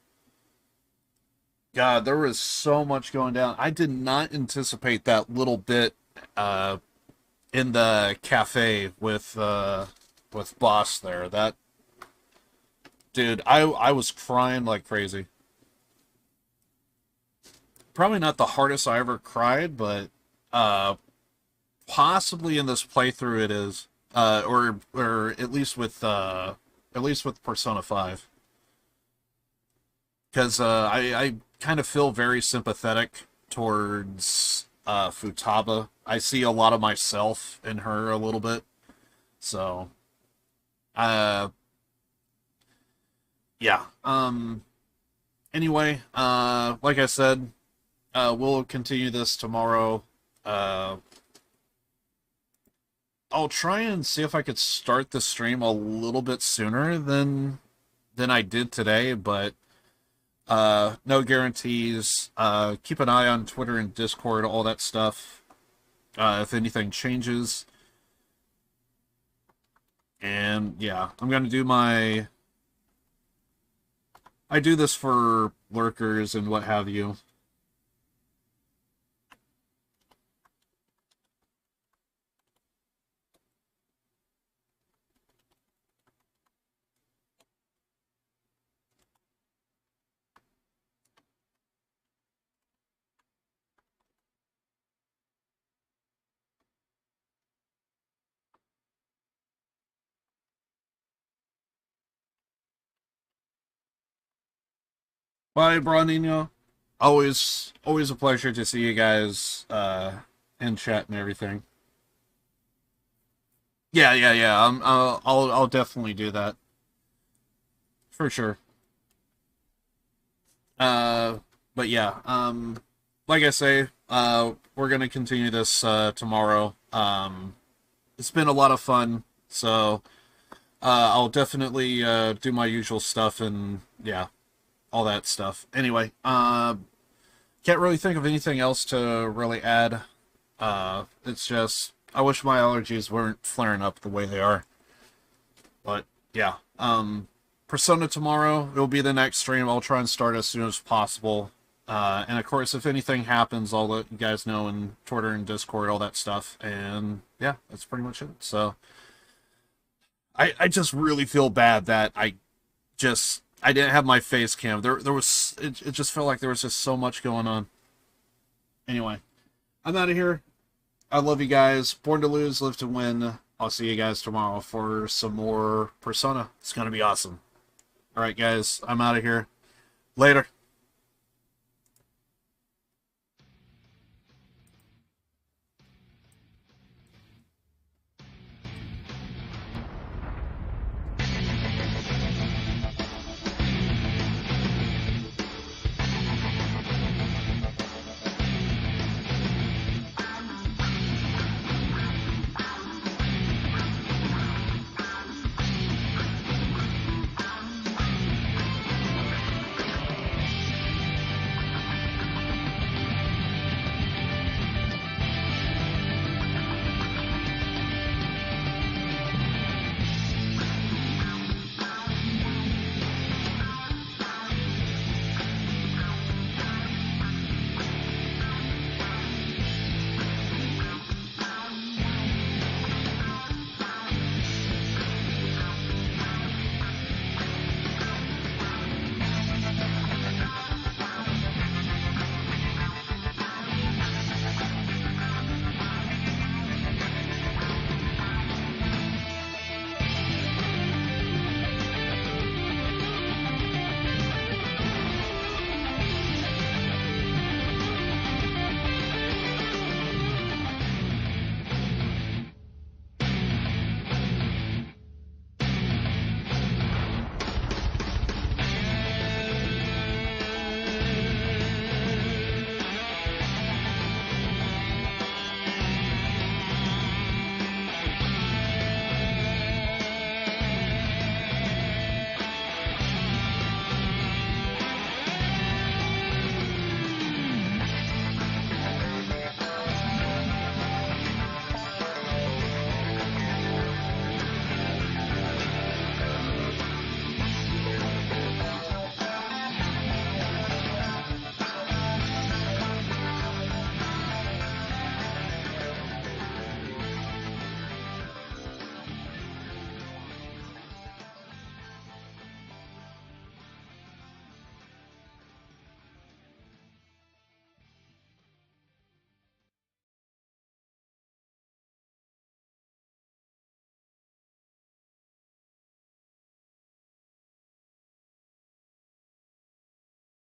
God, there was so much going down. I did not anticipate that little bit in the cafe with Boss there. That dude, I was crying like crazy. Probably not the hardest I ever cried, but possibly in this playthrough it is, or at least with Persona 5, because I kind of feel very sympathetic towards Futaba. I see a lot of myself in her a little bit, so yeah. Anyway, like I said. We'll continue this tomorrow. I'll try and see if I could start the stream a little bit sooner than I did today, but no guarantees. Keep an eye on Twitter and Discord, all that stuff, if anything changes. And yeah, I'm gonna do I do this for lurkers and what have you. Bye, Bronino. Always a pleasure to see you guys in chat and everything. Yeah. I'll definitely do that for sure. But yeah, like I say, we're gonna continue this tomorrow. It's been a lot of fun, so I'll definitely do my usual stuff and yeah. All that stuff. Anyway, can't really think of anything else to really add. It's just, I wish my allergies weren't flaring up the way they are. But yeah. Persona tomorrow, it'll be the next stream. I'll try and start as soon as possible. And of course, if anything happens, I'll let you guys know in Twitter and Discord, all that stuff. And yeah, that's pretty much it. So I just really feel bad that I didn't have my face cam. It just felt like there was just so much going on. Anyway, I'm out of here. I love you guys. Born to lose, live to win. I'll see you guys tomorrow for some more Persona. It's going to be awesome. All right, guys, I'm out of here. Later.